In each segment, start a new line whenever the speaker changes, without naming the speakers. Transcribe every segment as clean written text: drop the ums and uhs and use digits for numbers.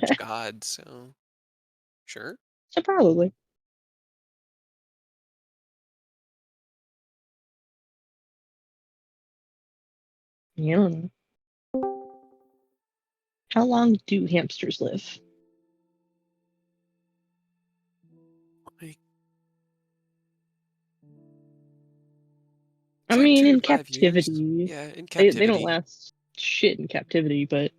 French god, so sure.
So probably. I don't know. How long do hamsters live?
Like,
I
it's like
mean,
2 to
in
5 years.
captivity,
Yeah, in
they don't
captivity.
last shit in captivity, but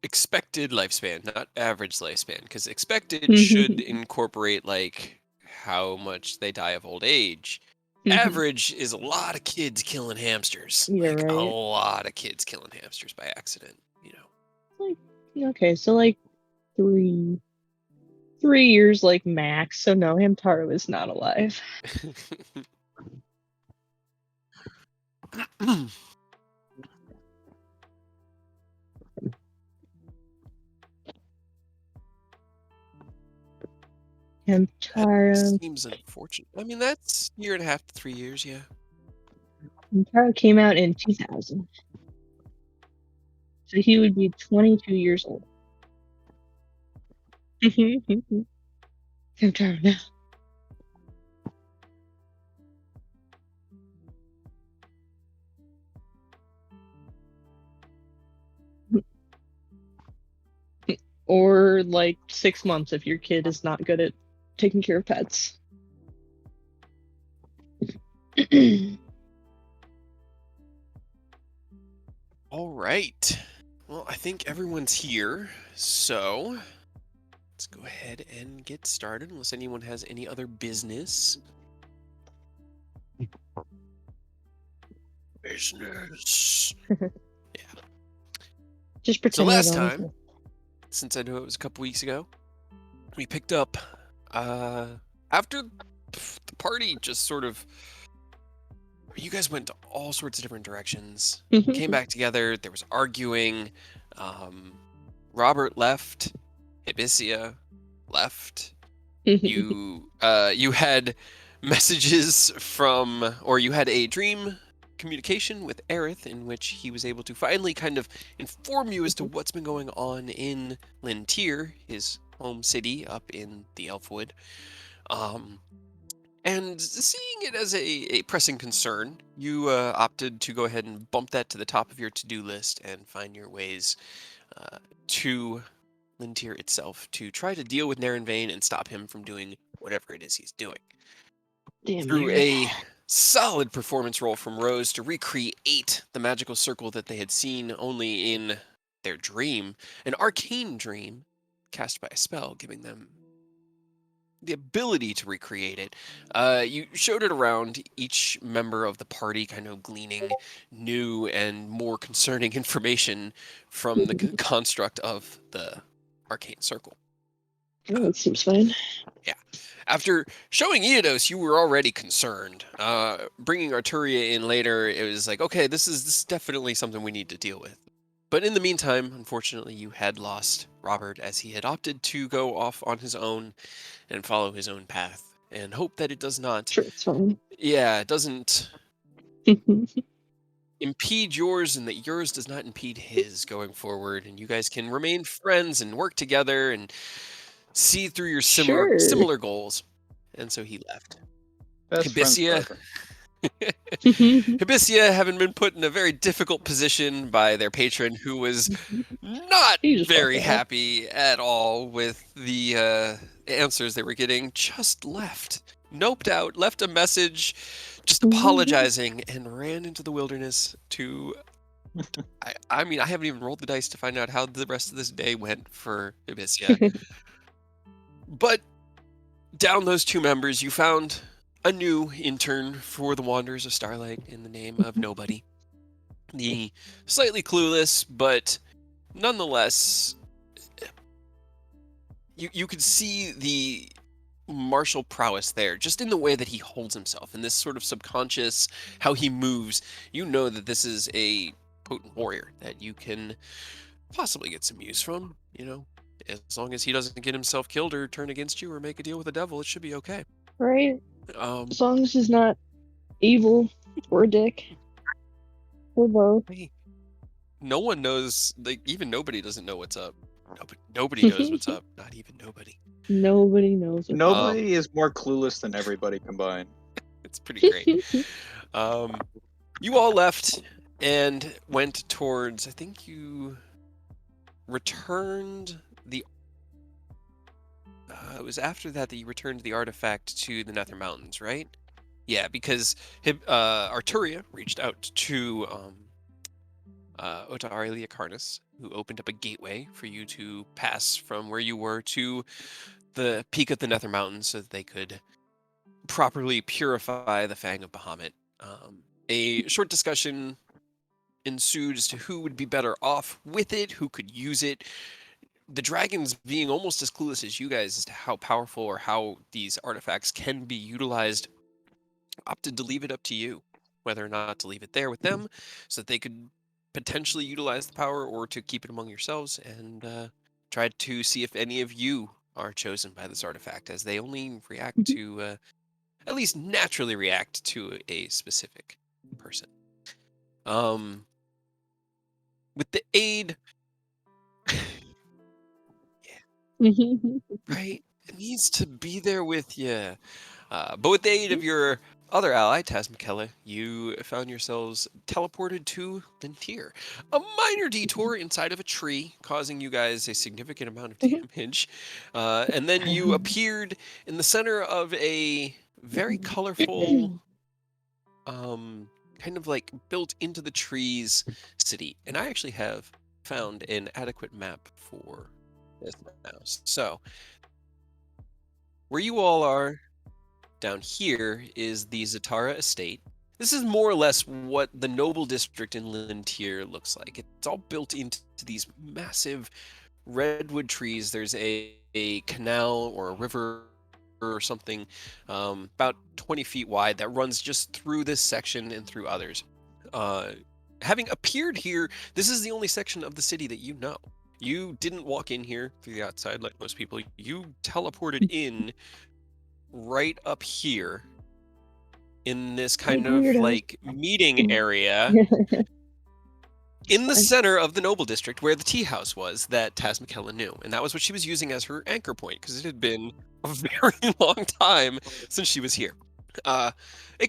Expected lifespan, not average lifespan, because expected should incorporate like how much they die of old age. Average is a lot of kids killing hamsters,
yeah,
like a
right.
lot of kids killing hamsters by accident,
Like, okay, so like three 3 years, like max. So no, Hamtaro is not alive.
That
Hamtaro,
seems unfortunate. I mean, that's 1.5 to 3 years, yeah.
Hamtaro came out in 2000, so he would be 22 years old. Hamtaro now. Or like 6 months if your kid is not good at taking care of pets.
All right. Well, I think everyone's here, so let's go ahead and get started, unless anyone has any other business. Business. Yeah.
Just
So
pretend I
last
don't
time,
exist.
since I know it was a couple weeks ago, we picked up after the party just sort of you guys went to all sorts of different directions. Came back together, there was arguing. Um Robert left, Hibisia left. You had messages from, or you had a dream communication with Aerith in which he was able to finally kind of inform you as to what's been going on in Lintier, his home city up in the Elfwood. And seeing it as a pressing concern, you opted to go ahead and bump that to the top of your to-do list and find your ways to Lintier itself to try to deal with Naren Vane and stop him from doing whatever it is he's doing.
Damn,
Through
Aaron.
a solid performance roll from Rose to recreate the magical circle that they had seen only in their dream, an arcane dream cast by a spell, giving them the ability to recreate it. You showed it around, each member of the party kind of gleaning new and more concerning information from the construct of the arcane circle.
Oh, that seems fine.
Yeah. After showing Eodos, you were already concerned. Bringing Arturia in later, it was like, okay, this is definitely something we need to deal with. But in the meantime, unfortunately, you had lost Robert as he had opted to go off on his own and follow his own path and hope that it does not,
Sure, it's fine.
yeah, it doesn't impede yours and that yours does not impede his going forward. And you guys can remain friends and work together and see through your
Sure.
similar goals. And so he left.
Best friends
Hibisia,
forever.
Hibisia, having been put in a very difficult position by their patron, who was not
You just fuck
very
off.
happy at all with the answers they were getting, just left. Noped out, left a message, just apologizing, and ran into the wilderness to. I mean, I haven't even rolled the dice to find out how the rest of this day went for Hibisia. But down those two members, you found a new intern for the Wanderers of Starlight in the name of Nobody. The slightly clueless, but nonetheless, you could see the martial prowess there, just in the way that he holds himself, in this sort of subconscious, how he moves. You know that this is a potent warrior that you can possibly get some use from, as long as he doesn't get himself killed or turn against you or make a deal with the devil, it should be okay.
Right?
Um,
As long as he's not evil. Poor Dick. Poor both.
Hey, no one knows. Like even nobody doesn't know what's up. Nobody knows what's up. Not even nobody.
Nobody knows what's up.
Um,
Nobody is more clueless than everybody combined.
it's pretty great. Um, you all left and went towards. I think you returned the. It was after that you returned the artifact to the Nether Mountains, right? Yeah, because Arturia reached out to Ota Aurelia Carnus, who opened up a gateway for you to pass from where you were to the peak of the Nether Mountains so that they could properly purify the Fang of Bahamut. A short discussion ensued as to who would be better off with it, who could use it. The dragons being almost as clueless as you guys as to how powerful or how these artifacts can be utilized, opted to leave it up to you whether or not to leave it there with them so that they could potentially utilize the power or to keep it among yourselves and try to see if any of you are chosen by this artifact, as they only react to, at least naturally react to a specific person. With the aid, right? It needs to be there with you. But with the aid of your other ally, Taz McKella, you found yourselves teleported to Lintier. A minor detour inside of a tree, causing you guys a significant amount of damage. And then you appeared in the center of a very colorful, kind of like built into the trees city. And I actually have found an adequate map for this now. So, where you all are down here is the Zatara estate. This is more or less what the noble district in Lintier looks like. It's all built into these massive redwood trees. There's a canal or a river or something about 20 feet wide that runs just through this section and through others. Having appeared here, this is the only section of the city that you know. You didn't walk in here through the outside like most people. You teleported in right up here in this kind of
Weirdo.
like meeting area in the center of the Noble District where the tea house was that Taz McKellen knew. And that was what she was using as her anchor point because it had been a very long time since she was here. A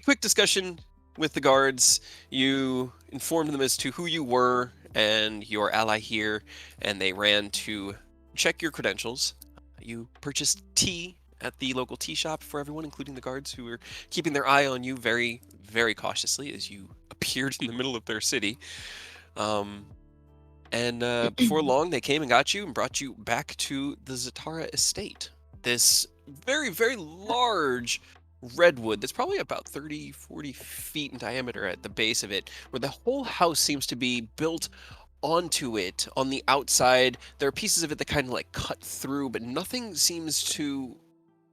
quick discussion with the guards. You informed them as to who you were and your ally here, and they ran to check your credentials. You purchased tea at the local tea shop for everyone, including the guards who were keeping their eye on you very, very cautiously as you appeared in the middle of their city. And before long, they came and got you and brought you back to the Zatara estate. This very, very large redwood that's probably about 30, 40 feet in diameter at the base of it, where the whole house seems to be built onto it on the outside. There are pieces of it that kind of like cut through, but nothing seems to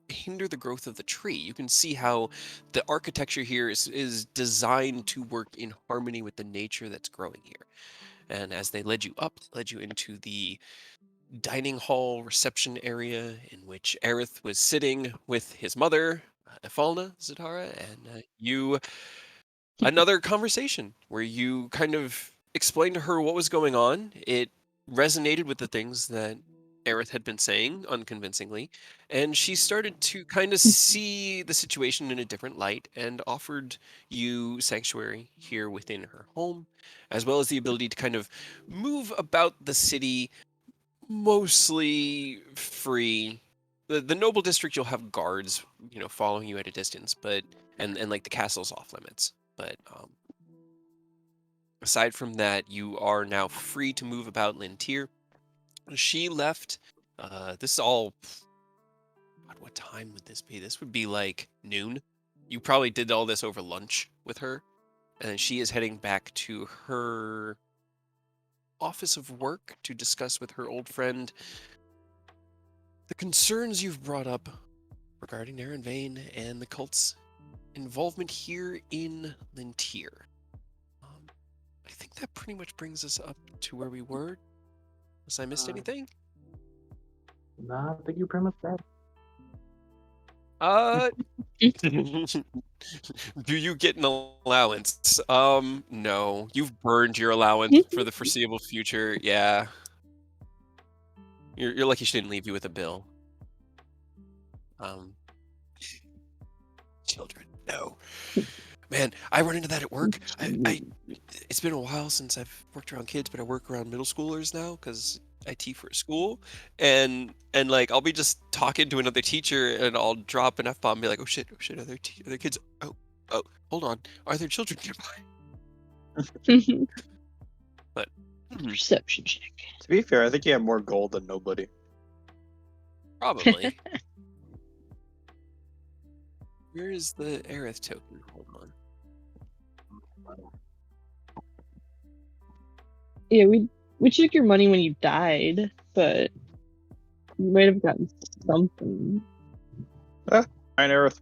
hinder the growth of the tree. You can see how the architecture here is designed to work in harmony with the nature that's growing here. And as they led you up, led you into the dining hall reception area in which Aerith was sitting with his mother, Efalna Zatara, and you another conversation where you kind of explained to her what was going on. It resonated with the things that Aerith had been saying unconvincingly, and she started to kind of see the situation in a different light and offered you sanctuary here within her home, as well as the ability to kind of move about the city mostly free. The noble district, you'll have guards, following you at a distance, but and like the castle's off limits. But aside from that, you are now free to move about Lintier. She left. This is all. God, what time would this be? This would be like noon. You probably did all this over lunch with her, and then she is heading back to her office of work to discuss with her old friend the concerns you've brought up regarding Naren Vane and the cult's involvement here in Lintier. I think that pretty much brings us up to where we were. Unless I missed anything?
Nah, I think you pretty much said.
Do you get an allowance? No. You've burned your allowance for the foreseeable future. Yeah. You're lucky she didn't leave you with a bill. Um, children. No. Man, I run into that at work. It's been a while since I've worked around kids, but I work around middle schoolers now because I teach for a school, and like I'll be just talking to another teacher, and I'll drop an F bomb, and be like, oh shit, are there kids? Oh, hold on, are there children nearby? But
Perception check.
To be fair, I think you have more gold than nobody.
probably. Where is the Aerith token? Hold on.
Yeah, we took your money when you died, but you might have gotten something.
Fine, Aerith.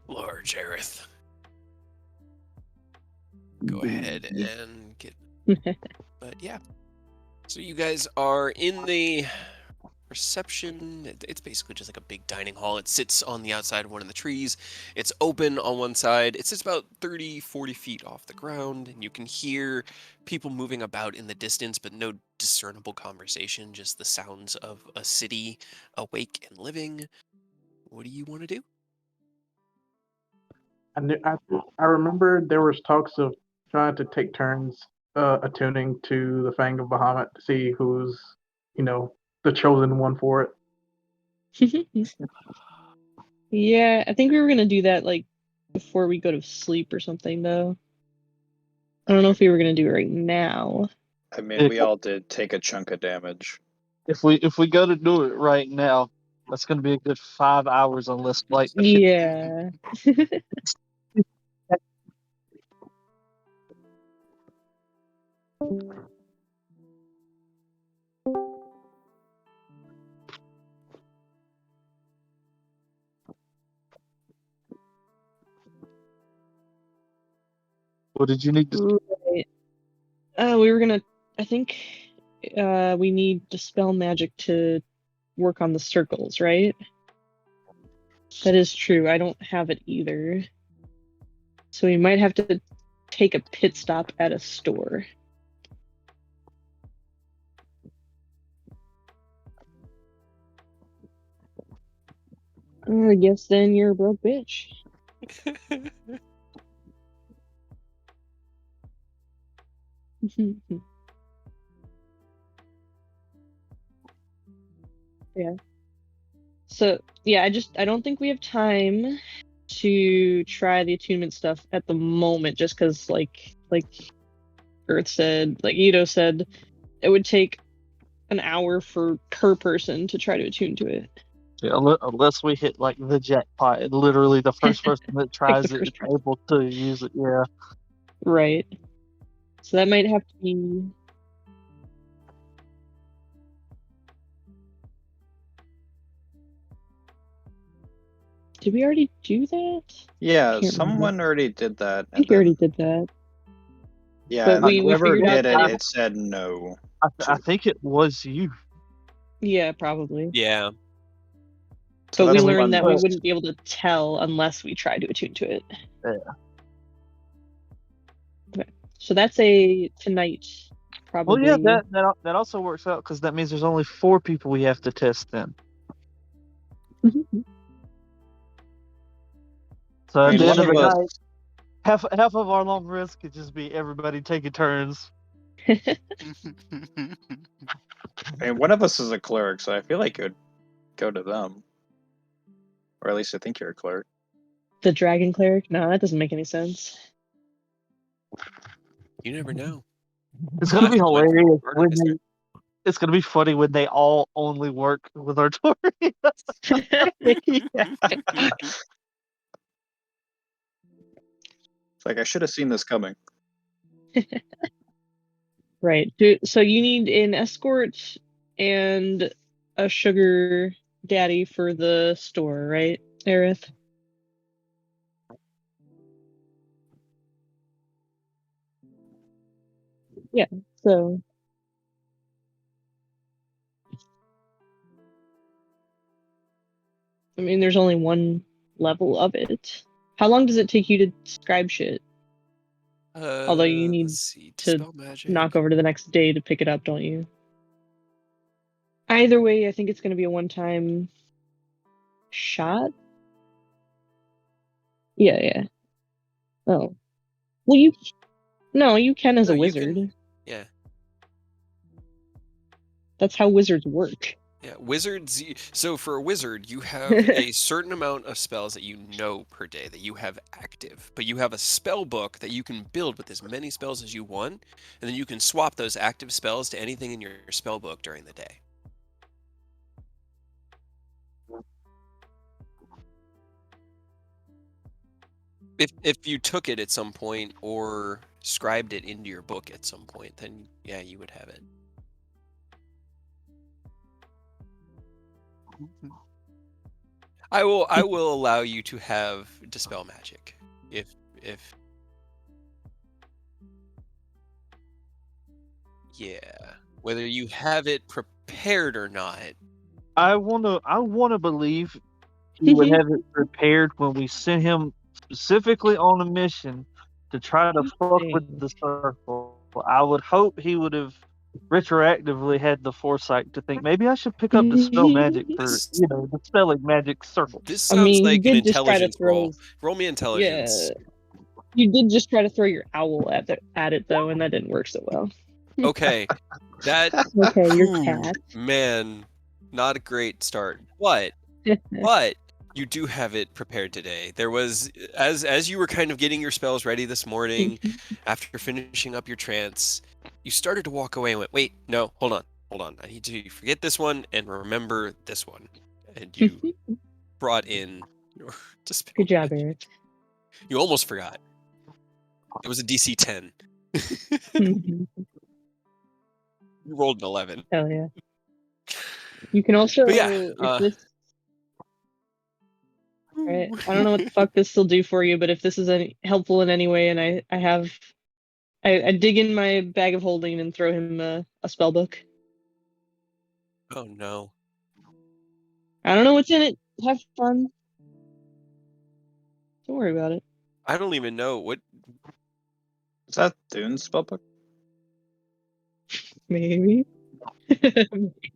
Large Aerith. Go ahead and get. But yeah. So you guys are in the reception. It's basically just like a big dining hall. It sits on the outside of one of the trees. It's open on one side. It sits about 30, 40 feet off the ground, and you can hear people moving about in the distance, but no discernible conversation, just the sounds of a city awake and living. What do you want to do?
I remember there was talks of trying to take turns attuning to the Fang of Bahamut to see who's, the chosen one for it.
Yeah, I think we were gonna do that like before we go to sleep or something though. I don't know if we were gonna do it right now.
I mean, we all did take a chunk of damage.
If we go to do it right now, that's going to be a good 5 hours unless like
Yeah.
what did you need to
Right. We were gonna. I think we need dispel magic to work on the circles, right? That is true. I don't have it either, so we might have to take a pit stop at a store. I guess then you're a broke bitch. Yeah. So yeah, I don't think we have time to try the attunement stuff at the moment, just because like Earth said, like Ito said, it would take an hour for per person to try to attune to it.
Yeah, unless we hit like the jackpot and literally the first person that tries it is
First person.
able to use it. Yeah.
Right. So that might have to be. Did we already do that?
Yeah,
Can't
someone already did that,
I
and
think we already
then
did that.
yeah,
But
and
we
whoever
figured out
did it,
that
it said no.
I think it was you.
yeah, probably.
Yeah.
So
But we
that's
learned
one
that we
less.
wouldn't be able to tell unless we tried to attune to it.
Yeah.
Okay. So that's a tonight,
Well,
probably.
yeah, that also works out because that means there's only 4 people we have to test then. So
I
at
mean,
the end
one
of
of
the
us.
night, half of our long rest could just be everybody taking turns.
I mean, one of us is a cleric, so I feel like it would go to them, or at least I think you're a cleric.
The dragon cleric? No, that doesn't make any sense.
You never know.
It's gonna be
That's what
hilarious when
artificer.
it's gonna be funny when they all only work with Artorias.
It's like I should have seen this coming.
Right. So you need an escort and a sugar daddy for the store, right, Aerith? Yeah. So I mean, there's only one level of it. How long does it take you to describe shit? Although you need
Let's see.
to
Dispel magic.
knock over to the next day to pick it up, don't you? Either way, I think it's going to be a one-time shot. Yeah, yeah. Oh. Well, you... No, you can as
No,
a
you
wizard.
can- Yeah.
That's how wizards work.
Yeah, wizards. So for a wizard, you have a certain amount of spells that you know per day that you have active, but you have a spell book that you can build with as many spells as you want, and then you can swap those active spells to anything in your spell book during the day. If you took it at some point or scribed it into your book at some point, then yeah, you would have it. I will allow you to have dispel magic if yeah, whether you have it prepared or not.
I wanna believe he would have it prepared when we sent him specifically on a mission to try to fuck with the circle. I would hope he would have retroactively had the foresight to think maybe I should pick up dispel magic for
This
dispelling magic circle.
this
I
sounds
mean, he
like an
did just try to
intelligence
throw
roll.
his...
Roll me intelligence.
Yeah. You did just try to throw your owl at it, though, and that didn't work so well.
Okay, that
Okay, your
ooh,
cat.
man, not a great start. But you do have it prepared today. There was as you were kind of getting your spells ready this morning, after finishing up your trance, you started to walk away and went, "Wait, no, hold on. I need to forget this one and remember this one." And you brought in your dispel
Good job,
magic.
Eric.
You almost forgot. It was a DC 10.
Mhm.
You rolled an 11.
Hell yeah. You can also,
But yeah,
if this... Right, I don't know what the fuck this will do for you, but if this is any helpful in any way, and I dig in my bag of holding and throw him a spell book.
oh no.
I don't know what's in it. Have fun. Don't worry about it.
I don't even know what.
Is that Thune's spellbook?
Maybe.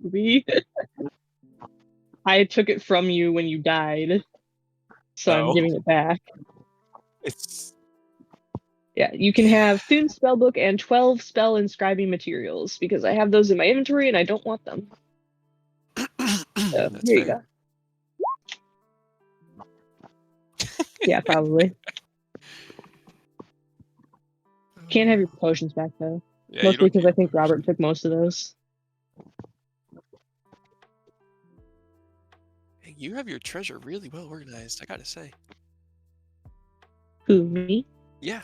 Maybe. I took it from you when you died, so I'm
Oh.
giving it back.
It's
Yeah, you can have Thune's spellbook and 12 spell inscribing materials because I have those in my inventory and I don't want them. So
that's
here you
fair.
go. Yeah, probably. Can't have your potions back though.
Yeah, you
Mostly
don't
because
get
I think Robert took most of those.
Hey, you have your treasure really well organized, I gotta say.
Who, me?
Yeah.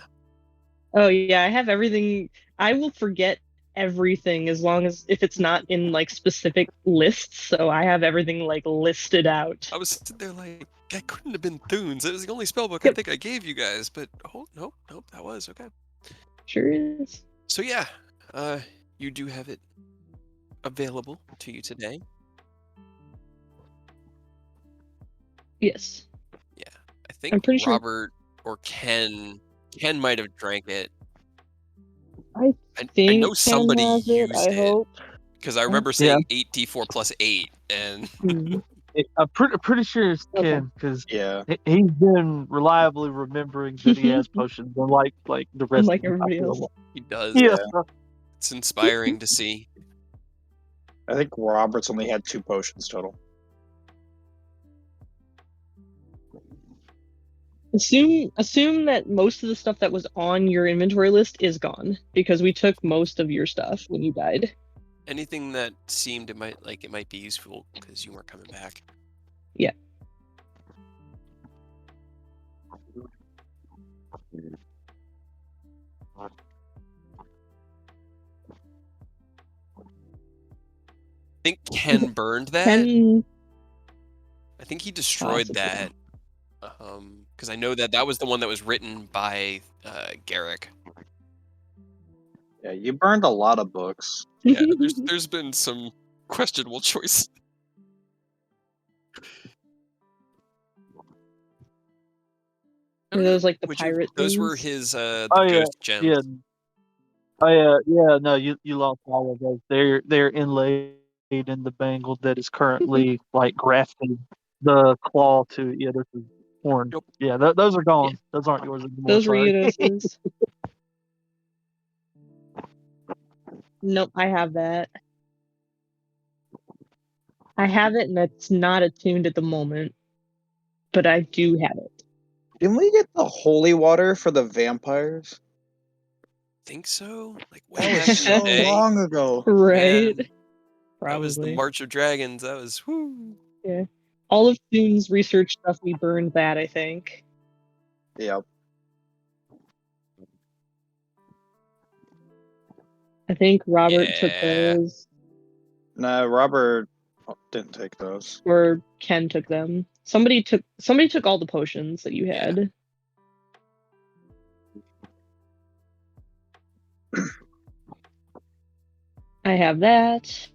Oh yeah, I have everything. I will forget everything as long as if it's not in like specific lists. So I have everything like listed out.
I was sitting there like, that couldn't have been Thune's. It was the only spellbook I
Yep.
think I gave you guys, but oh nope, that was okay.
Sure is.
So yeah, you do have it available to you today.
Yes.
Yeah. I think
I'm pretty sure.
Robert or Ken might have drank it.
I
I
think
know
Ken
somebody
has it,
used
I
it
hope.
because I remember
Yeah.
saying 8d4 plus 8 and
Hmm.
I'm pretty sure it's
Okay.
Ken because
Yeah.
he's been reliably remembering that he has potions, unlike like the rest
Unlike
of us, I
everybody
feel
else.
like.
he does.
Yeah.
It's inspiring to see.
I think Robert's only had 2 potions total.
Assume that most of the stuff that was on your inventory list is gone because we took most of your stuff when you died.
Anything that seemed it might be useful because you weren't coming back.
Yeah.
I think Ken burned that.
Ken,
I think he destroyed
possibly.
that. Because I know that was the one that was written by Garrick.
Yeah, you burned a lot of books.
Yeah, there's been some questionable choices.
Are those like the
Would you?
pirate
Those were
things?
his the
Oh yeah,
ghost gems.
yeah. Oh yeah. No, you lost all of those. They're inlaid in the bangle that is currently like grafting the claw to. Yeah, this is horn.
Yep.
Yeah, those are gone.
Yeah.
Those aren't yours anymore.
Those were
Sorry.
Eudos's. Nope, I have that. I have it, and it's not attuned at the moment, but I do have it.
Didn't we get the holy water for the vampires?
Think so? Like way
That
back
was
in the
so
day.
long ago.
Right?
Man, that was the
Probably.
March of Dragons. That was whoo.
Yeah. All of Toon's research stuff, we burned that, I think.
Yep.
I think Robert took
Yeah.
those,
No, Robert didn't take those.
or Ken took them. Somebody took all the potions that you
Yeah.
had. I have that.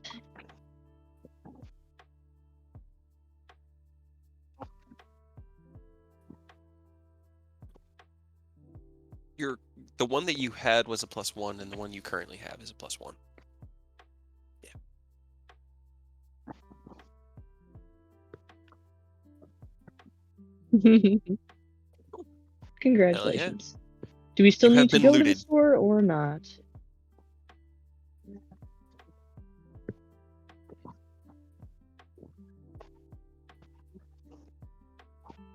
The one that you had was a +1, and the one you currently have is a +1.
Congratulations. Do we still
You have
need to
been
go to the
looted.
store or not?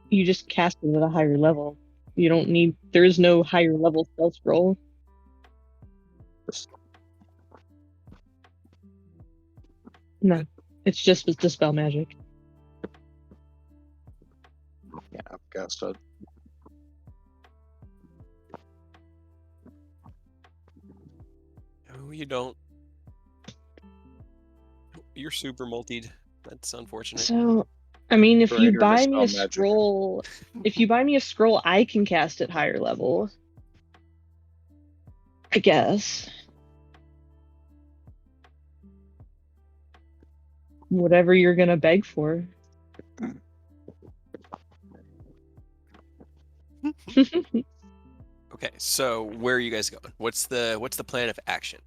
You just cast it at a higher level. You don't need. There is no higher level spell scroll. No, it's just with dispel magic.
Yeah, I guess so.
No, you don't. You're super multied. That's unfortunate.
So, I mean, if you
Greater
buy me a
dispel magic.
scroll, I can cast it higher level. I guess. Whatever you're gonna beg for.
Okay, so where are you guys going? What's the plan of action?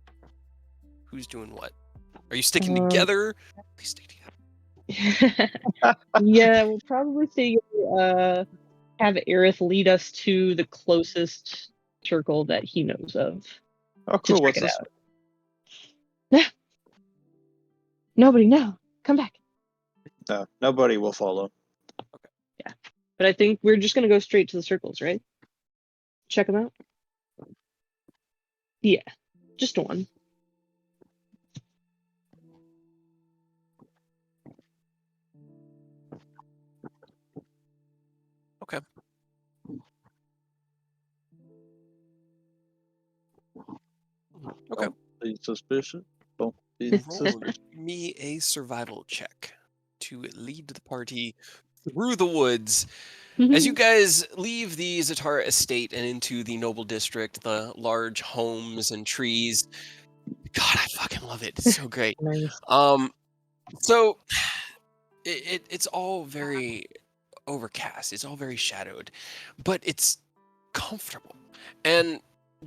Who's doing what? Are you sticking together? Please stick together.
Yeah, we'll probably say have Aerith lead us to the closest circle that he knows of.
Oh,
To
cool.
check
What's
it
this?
out. Nobody, no. Come back.
No, nobody will follow.
Yeah. But I think we're just gonna go straight to the circles, right? Check them out. Yeah. Just one.
Okay. Okay.
Don't be suspicious. Don't be
Roll
suspicious.
me a survival check to lead the party through the woods. As you guys leave the Zatara estate and into the noble district, the large homes and trees. God, I fucking love it. It's so great.
Nice.
So it's all very overcast. It's all very shadowed, but it's comfortable. And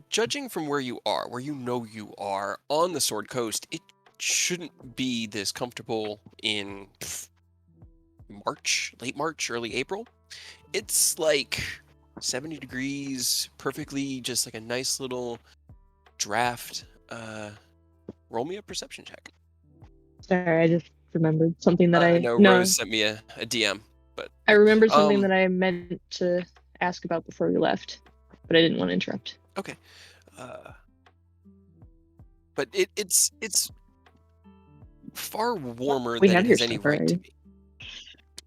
judging from where you are, where you know you are on the Sword Coast, it shouldn't be this comfortable in March, late March, early April. It's like 70 degrees, perfectly just like a nice little draft. Roll me a perception check.
Sorry, I just remembered something that
I
I
know
no.
Rose sent me a DM, but
I remembered something
um,
that I meant to ask about before we left, but I didn't want to interrupt.
okay. But it's far warmer
We
than
have
it
your
has any
stuff
right to
already.
be.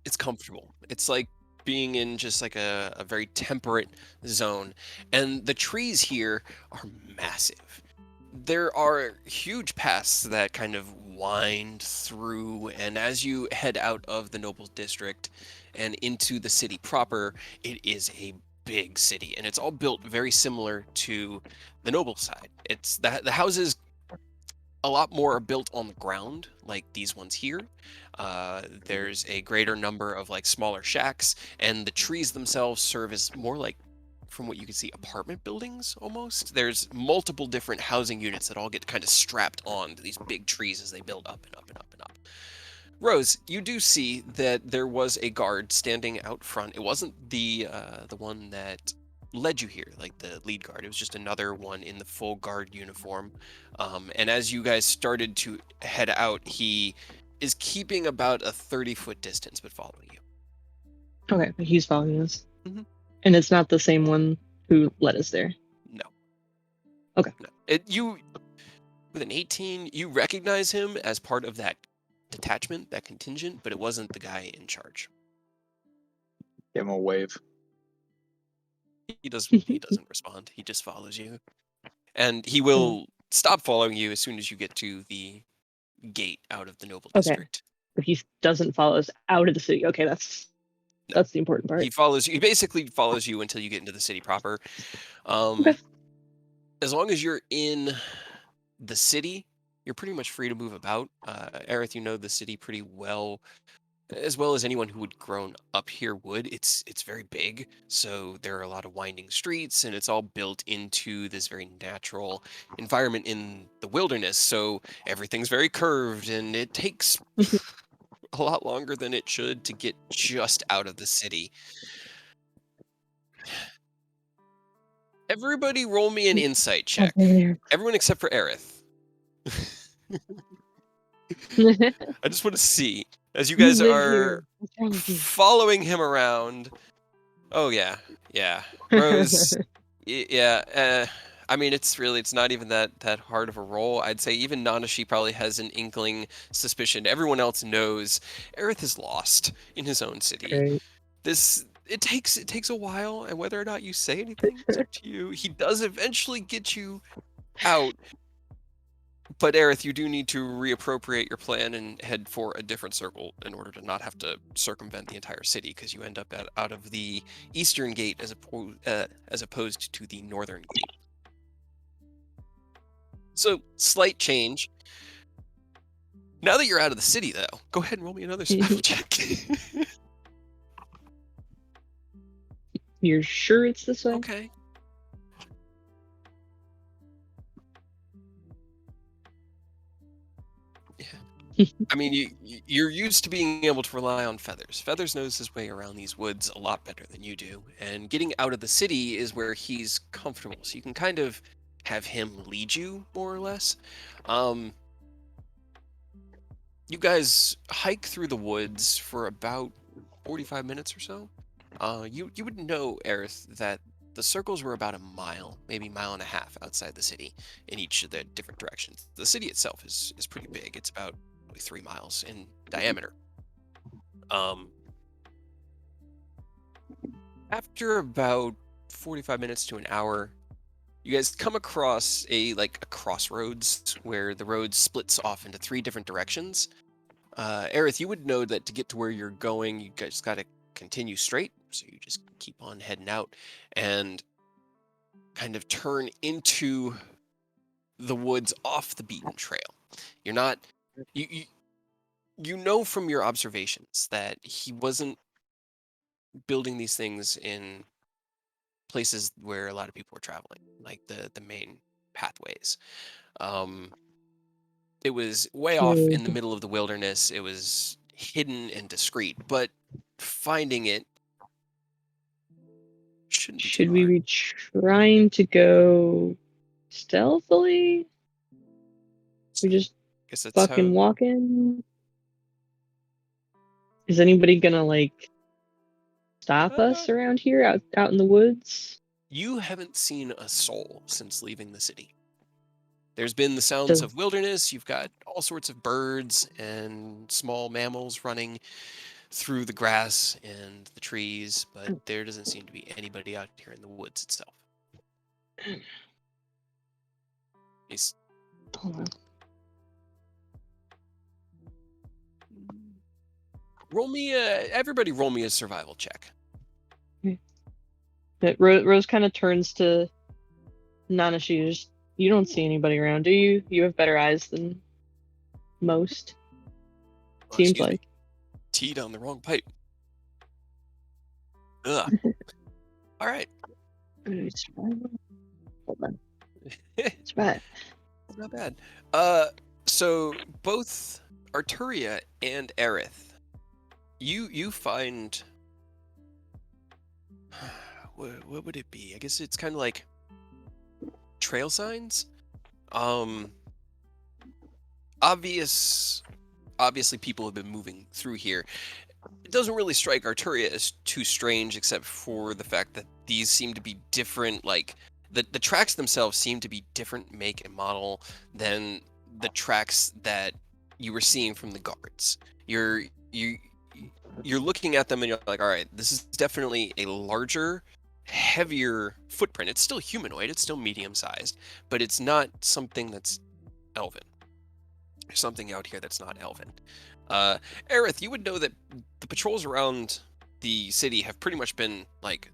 It's comfortable. It's like being in just like a very temperate zone. And the trees here are massive. There are huge paths that kind of wind through, and as you head out of the Noble District and into the city proper, it is a big city, and it's all built very similar to the Noble side. It's the houses a lot more are built on the ground, like these ones here. There's a greater number of like smaller shacks, and the trees themselves serve as more like from what you can see, apartment buildings almost. There's multiple different housing units that all get kind of strapped on to these big trees as they build up and up and up and up. Rose, you do see that there was a guard standing out front. It wasn't the one that led you here, like the lead guard. It was just another one in the full guard uniform. And as you guys started to head out, he is keeping about a 30-foot distance, but following you.
Okay, but he's following us.
Mhm.
And it's not the same one who led us there.
No.
Okay.
No. You, with an 18, you recognize him as part of that detachment, that contingent, but it wasn't the guy in charge.
Give him a wave.
He doesn't respond. He just follows you. And he will stop following you as soon as you get to the gate out of the noble
Okay.
district.
But he doesn't follow us out of the city. Okay, that's the important part.
He follows you. He basically follows you until you get into the city proper.
Okay.
As long as you're in the city, you're pretty much free to move about. Aerith, you know the city pretty well as anyone who would grown up here would. It's very big, so there are a lot of winding streets, and it's all built into this very natural environment in the wilderness. So everything's very curved, and it takes a lot longer than it should to get just out of the city. Everybody roll me an insight check. Everyone except for Aerith. I just want to see, as you guys are following him around. Oh yeah. Rose, yeah. I mean, it's not even that hard of a roll. I'd say even Nanashi probably has an inkling suspicion. Everyone else knows Aerith is lost in his own city.
Great.
It takes a while, and whether or not you say anything, it's up to you. He does eventually get you out. But Aerith, you do need to reappropriate your plan and head for a different circle in order to not have to circumvent the entire city, because you end up out of the eastern gate as opposed to the northern gate. So, slight change. Now that you're out of the city, though, go ahead and roll me another survival check.
You're sure it's this way?
Okay. I mean, you're used to being able to rely on Feathers. Feathers knows his way around these woods a lot better than you do, and getting out of the city is where he's comfortable, so you can kind of have him lead you, more or less. You guys hike through the woods for about 45 minutes or so. You would know, Aerith, that the circles were about a mile, maybe a mile and a half outside the city in each of the different directions. The city itself is pretty big. It's about 3 miles in diameter. After about 45 minutes to an hour, you guys come across a crossroads where the road splits off into 3 different directions. Aerith, you would know that to get to where you're going, you guys got to continue straight, so you just keep on heading out and kind of turn into the woods off the beaten trail. You're not you know from your observations that he wasn't building these things in places where a lot of people were traveling, like the main pathways. It was way off in the middle of the wilderness. It was hidden and discreet, but finding it shouldn't be
Should
too
we
hard.
be trying to go stealthily? We just
Guess that's
fucking
how
walking? Is anybody gonna stop us around here out in the woods?
you haven't seen a soul since leaving the city. There's been the sounds of wilderness. You've got all sorts of birds and small mammals running through the grass and the trees, but there doesn't seem to be anybody out here in the woods itself.
Hold on.
Everybody roll me a survival check.
Rose kind of turns to Nanashi. You don't see anybody around, do you? You have better eyes than most.
Oh,
Seems
excuse me.
like.
Tea down the wrong pipe. Ugh. All right.
Hold on. It's right.
Not bad. So both Arturia and Aerith, you find what would it be? I guess it's kind of like trail signs. Obviously people have been moving through here. It doesn't really strike Arturia as too strange, except for the fact that these seem to be different. Like the tracks themselves seem to be different make and model than the tracks that you were seeing from the guards. You're looking at them and you're like, all right, this is definitely a larger, heavier footprint. It's still humanoid, it's still medium sized, but it's not something that's elven. There's something out here that's not elven. Aerith, you would know that the patrols around the city have pretty much been like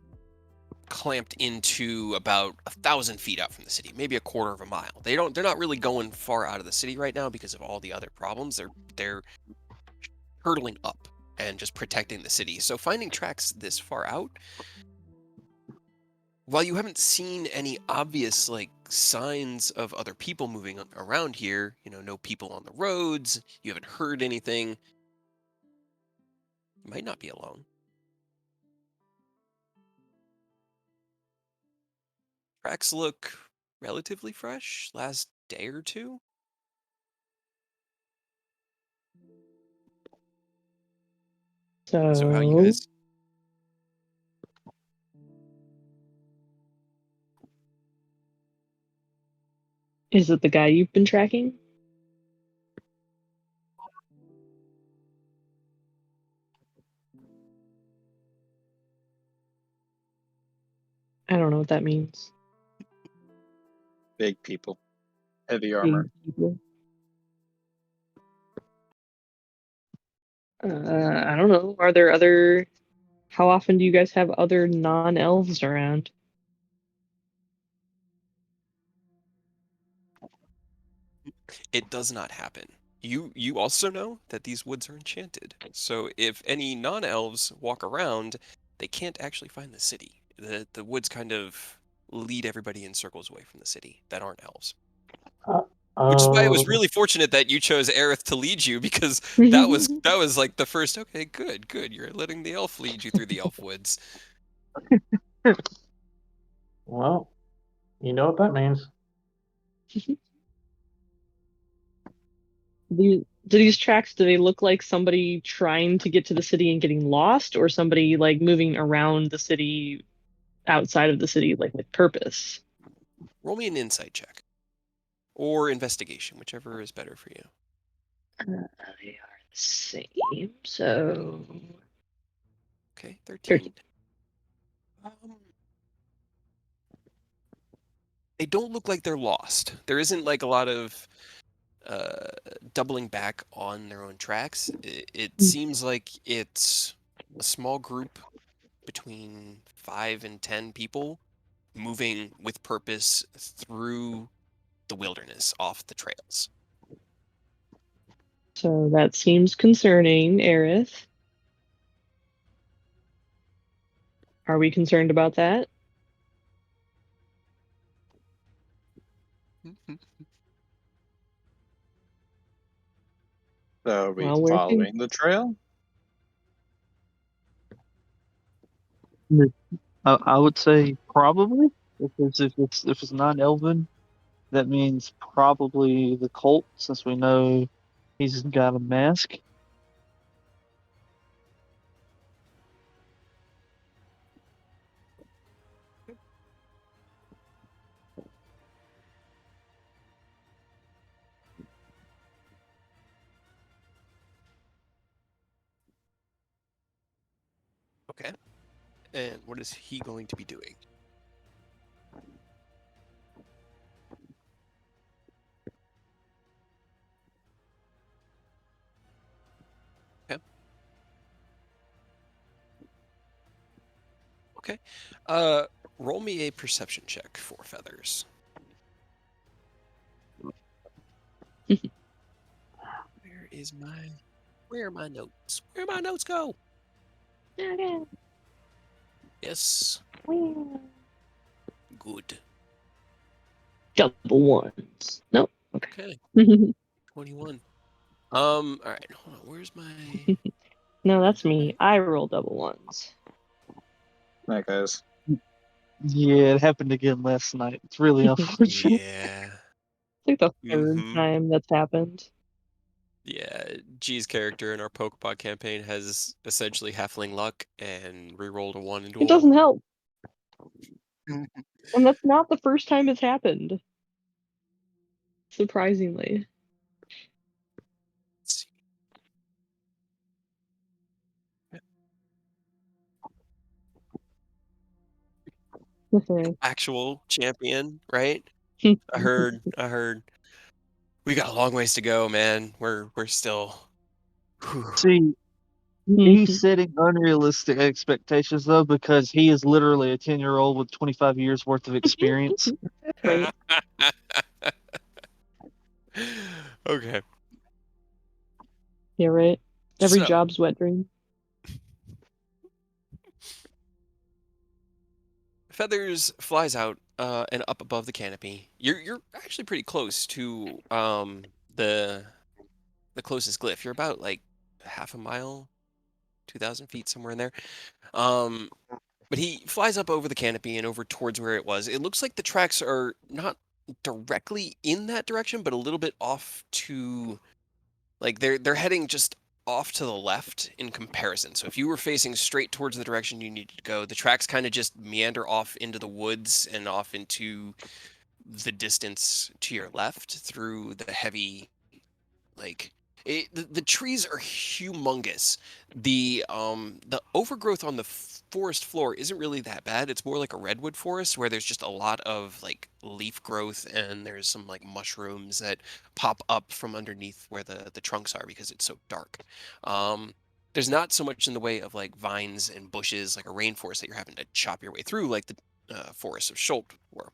clamped into about 1,000 feet out from the city, maybe a quarter of a mile. They're not really going far out of the city right now because of all the other problems. They're hurtling up and just protecting the city. So finding tracks this far out, while you haven't seen any obvious like signs of other people moving around here, no people on the roads, you haven't heard anything, you might not be alone. Tracks look relatively fresh, last day or two. So how you
So,
guys?
is it the guy you've been tracking? I don't know what that means.
Big people. Heavy armor.
I don't know. Are there other? How often do you guys have other non-elves around?
It does not happen. You also know that these woods are enchanted. So if any non-elves walk around, they can't actually find the city. The woods kind of lead everybody in circles away from the city that aren't elves.
Uh,
Which is why it was
uh,
really fortunate that you chose Aerith to lead you, because that was like the first. Okay, good. You're letting the elf lead you through the elf woods.
well, you know what that means.
Do these tracks, do they look like somebody trying to get to the city and getting lost, or somebody like moving around the city, outside of the city, like with purpose?
Roll me an insight check or investigation, whichever is better for you.
They are the same, so
Okay,
13.
13. They don't look like they're lost. There isn't like a lot of doubling back on their own tracks. It seems like it's a small group between 5 and 10 people moving with purpose through the wilderness off the trails.
So that seems concerning, Aerith. Are we concerned about that?
So are we
Well,
following the trail?
I would say probably if it's non-elven, that means probably the cult, since we know he's got a mask.
Okay. And what is he going to be doing? Okay. Okay. Roll me a perception check for Feathers. Where are my notes? Where my notes go?
Okay.
Yes. good.
Double ones. Nope. Okay.
Okay, 21. All right, hold on. Where's my?
No, that's me. I roll double ones.
That guys.
Yeah, it happened again last night. It's really unfortunate.
Yeah.
It's like the third
Mhm.
time that's happened.
Yeah, G's character in our Pokeball campaign has essentially halfling luck and re-rolled a 1 into
It
a
doesn't
1.
help. And that's not the first time it's happened. Surprisingly.
Let's see. Actual champion, right? I heard. We got a long ways to go, man. We're still. Whew.
See, he's setting unrealistic expectations though, because he is literally a 10-year-old with 25 years worth of experience.
Right.
Okay.
Yeah, right. Every
So,
job's wet dream.
Feathers flies out and up above the canopy. You're actually pretty close to the closest glyph. You're about like half a mile, 2,000 feet, somewhere in there. Um, but he flies up over the canopy and over towards where it was. It looks like the tracks are not directly in that direction, but a little bit off to, like they're heading just off to the left in comparison. So if you were facing straight towards the direction you needed to go, the tracks kind of just meander off into the woods and off into the distance to your left through the heavy, like the trees are humongous. The overgrowth on the forest floor isn't really that bad. It's more like a redwood forest where there's just a lot of like leaf growth and there's some like mushrooms that pop up from underneath where the trunks are because it's so dark. There's not so much in the way of like vines and bushes like a rainforest that you're having to chop your way through like the forests of Schult were.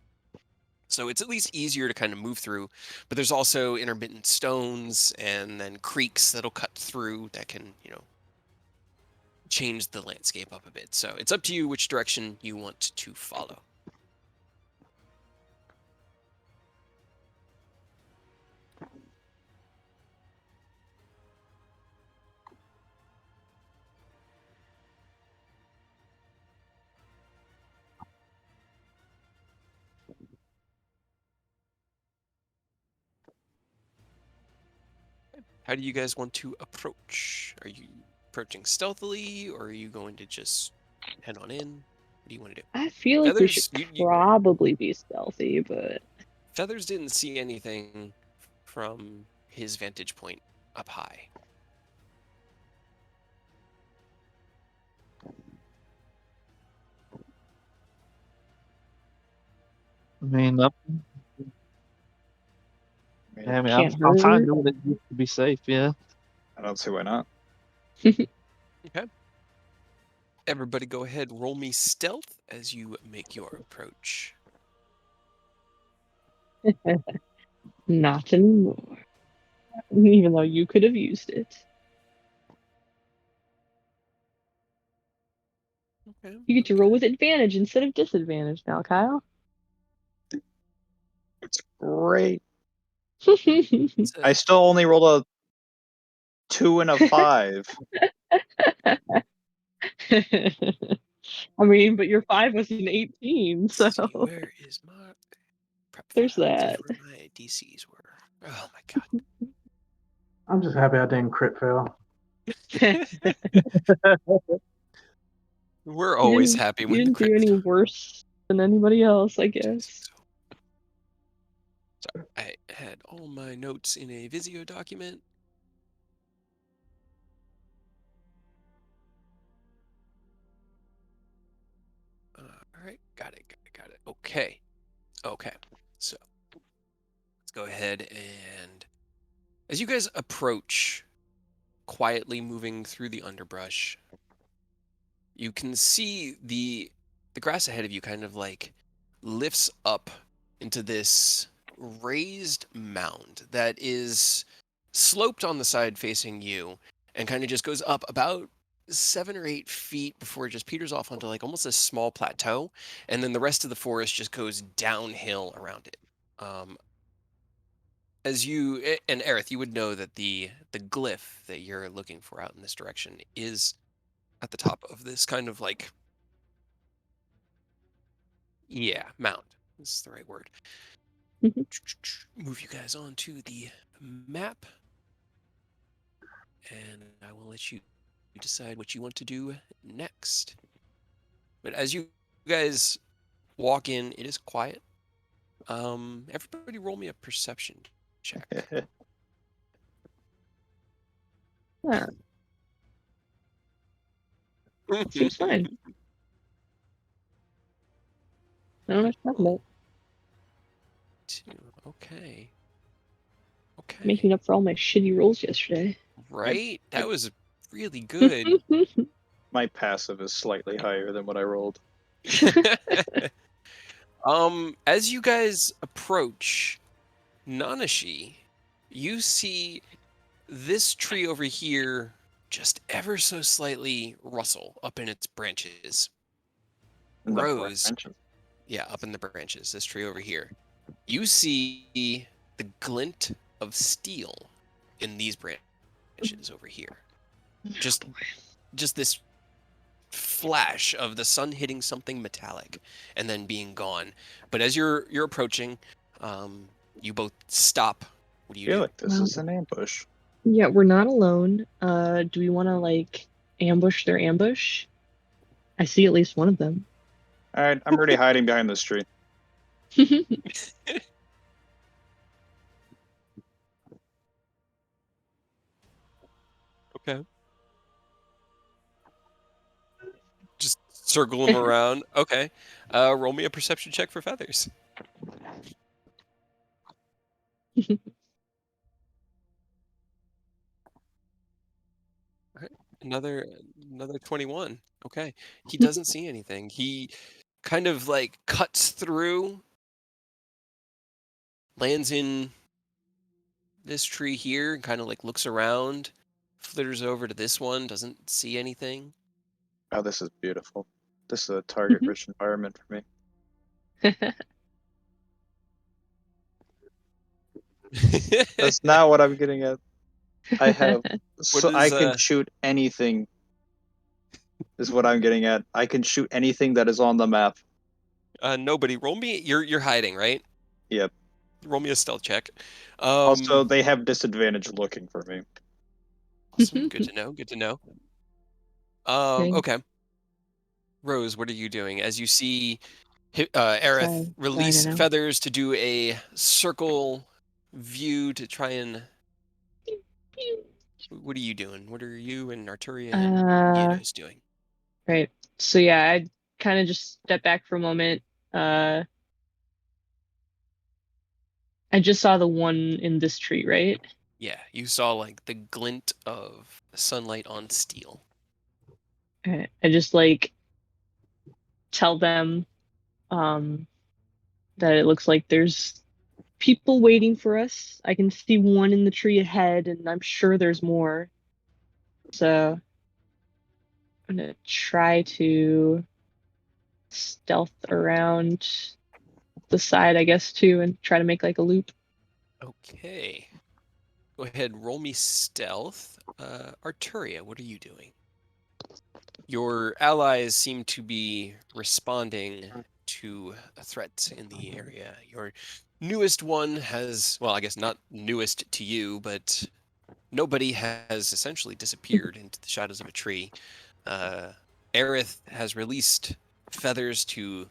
So it's at least easier to kind of move through, but there's also intermittent stones and then creeks that'll cut through that can, change the landscape up a bit. So it's up to you which direction you want to follow. How do you guys want to approach? Are you approaching stealthily or are you going to just head on in? What do you want to do?
I feel like we should
Feathers,
probably be stealthy, but
Feathers didn't see anything from his vantage point up high.
I mean,
can't
I'm fine
hurt.
doing it just to be safe. Yeah.
I don't see why not.
Okay. Everybody go ahead, roll me stealth as you make your approach.
Not anymore. Even though you could have used it.
Okay.
You get to roll with advantage instead of disadvantage now, Kyle.
It's great.
It's
I still only rolled a 2 and a 5.
I mean, but your 5 was an 18, so
let's see, where is my prep
there's
file? Let's see
that.
where my DCs were. Oh my god.
I'm just happy I didn't crit fail.
We're
You
always
didn't,
happy
you
when the
didn't do
crits
any
come.
worse than anybody else, I
I
guess.
think so. Sorry, I had all my notes in a Visio document. All right, got it. Okay. So let's go ahead and as you guys approach, quietly moving through the underbrush, you can see the grass ahead of you kind of like lifts up into this raised mound that is sloped on the side facing you and kind of just goes up about 7 or 8 feet before it just peters off onto like almost a small plateau, and then the rest of the forest just goes downhill around it. As you and Aerith, you would know that the glyph that you're looking for out in this direction is at the top of this kind of like, yeah, mound. This is the right word.
Mhm.
Move you guys on to the map, and I will let you decide what you want to do next. But as you guys walk in, it is quiet. Everybody roll me a perception check.
Yeah, seems fine. I don't know what you're talking about.
2. Okay.
Making
Okay.
up for all my shitty rolls yesterday.
Right? That was really good.
My passive is slightly higher than what I rolled.
As you guys approach Nanashi, you see this tree over here just ever so slightly rustle up in its branches.
In the
Rose,
branches.
yeah, up in the branches, this tree over here. You see the glint of steel in these branches over here. Just this flash of the sun hitting something metallic and then being gone. But as you're approaching, you both stop. What do
I
you
feel
do?
like this
Well-
is an ambush.
Yeah, we're not alone. Do we want to like ambush their ambush? I see at least one of them.
Alright, I'm already hiding behind this tree.
Okay. Just circle them around. Okay. Roll me a perception check for feathers. Another 21. Okay. He doesn't see anything. He kind of like cuts through, lands in this tree here, and kind of like looks around, flitters over to this one, doesn't see anything.
Oh, this is beautiful. This is a target-rich environment for me. That's not what I'm getting at. I have, so I can shoot anything. Is what I'm getting at. I can shoot anything that is on the map.
Nobody. Roll me. You're hiding, right?
Yep.
Roll me a stealth check.
Also, they have disadvantage looking for me.
Awesome. Good to know. Good to know.
Okay.
Okay. Rose, what are you doing? As you see Aerith
Sorry,
release
no.
feathers to do a circle view to try and... What are you doing? What are you and Arturia and Yidos doing?
Right. So yeah, I kind of just step back for a moment. I just saw the one in this tree, right?
Yeah, you saw like the glint of sunlight on steel.
I just like tell them that it looks like there's people waiting for us. I can see one in the tree ahead, and I'm sure there's more. So I'm gonna try to stealth around the side, I guess, too, and try to make like a loop.
Okay. Go ahead, roll me stealth. Arturia, what are you doing? Your allies seem to be responding to a threat in the area. Your newest one has, well, I guess not newest to you, but nobody has essentially disappeared into the shadows of a tree. Aerith has released feathers to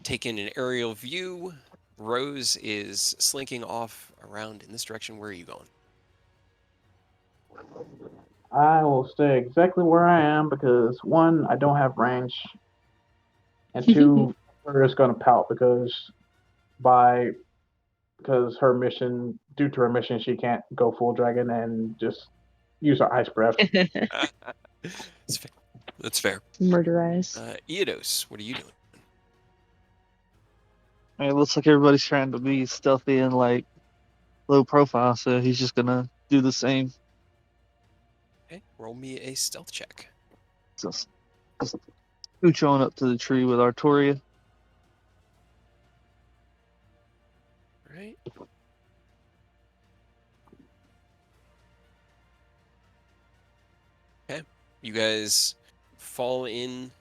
take in an aerial view. Rose is slinking off around in this direction. Where are you going?
I will stay exactly where I am because one, I don't have range, and two, her is going to pout because her mission, due to her mission, she can't go full dragon and just use her ice breath.
That's fair. That's fair.
Murderize.
Eidos, what are you doing?
It looks like everybody's trying to be stealthy and like low profile, so he's just gonna do the same.
Okay, roll me a stealth check.
Just scooch on up to the tree with Artoria.
Right. Okay. You guys fall in,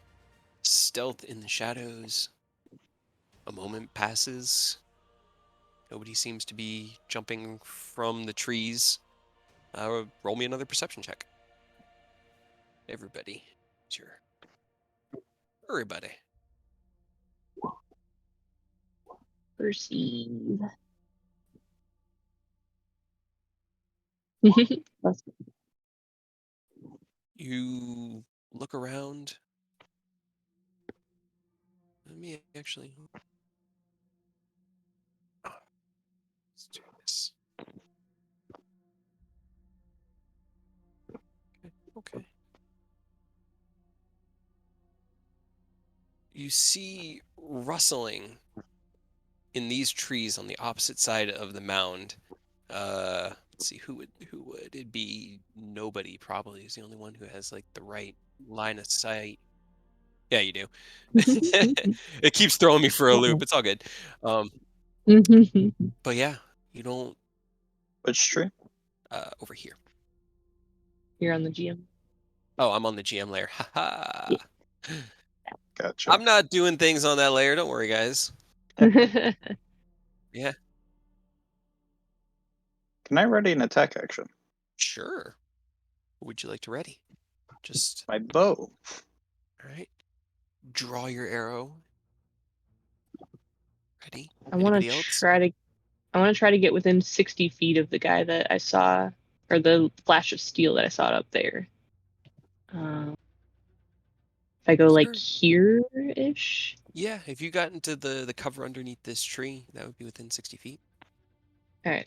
stealth in the shadows. A moment passes. Nobody seems to be jumping from the trees. Roll me another perception check. Everybody. Sure. Everybody.
Perceive. That's
You look around. Let me actually. Oh, let's do this. Okay. You see rustling in these trees on the opposite side of the mound. Let's see, who would it be? Nobody probably is the only one who has like the right line of sight. Yeah, you do. It keeps throwing me for a loop. It's all good. But yeah, you don't.
Which tree?
Over here.
You're on the GM.
Oh, I'm on the GM layer. Haha.
Gotcha.
I'm not doing things on that layer. Don't worry, guys. Yeah,
Can I ready an attack action?
sure. What would you like to ready? Just
My bow.
all right. Draw your arrow. Ready?
I want
Anybody
to
else?
try to get within 60 feet of the guy that I saw, or the flash of steel that I saw up there. If I go like
Sure.
here-ish.
Yeah, if you got into the cover underneath this tree, that would be within 60 feet.
All right.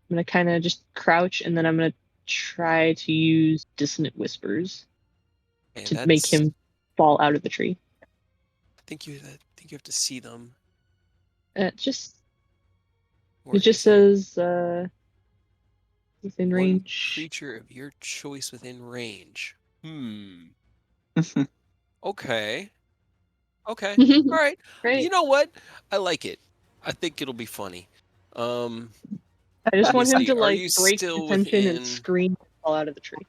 I'm gonna kind of just crouch, and then I'm gonna try to use dissonant whispers
And
to make him fall out of the tree.
I think you have to see them.
It
Or
just
is
says within
one
range.
creature of your choice within range. Okay. Okay. All right.
Right.
You know what? I like it. I think it'll be funny.
I just
Let me
want him
see.
to
Are
like
you
break
still
attention and
within?
scream and fall out of the tree.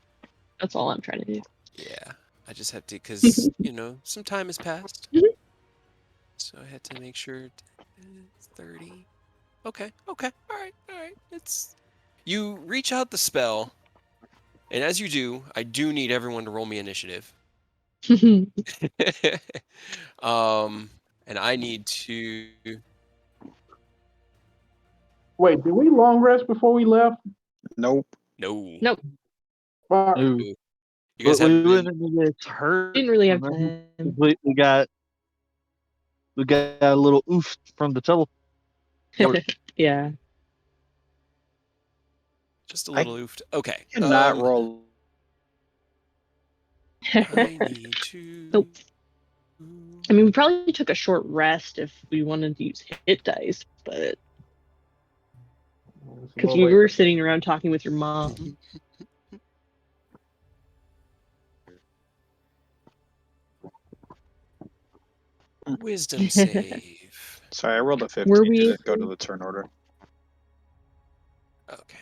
That's all I'm trying to do.
Yeah. I just have to, because some time has passed, so I had to make sure. 30. Okay. Okay. All right. All right. You reach out the spell, and as you do, I do need everyone to roll me initiative. And I need to.
Wait, did we long rest before we left?
Nope.
No.
Nope.
Fuck.
Ooh.
You guys
we
haven't been.
wouldn't have get hurt.
Didn't really have
remember?
time.
We got a little oof from the trouble.
Yeah.
Just a little oofed. Okay.
Cannot roll.
I need to.
Nope. I mean, we probably took a short rest if we wanted to use hit dice, but because we were sitting around talking with your mom.
Wisdom save.
Sorry, I rolled a 15.
Were
It
we?
didn't go to the turn order.
Okay.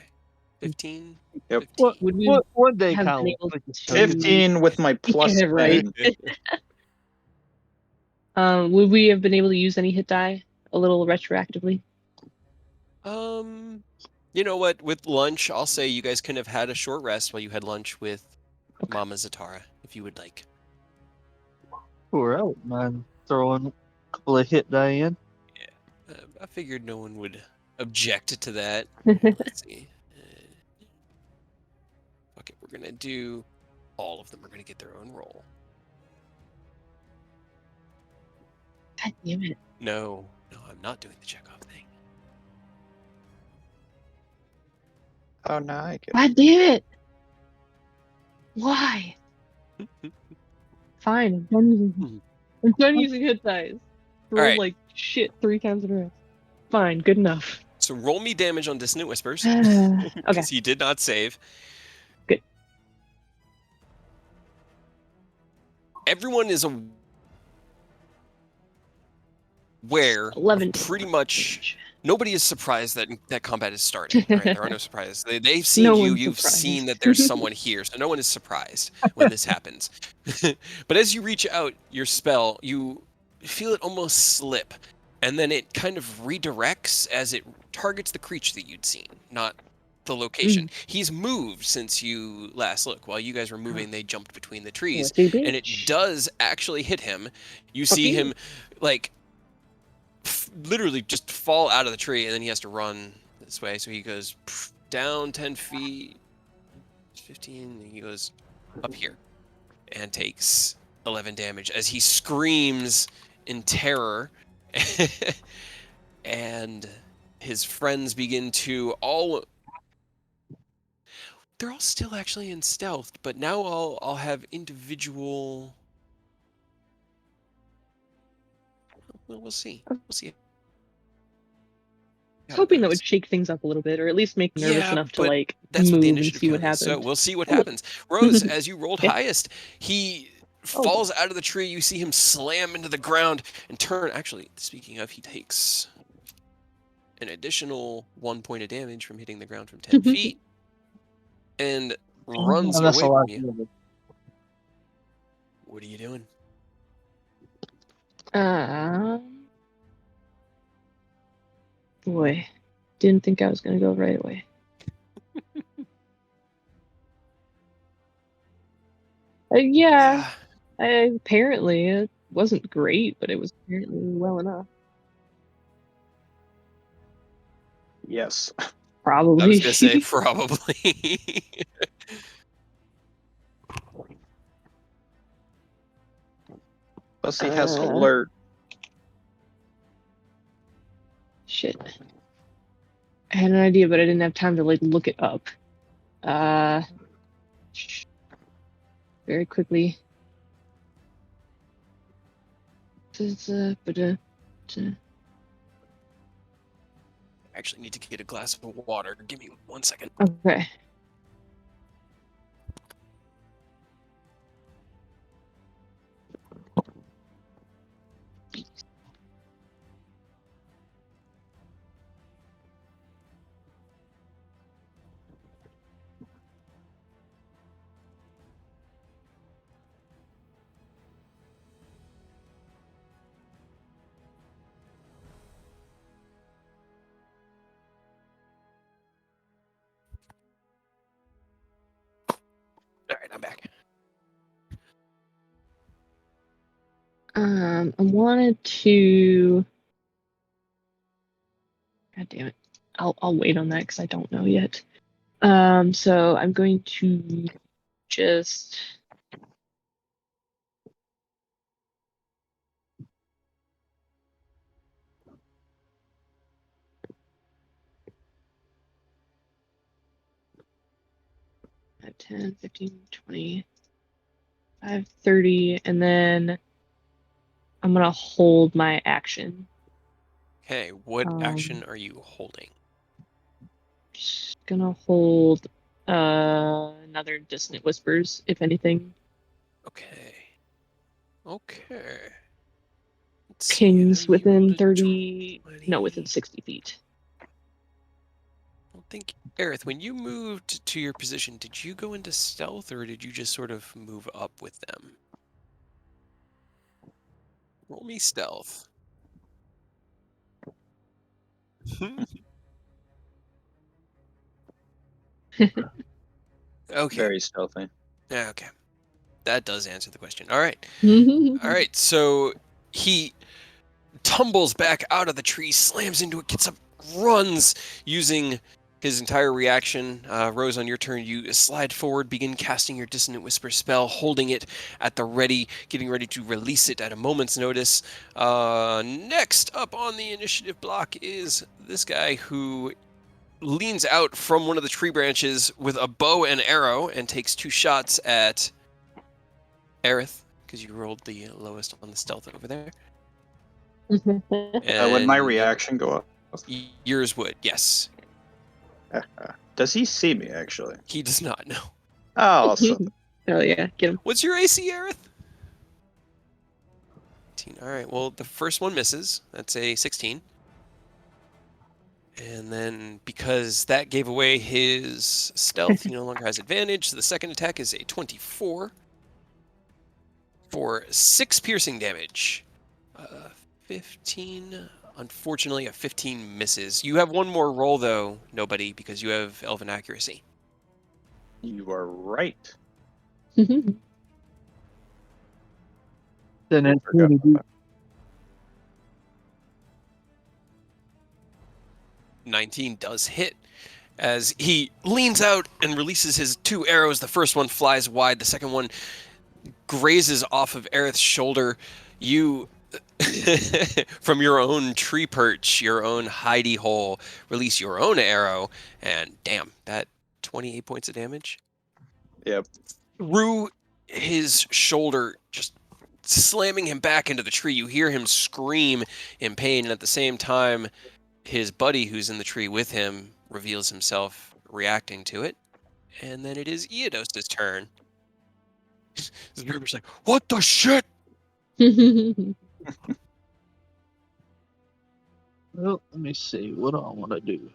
15.
Yep.
15.
Would we
One day,
have been
Colin.
able to?
15 with my plus
Yeah, right.
10.
Would we have been able to use any hit die a little retroactively?
You know what? With lunch, I'll say you guys can have had a short rest while you had lunch with Mama Zatara, if you would like.
Poor out, man. Throwing a couple of hit die in.
Yeah. I figured no one would object to that. Let's see. Okay, we're gonna do. All of them are gonna get their own roll.
God damn it!
No, I'm not doing the checkoff thing.
Oh, no, I get it.
God damn it! Why? Fine. I'm done using hit dice. Rolled
right.
like shit 3 times in a row. Fine, good enough.
So roll me damage on Dissonant Whispers.
Okay.
Because you did not save.
Good.
everyone is aware of
11
pretty much.
damage.
Nobody is surprised that combat is starting. Right? There are no surprises. They've seen
No
you.
one's
You've seen
surprised.
that there's someone here, so no one is surprised when this happens. But as you reach out your spell, you feel it almost slip, and then it kind of redirects as it targets the creature that you'd seen, not the location. He's moved since you last looked. While you guys were moving, they jumped between the trees,
What's he
and it
bitch?
does actually hit him. You
Fuck
see
you.
him, like, literally just fall out of the tree, and then he has to run this way. So he goes down 10 feet, 15, and he goes up here and takes 11 damage as he screams in terror. And his friends begin to they're all still actually in stealth, but now I'll have individual. Well, we'll see. We'll see.
I was hoping that would shake things up a little bit, or at least make me nervous enough to
but
like
that's what the
move and
initiative
see what
count is. So
happens.
we'll see what happens. Rose, as you rolled
Okay.
highest, he falls out of the tree. You see him slam into the ground and turn. Actually, speaking of, he takes an additional 1 point of damage from hitting the ground from 10 feet and runs
That's
away
a lot.
from you. What are you doing?
Boy, didn't think I was gonna go right away. Yeah, apparently it wasn't great, but it was apparently well enough.
Yes.
Probably.
I was gonna say probably.
Plus he has alert.
Shit. I had an idea, but I didn't have time to like look it up. Very quickly.
I actually need to get a glass of water. Give me 1 second.
Okay.
All right, I'm back.
I wanted to. God damn it! I'll wait on that because I don't know yet. So I'm going to just. At 10, 15, 20, 5, 30, and then I'm gonna hold my action.
Okay, what action are you holding?
Just gonna hold another Dissonant Whispers, if anything.
Okay. Okay. Let's
Pings
see, you rolled
within
a
30.
20.
No, within 60 feet.
I don't think, Aerith, when you moved to your position, did you go into stealth or did you just sort of move up with them? Roll me stealth. Okay.
Very stealthy.
Yeah, okay. That does answer the question. All right. All right, so he tumbles back out of the tree, slams into it, gets up, runs using his entire reaction. Rose, on your turn, you slide forward, begin casting your Dissonant Whisper spell, holding it at the ready, getting ready to release it at a moment's notice. Next up on the initiative block is this guy who leans out from one of the tree branches with a bow and arrow and takes 2 shots at Aerith, because you rolled the lowest on the stealth over there.
Would my reaction go up?
Yours would, yes.
Does he see me, actually?
He does not know.
Oh, awesome.
Oh yeah, get him.
What's your AC, Aerith? 19. All right. Well, the first one misses. That's a 16. And then because that gave away his stealth, he no longer has advantage. So the second attack is a 24 for 6 piercing damage. 15. Unfortunately, a 15 misses. You have one more roll, though, nobody, because you have Elven Accuracy.
You are right.
Then
I forgot about that.
19 does hit as he leans out and releases his 2 arrows. The first one flies wide. The second one grazes off of Aerith's shoulder. You, from your own tree perch, your own hidey hole, release your own arrow. And damn, that 28 points of damage.
Yep.
Through his shoulder, just slamming him back into the tree. You hear him scream in pain, and at the same time, his buddy who's in the tree with him reveals himself reacting to it. And then it is Eodos's turn. The Reaper's like, what the shit?
Well, let me see. What do I want to do?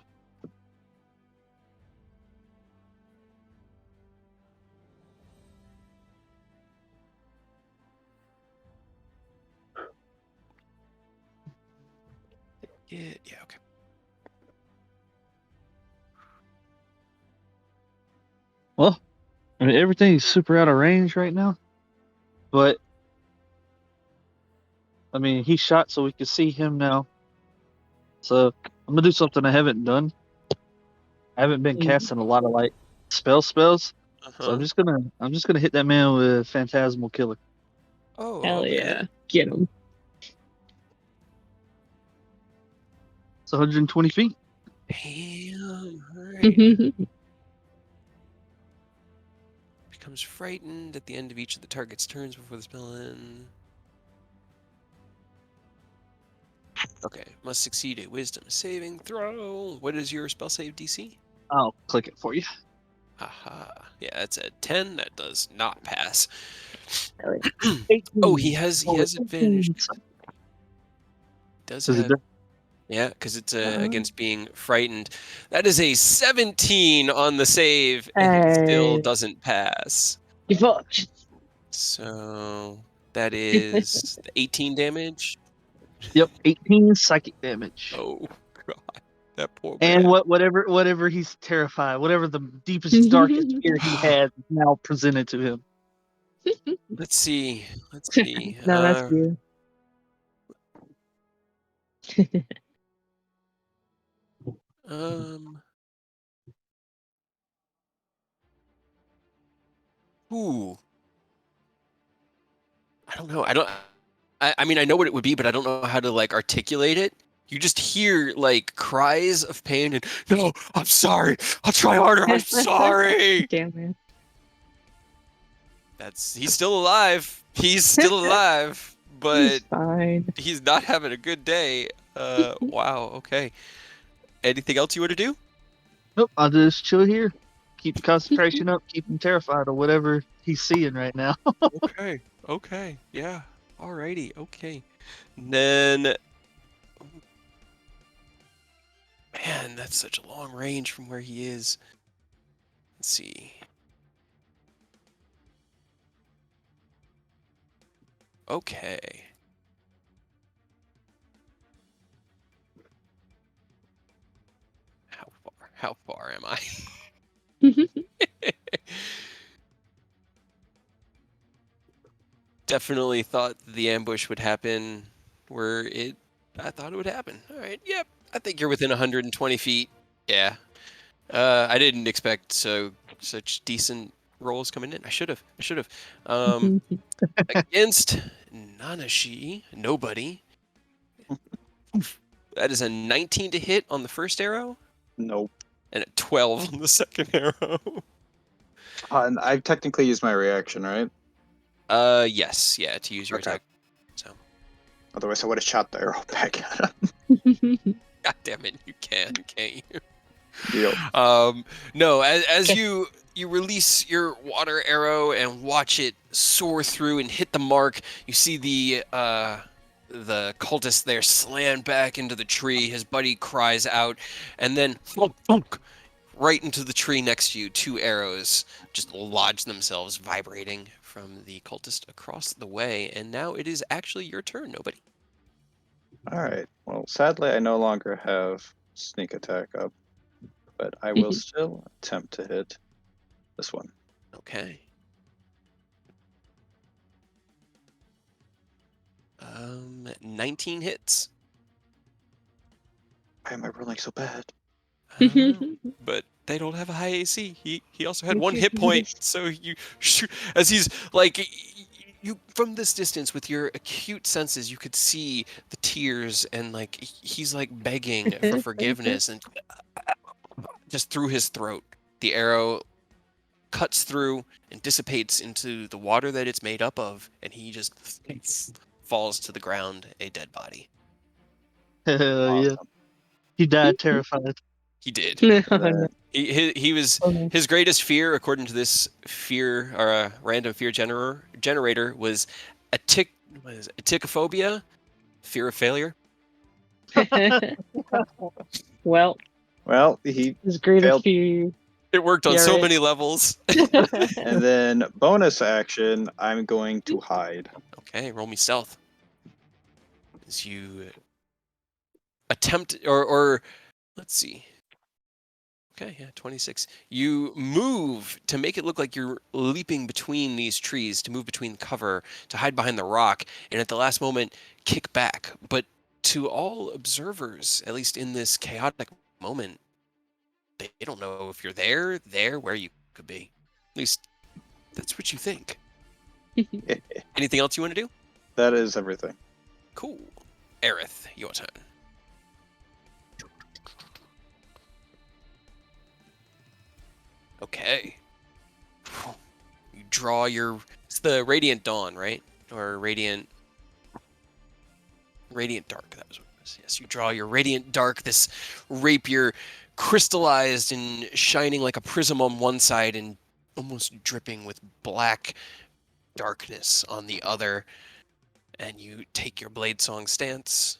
Yeah, okay.
Well, I mean, everything's super out of range right now. But, I mean, he shot so we can see him now. So, I'm going to do something I haven't done. I haven't been casting a lot of, like, spells. So I'm just gonna hit that man with Phantasmal Killer.
Oh,
Hell
okay.
yeah. Get him.
It's 120 feet.
Damn, alright. Becomes frightened at the end of each of the target's turns before the spell ends. Okay, must succeed a wisdom saving throw. What is your spell save DC?
I'll click it for you.
Haha. Yeah, that's a 10. That does not pass.
Hell yeah.
18.
Oh, he has advantage. Does
Does it
have,
do-
yeah, because it's against being frightened. That is a 17 on the save, and it still
Hey.
doesn't pass.
You fucked.
So that is 18 damage.
Yep, 18 psychic damage.
Oh god, that poor
And
man.
whatever he's terrified, whatever the deepest, darkest fear he has is now presented to him.
Let's see.
No, that's you.
Ooh. I don't know. I mean, I know what it would be, but I don't know how to like articulate it. You just hear like cries of pain and no, I'm sorry. I'll try harder. I'm sorry.
Damn man.
He's still alive. He's still alive, but
He's fine.
he's not having a good day. Wow. Okay. Anything else you want to do?
Nope, I'll just chill here. Keep the concentration up, keep him terrified of whatever he's seeing right now.
Okay. Okay. Yeah. Alrighty. Okay. And then, man, that's such a long range from where he is. Let's see. Okay. How far am I? Definitely thought the ambush would happen where I thought it would happen. All right. Yep. I think you're within 120 feet. Yeah. I didn't expect such decent rolls coming in. I should have. Against Nanashi, nobody. That is a 19 to hit on the first arrow.
Nope.
And a 12 on the second arrow.
And I've technically used my reaction, right?
Yes, yeah, to use your
Okay.
attack. So,
Otherwise, I would have shot the arrow back at him.
god damn it, you can't you?
Deal.
No, as you release your water arrow and watch it soar through and hit the mark, you see the the cultist there slammed back into the tree. His buddy cries out, and then thunk, thunk, right into the tree next to you. 2 arrows just lodge themselves, vibrating from the cultist across the way. And now it is actually your turn, nobody.
All right. Well, sadly, I no longer have sneak attack up, but I will still attempt to hit this one.
Okay. 19 hits.
Why am I rolling so bad?
I don't know, but they don't have a high AC. He also had 1 hit point, so you shoot as he's like you from this distance with your acute senses, you could see the tears and like he's like begging for forgiveness, and just through his throat, the arrow cuts through and dissipates into the water that it's made up of, and he just falls to the ground, a dead body.
Hell yeah.
Awesome.
He died terrified.
He did.
Then
He was his greatest fear, according to this fear or random fear generator, was aticophobia, fear of failure.
Well,
he
his greatest
failed.
fear.
It worked on
Yeah,
so
right.
many levels.
And then bonus action, I'm going to hide.
Okay, roll me stealth. As you attempt, or let's see. Okay, yeah, 26. You move to make it look like you're leaping between these trees, to move between cover, to hide behind the rock, and at the last moment, kick back. But to all observers, at least in this chaotic moment, they don't know if you're there, where you could be. At least that's what you think. Anything else you want to do?
That is everything.
Cool. Aerith, your turn. Okay. You draw your... It's the Radiant Dawn, right? Or Radiant Dark, that was what it was. Yes, you draw your Radiant Dark, this rapier crystallized and shining like a prism on one side and almost dripping with black darkness on the other. And you take your Blade Song stance.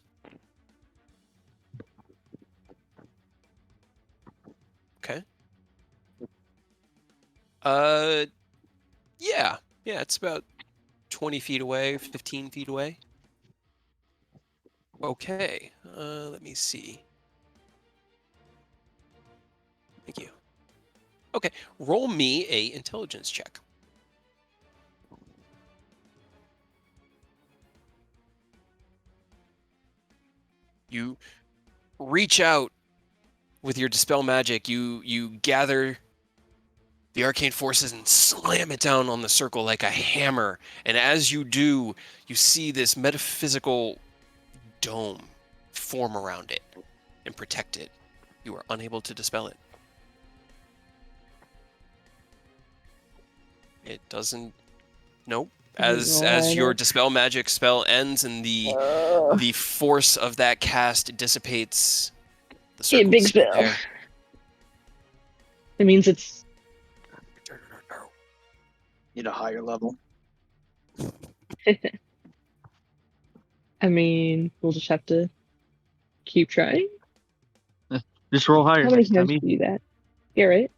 Okay. Yeah, it's about 20 feet away, 15 feet away. Okay, let me see. Thank you. Okay, roll me a intelligence check. You reach out with your dispel magic. You gather the arcane forces and slam it down on the circle like a hammer. And as you do, you see this metaphysical dome form around it and protect it. You are unable to dispel it. It doesn't. Nope. As your dispel magic spell ends and the force of that cast dissipates, the circle
Big
is still
spell.
there.
It means it's
Need a higher level.
I mean, we'll just have to keep trying.
Just roll higher
How many
next time.
times do you do that? Yeah, right?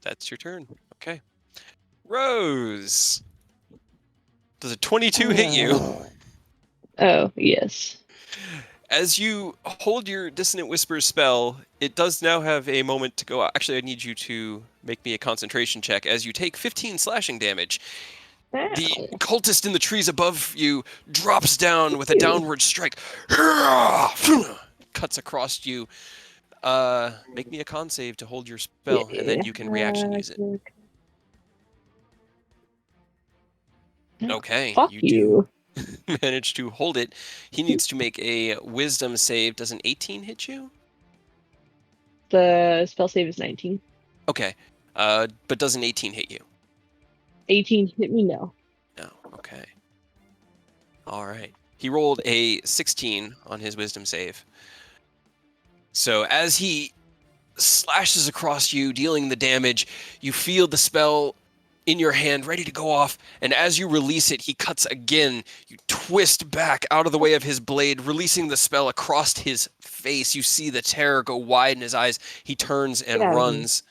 That's your turn. Okay. Rose. Does a 22 hit you?
Oh, yes.
As you hold your Dissonant Whisper spell, it does now have a moment to go out. Actually, I need you to make me a concentration check. As you take 15 slashing damage, the cultist in the trees above you drops down with a downward strike. Cuts across you. Make me a con save to hold your spell, and then you can reaction use it. Okay,
Fuck you.
Manage to hold it. He needs to make a wisdom save. Does an 18 hit you?
The spell save is 19.
Okay. But does an 18 hit you?
18 hit me? No.
No. Okay. All right. He rolled a 16 on his wisdom save. So as he slashes across you, dealing the damage, you feel the spell in your hand, ready to go off. And as you release it, he cuts again. You twist back out of the way of his blade, releasing the spell across his face. You see the terror go wide in his eyes. He turns and runs.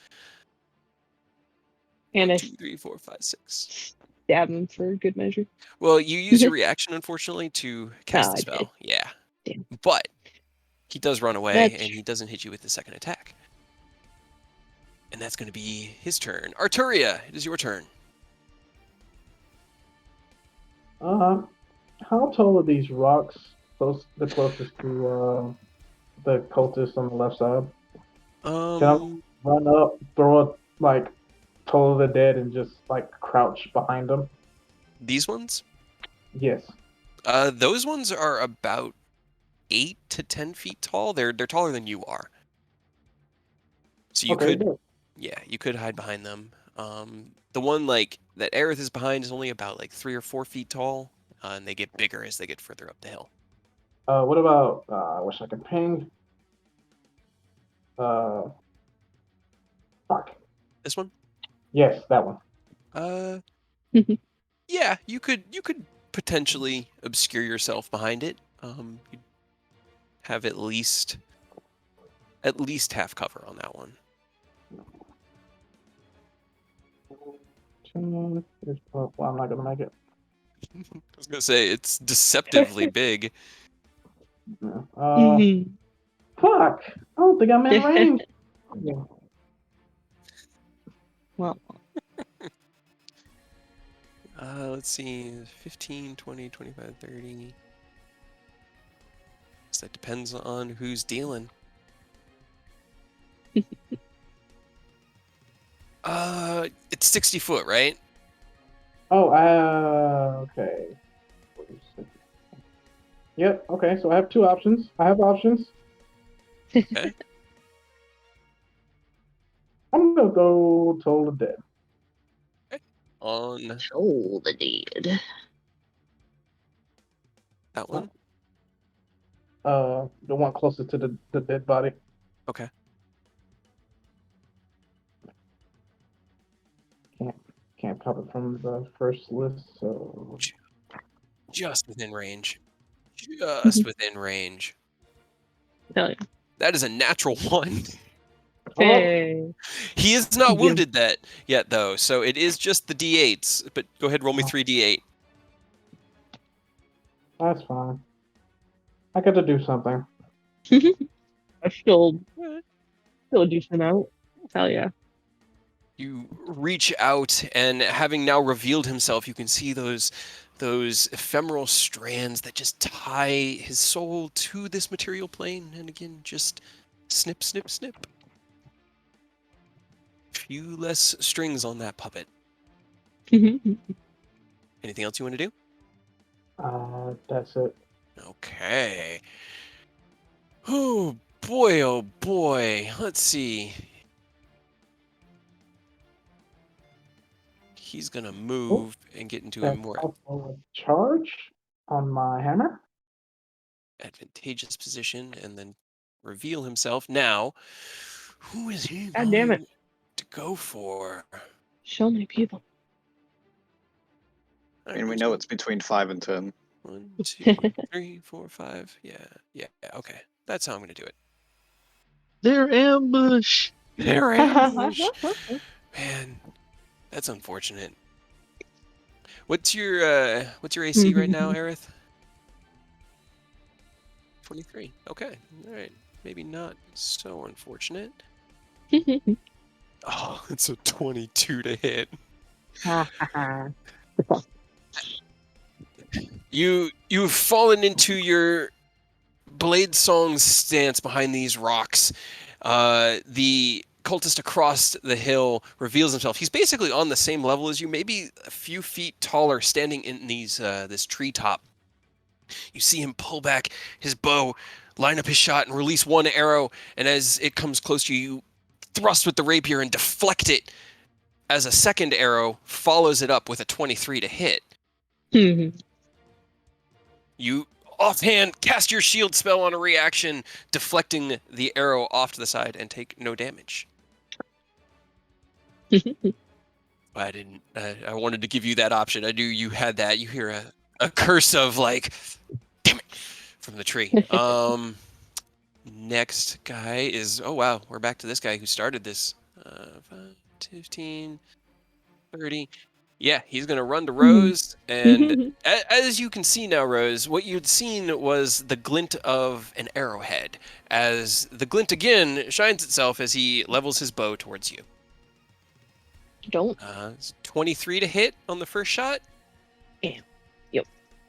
And
1, 2, 3, 4, 5, 6.
Stab him for good measure.
Well, you use your reaction, unfortunately, to cast the
I
spell.
did.
Yeah.
Damn.
But he does run away,
That's
and he doesn't hit you with the second attack. And that's going to be his turn. Arturia, it is your turn.
How tall are these rocks? The closest to the cultist on the left side. Can I run up, throw it like Toll of the Dead, and just like crouch behind them?
These ones?
Yes.
Those ones are about 8 to 10 feet tall. They're taller than you are. So you could,
good.
yeah, you could hide behind them. The one like that Aerith is behind is only about like 3 or 4 feet tall, and they get bigger as they get further up the hill.
What about? I wish I could ping. Fuck.
This one?
Yes, that one.
Yeah, you could potentially obscure yourself behind it. You'd have at least half cover on that one.
Well, I'm not gonna make it.
I was gonna say it's deceptively big.
Fuck! I don't think I'm in range.
Well,
Let's see, 15, 20, 25, 30. So that depends on who's dealing. It's 60 foot, right?
Oh, okay. Yep, okay, so I have two options. I have options.
Okay.
I'm gonna go Toll the Dead.
Okay. On
Toll the Dead.
that one?
The one closest to the dead body.
Okay.
Can't pop it from the first list, so
Just within range. Just within range.
Hell yeah.
That is a natural 1.
Hey.
He is not wounded yet, though, so it is just the D8s. But go ahead, roll me 3 D8.
That's fine. I got to do something.
I still a decent out. Hell yeah.
You reach out, and having now revealed himself, you can see those ephemeral strands that just tie his soul to this material plane. And again, just snip, snip, snip. Few less strings on that puppet. Anything else you want to do?
That's it.
Okay. Oh boy. Let's see. He's gonna move and get into a more
charge on my hammer.
advantageous position and then reveal himself. Now, who is he
God damn it.
going to go for?
Show my people.
I mean, we know it's between 5 and 10.
1, 2, 3, 4, 5. Yeah. Okay, that's how I'm gonna do it.
They're ambush.
They're ambush. Man, that's unfortunate. What's your AC right now, Aerith? 23. Okay. All right. Maybe not so unfortunate. Oh, it's a 22 to hit. You've fallen into your blade song stance behind these rocks. The cultist across the hill reveals himself. He's basically on the same level as you, maybe a few feet taller, standing in this treetop. You see him pull back his bow, line up his shot, and release one arrow. And as it comes close to you, you thrust with the rapier and deflect it. As a second arrow follows it up with a 23 to hit. You offhand cast your shield spell on a reaction, deflecting the arrow off to the side and take no damage. I didn't. I wanted to give you that option. I knew you had that. You hear a curse of like, damn it, from the tree. Next guy is, oh wow, we're back to this guy who started this. 5, 15, 30. Yeah, he's gonna run to Rose, and as you can see now, Rose, what you'd seen was the glint of an arrowhead, as the glint again shines itself as he levels his bow towards you.
Don't.
It's 23 to hit on the first shot.
Yeah. Yep.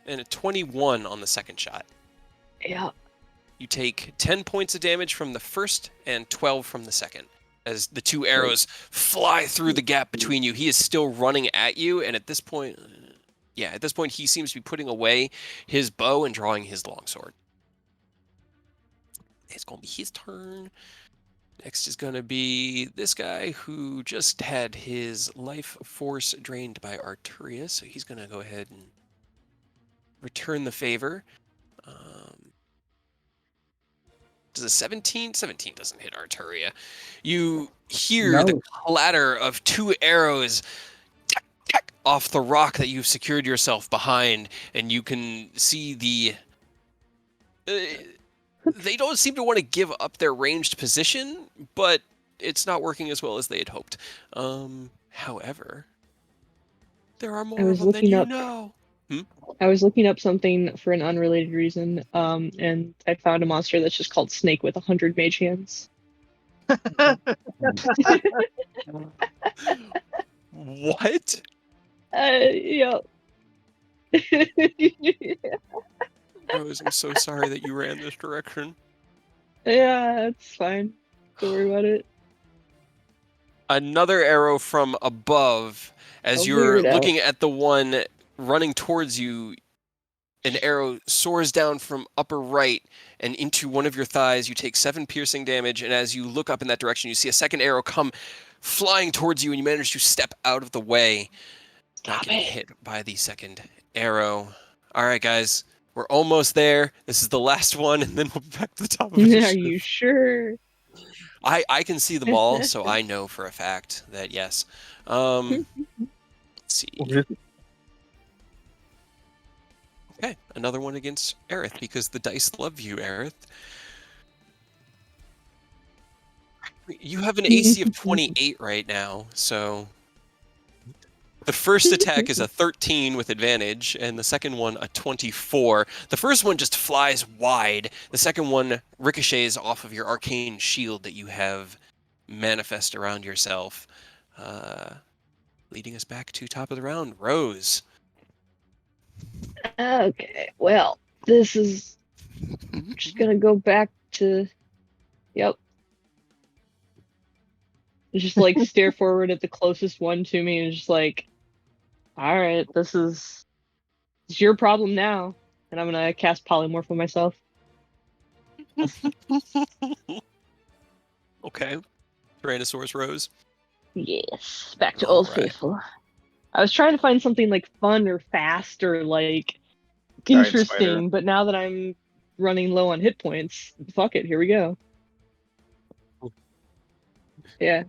And a 21 on the second shot.
Yeah.
You take 10 points of damage from the first and 12 from the second, as the two arrows fly through the gap between you. He is still running at you, and at this point, he seems to be putting away his bow and drawing his longsword. It's going to be his turn. Next is going to be this guy who just had his life force drained by Arturia, so he's going to go ahead and return the favor. Does a 17? 17 doesn't hit Arturia. You hear the clatter of two arrows off the rock that you've secured yourself behind, and you can see the... they don't seem to want to give up their ranged position, but it's not working as well as they had hoped. However, there are more of them than you know.
I was looking up something for an unrelated reason, and I found a monster that's just called Snake with 100 mage hands.
What?
Yeah.
Rose, I'm so sorry that you ran this direction.
Yeah, it's fine. Don't worry about it.
Another arrow from above, as you're looking at the one running towards you. An arrow soars down from upper right and into one of your thighs. You take 7 piercing damage, and as you look up in that direction, you see a second arrow come flying towards you, and you manage to step out of the way. Not getting hit by the second arrow. All right, guys, we're almost there. This is the last one, and then we'll be back to the top of it.
Are you sure?
I can see them all, so I know for a fact that yes. Let's see. Okay, another one against Aerith, because the dice love you, Aerith. You have an AC of 28 right now, so... The first attack is a 13 with advantage, and the second one a 24. The first one just flies wide. The second one ricochets off of your arcane shield that you have manifest around yourself. Leading us back to top of the round, Rose.
Okay, well, this is just gonna go back to, just like stare forward at the closest one to me and just like, all right, it's your problem now, and I'm gonna cast polymorph on myself.
Okay, Tyrannosaurus Rose.
Yes, back to Old Faithful. I was trying to find something like fun or fast or like interesting, but now that I'm running low on hit points, fuck it, here we go. Yeah.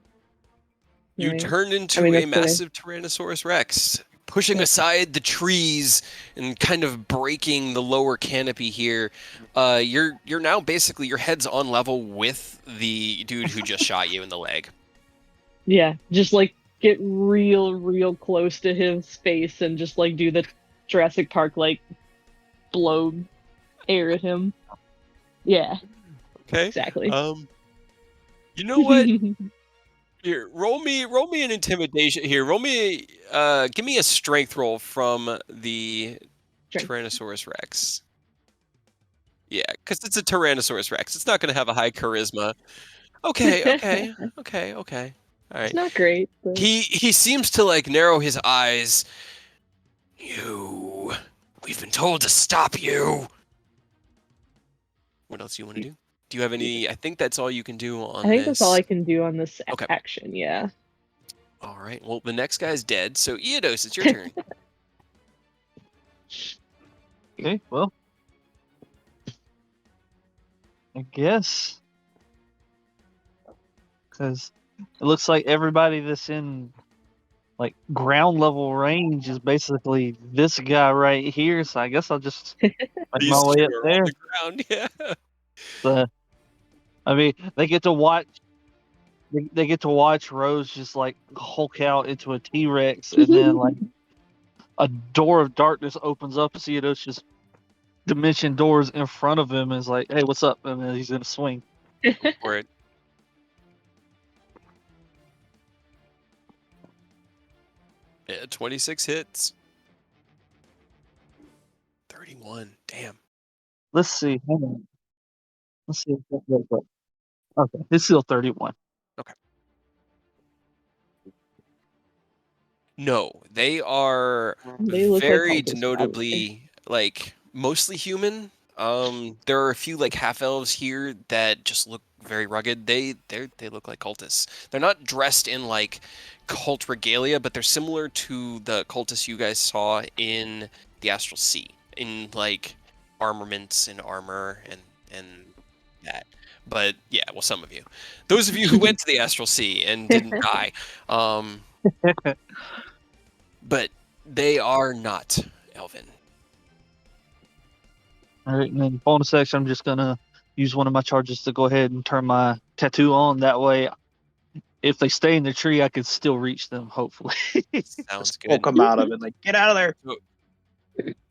You turned into a massive Tyrannosaurus Rex, pushing aside the trees and kind of breaking the lower canopy here. You're now basically, your head's on level with the dude who just shot you in the leg.
Yeah, just like get real close to his face and just like do the Jurassic Park like blow air at him. Yeah.
Okay.
Exactly.
You know what? Here, roll me an intimidation. Here, give me a strength roll from the Tyrannosaurus Rex. Yeah, because it's a Tyrannosaurus Rex. It's not going to have a high charisma. Okay. All right.
It's not great. But...
He seems to like narrow his eyes. We've been told to stop you. What else do you want to do? Do you have any? I think that's all you can do on this.
I think that's all I can do on this action, yeah.
All right. Well, the next guy's dead, so Eodos, it's your turn.
Okay, well. I guess. Because it looks like everybody that's in like ground level range is basically this guy right here. So I guess I'll just make
These
my way
two
up
are
there.
on the ground. Yeah.
So, I mean, they get to watch. They get to watch Rose just like Hulk out into a T-Rex, and then like a door of darkness opens up, and see those just dimension doors in front of him. And is like, hey, what's up? And then he's gonna swing.
For it. Yeah, 26 hits. 31. Damn.
Let's see. Hold on. Let's see. If that goes up. Okay, it's still 31.
No, they are
They look like
very
cultists, probably.
denotably like mostly human. There are a few like half elves here that just look very rugged. They look like cultists. They're not dressed in like cult regalia, but they're similar to the cultists you guys saw in the Astral Sea, in like armaments and armor and that. But yeah, well, some of you, those of you who went to the Astral Sea and didn't die, but they are not elven.
All right, and then bonus action, I'm just gonna use one of my charges to go ahead and turn my tattoo on. That way, if they stay in the tree, I can still reach them. Hopefully.
Sounds
Poke
good.
them out of it. Like, get out of there.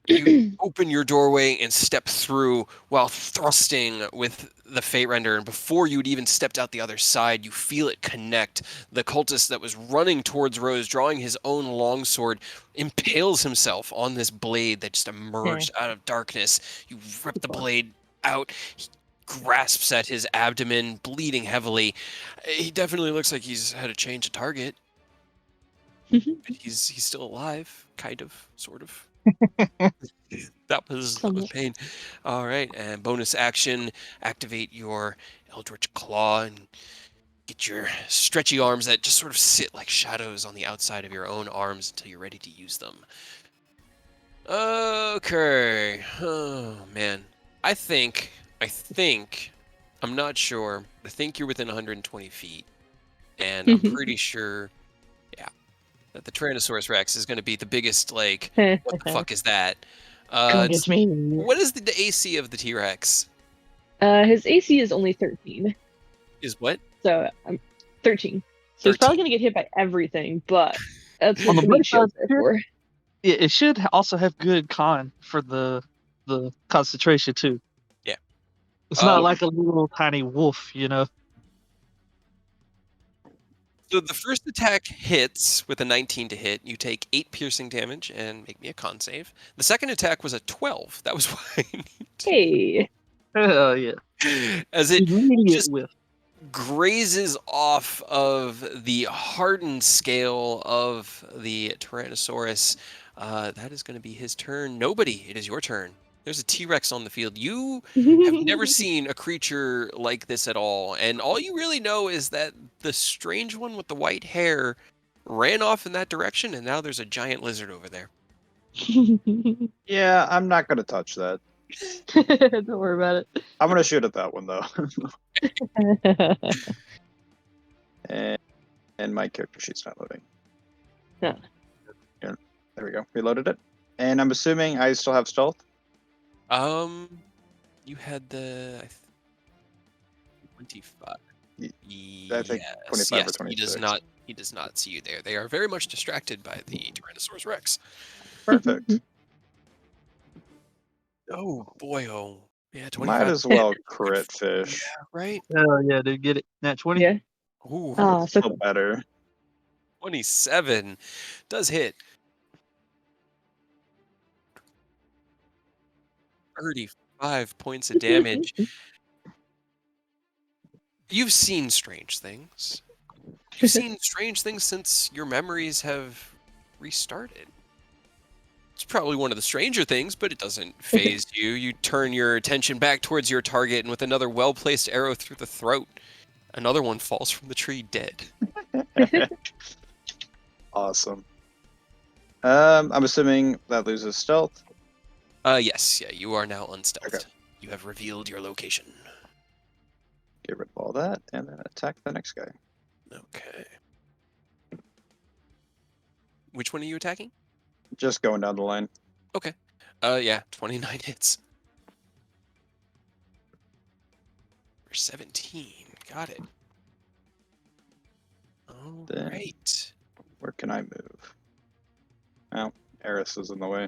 You open your doorway and step through while thrusting with the Fate Render, and before you had even stepped out the other side, you feel it connect. The cultist that was running towards Rose, drawing his own longsword, impales himself on this blade that just emerged out of darkness. You rip the blade out. He grasps at his abdomen, bleeding heavily. He definitely looks like he's had a change of target. But he's still alive, kind of, sort of. That was
Somewhat.
pain. All right, and bonus action, activate your Eldritch Claw and get your stretchy arms that just sort of sit like shadows on the outside of your own arms until you're ready to use them. Okay. Oh man. I think I'm not sure. I think you're within 120 feet. And I'm pretty sure, yeah, that the Tyrannosaurus Rex is going to be the biggest, like, what the fuck is that?
Come
It's-
get me.
What is the AC of the T-Rex?
His AC is only 13,
Is what?
so I'm 13. So he's
13.
probably gonna get hit by everything, but that's
On
what
the
the meat
bright
shield's
side,
there for.
it should also have good con for the concentration too.
Yeah.
It's not like a little tiny wolf, you know.
So the first attack hits with a 19 to hit. You take 8 piercing damage and make me a con save. The second attack was a 12. That was why I need
Hey.
Hell yeah.
as it
Immediate
just
whiff.
grazes off of the hardened scale of the Tyrannosaurus. That is going to be his turn. Nobody, it is your turn. There's a T-Rex on the field. You have never seen a creature like this at all, and all you really know is that the strange one with the white hair ran off in that direction, and now there's a giant lizard over there.
Yeah, I'm not gonna touch that.
Don't worry about
I'm gonna shoot at that one though.
it.
and my character sheet's not loading.
Yeah.
Yeah, there we go. Reloaded it. And I'm assuming I still have stealth.
You had the 25.
I think 25 or
Yes,
26.
He does not see you there. They are very much distracted by the Tyrannosaurus Rex.
Perfect.
Oh boy, oh yeah, 25.
Might as well crit fish.
Yeah, right.
Hell yeah, dude, get it. Nat 20.
Yeah.
Ooh,
Oh, so
Still better.
27 does hit. 35 points of damage. You've seen strange things. You've seen strange things since your memories have restarted. It's probably one of the stranger things, but it doesn't phase you. You turn your attention back towards your target, and with another well-placed arrow through the throat, another one falls from the tree dead.
Awesome. I'm assuming that loses stealth.
Yes, yeah, you are now unstealthed.
Okay.
You have revealed your location.
Get rid of all that, and then attack the next guy.
Okay. Which one are you attacking?
Just going down the line.
Okay. Yeah, 29 hits. For 17. Got it. All
Then-
right.
Where can I move? Oh, Eris is in the way.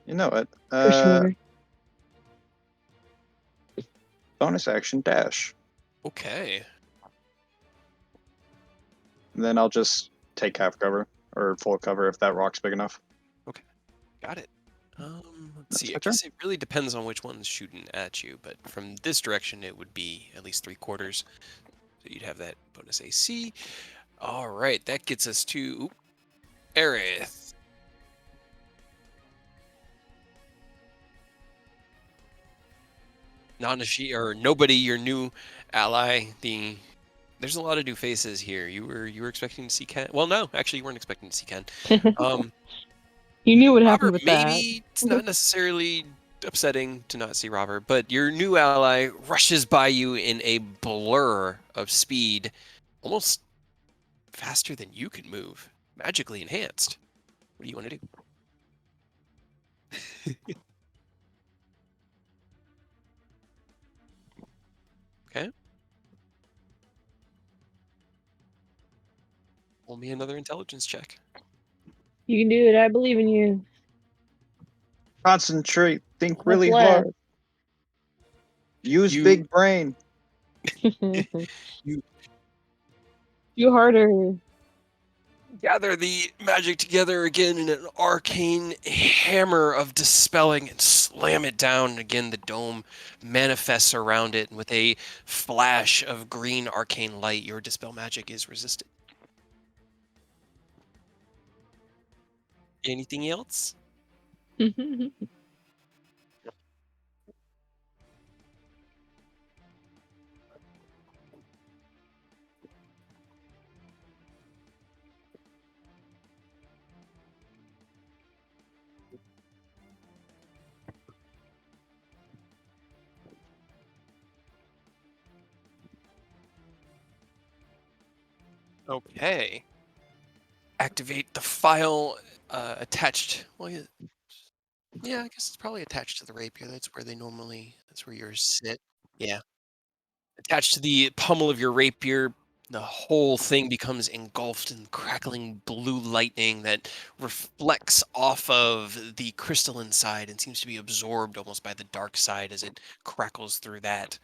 You know it.
For sure.
Bonus action dash.
Okay.
And then I'll just take half cover or full cover if that rock's big enough.
Got it. Let's
That's
see.
my
I guess it really depends on which one's shooting at you, but from this direction, it would be at least 3/4. So you'd have that bonus AC. All right, that gets us to Aerith. Nanashi or nobody, your new ally. There's a lot of new faces here. You were expecting to see Ken. Well, no, actually, you weren't expecting to see Ken.
You knew what happened
Robert,
with that.
maybe it's not necessarily upsetting to not see Robert, but your new ally rushes by you in a blur of speed, almost faster than you can move, magically enhanced. What do you want to do? Okay. Roll me another intelligence check.
You can do it. I believe in you.
Concentrate. Think
What's
really
left?
hard. Use
You-
big brain.
You harder.
Gather the magic together again in an arcane hammer of dispelling and slam it down. Again, the dome manifests around it, and with a flash of green arcane light, your dispel magic is resisted. Anything else? Okay. Activate the file attached. Well, yeah, I guess it's probably attached to the rapier. That's where yours sit. Yeah. Attached to the pommel of your rapier, the whole thing becomes engulfed in crackling blue lightning that reflects off of the crystal inside and seems to be absorbed almost by the dark side as it crackles through that.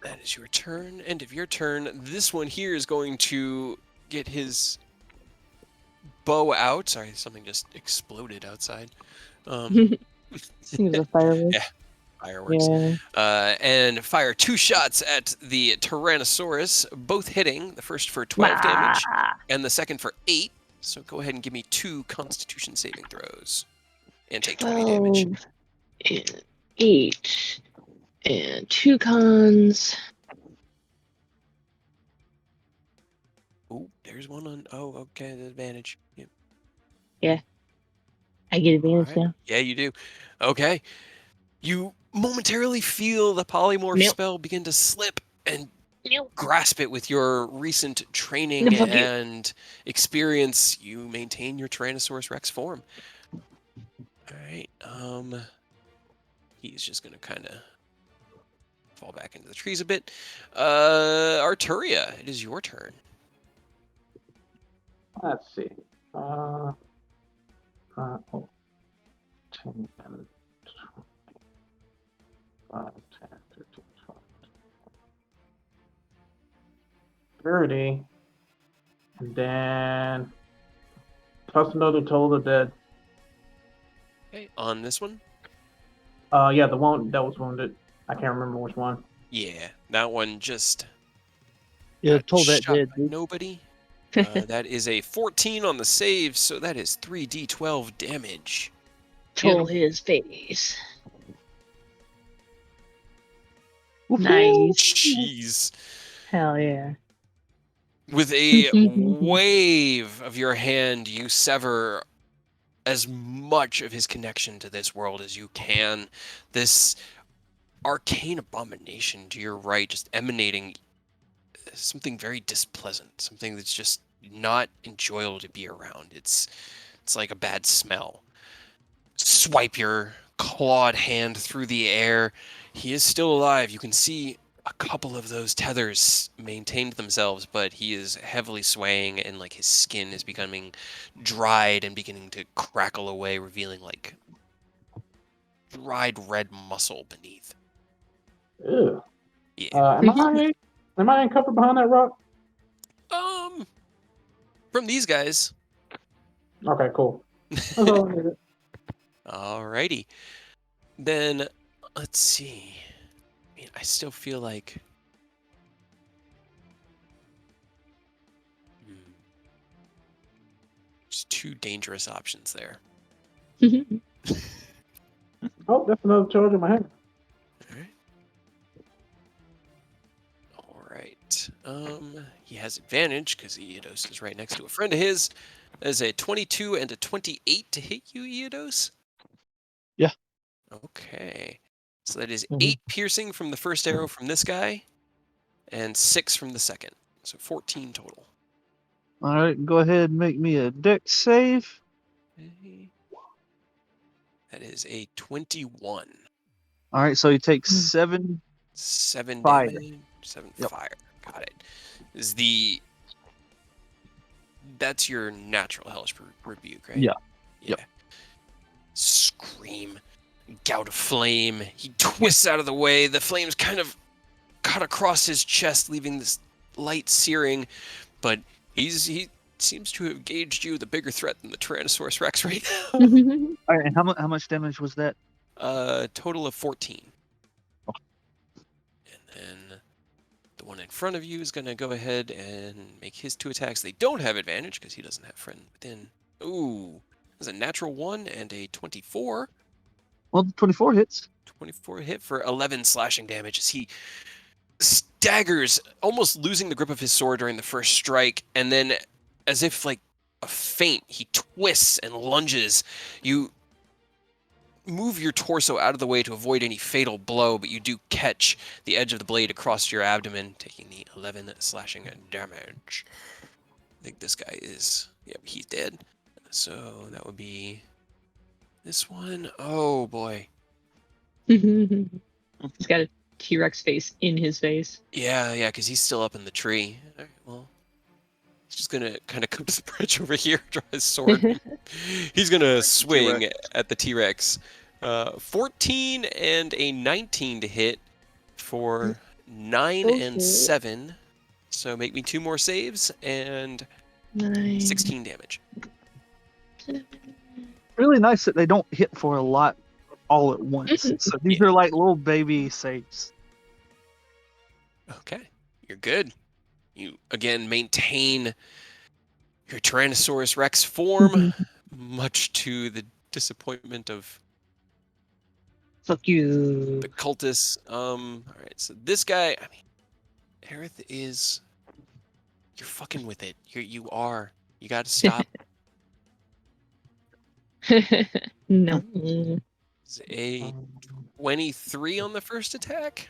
That is your turn. End of your turn. This one here is going to get his bow out. Sorry, something just exploded outside.
It was a firework.
Yeah, fireworks.
Yeah.
And fire 2 shots at the Tyrannosaurus, both hitting. The first for 12 damage and the second for 8. So go ahead and give me 2 Constitution saving throws. And take 20 damage.
12 and 8 and 2 cons.
Oh, there's one on. Oh, okay, the advantage. Yep.
Yeah. I get advantage
Alright.
now.
Yeah, you do. Okay. You momentarily feel the polymorph
Nope.
spell begin to slip and
Nope.
grasp it with your recent training
No, fuck you.
and experience. You maintain your Tyrannosaurus Rex form. All right. He's just gonna kind of fall back into the trees a bit. Arturia, it is your turn.
Let's see. 10, 11, 5, 10, 13, 12, 30. And then toss another toll the dead.
Okay. On this one.
Yeah, the one that was wounded. I can't remember which one.
Yeah, that one just
Yeah,
got
told that
shot
dead
by
dude.
nobody. That is a 14 on the save, so that is 3d12 damage.
Toll his face. Nice.
Jeez.
Hell yeah.
With a wave of your hand, you sever as much of his connection to this world as you can. This arcane abomination to your right, just emanating something very displeasant, something that's just not enjoyable to be around. It's like a bad smell. Swipe your clawed hand through the air. He is still alive. You can see a couple of those tethers maintained themselves, but he is heavily swaying, and like his skin is becoming dried and beginning to crackle away, revealing like dried red muscle beneath.
Ew.
Yeah.
Am I covered behind that rock?
From these guys.
Okay, cool. That's all I needed.
Alrighty. Then let's see. I mean, I still feel like there's two dangerous options there.
Oh, that's another charge in my hand.
Alright. He has advantage because Eodos is right next to a friend of his. There's a 22 and a 28 to hit you, Eodos?
Yeah.
Okay. So that is
Mhm.
8 piercing from the first arrow from this guy, and 6 from the second. So 14 total.
All right, go ahead and make me a dex save.
Okay. That is a 21.
All right, so he takes 7.
7
Fire.
damage, 7
Yep.
fire. Got it. That's your natural hellish rebuke, right?
Yeah.
Yeah.
Yep.
Scream. Gout of flame. He twists out of the way. The flames kind of cut across his chest, leaving this light searing. But he seems to have gauged you the bigger threat than the Tyrannosaurus Rex right now.
All right, and how much damage was that?
Total of 14. And then the one in front of you is going to go ahead and make his 2 attacks. They don't have advantage because he doesn't have friend within. Ooh, there's a natural 1 and a 24.
Well, the 24 hits.
24 hit for 11 slashing damage as he staggers, almost losing the grip of his sword during the first strike, and then as if like a feint, he twists and lunges. You move your torso out of the way to avoid any fatal blow, but you do catch the edge of the blade across your abdomen, taking the 11 slashing damage. I think this guy is, yep, he's dead. So that would be this one. Oh boy.
He's got a T-Rex face in his face.
Yeah, because he's still up in the tree. All right, well, he's just gonna kind of come to the bridge over here, draw his sword. He's gonna swing
T-Rex.
at the T-Rex. 14 and a 19 to hit for 9
Those
and
hit.
7. So make me 2 more saves and
9.
16 damage.
Really nice that they don't hit for a lot all at once. So these
Yeah.
are like little baby saves.
Okay, you're good. You again maintain your Tyrannosaurus Rex form, much to the disappointment of
Fuck you.
the cultists. All right, so this guy, I mean, Aerith is, you're fucking with it. You are. You got to stop.
No.
It's a 23 on the first attack.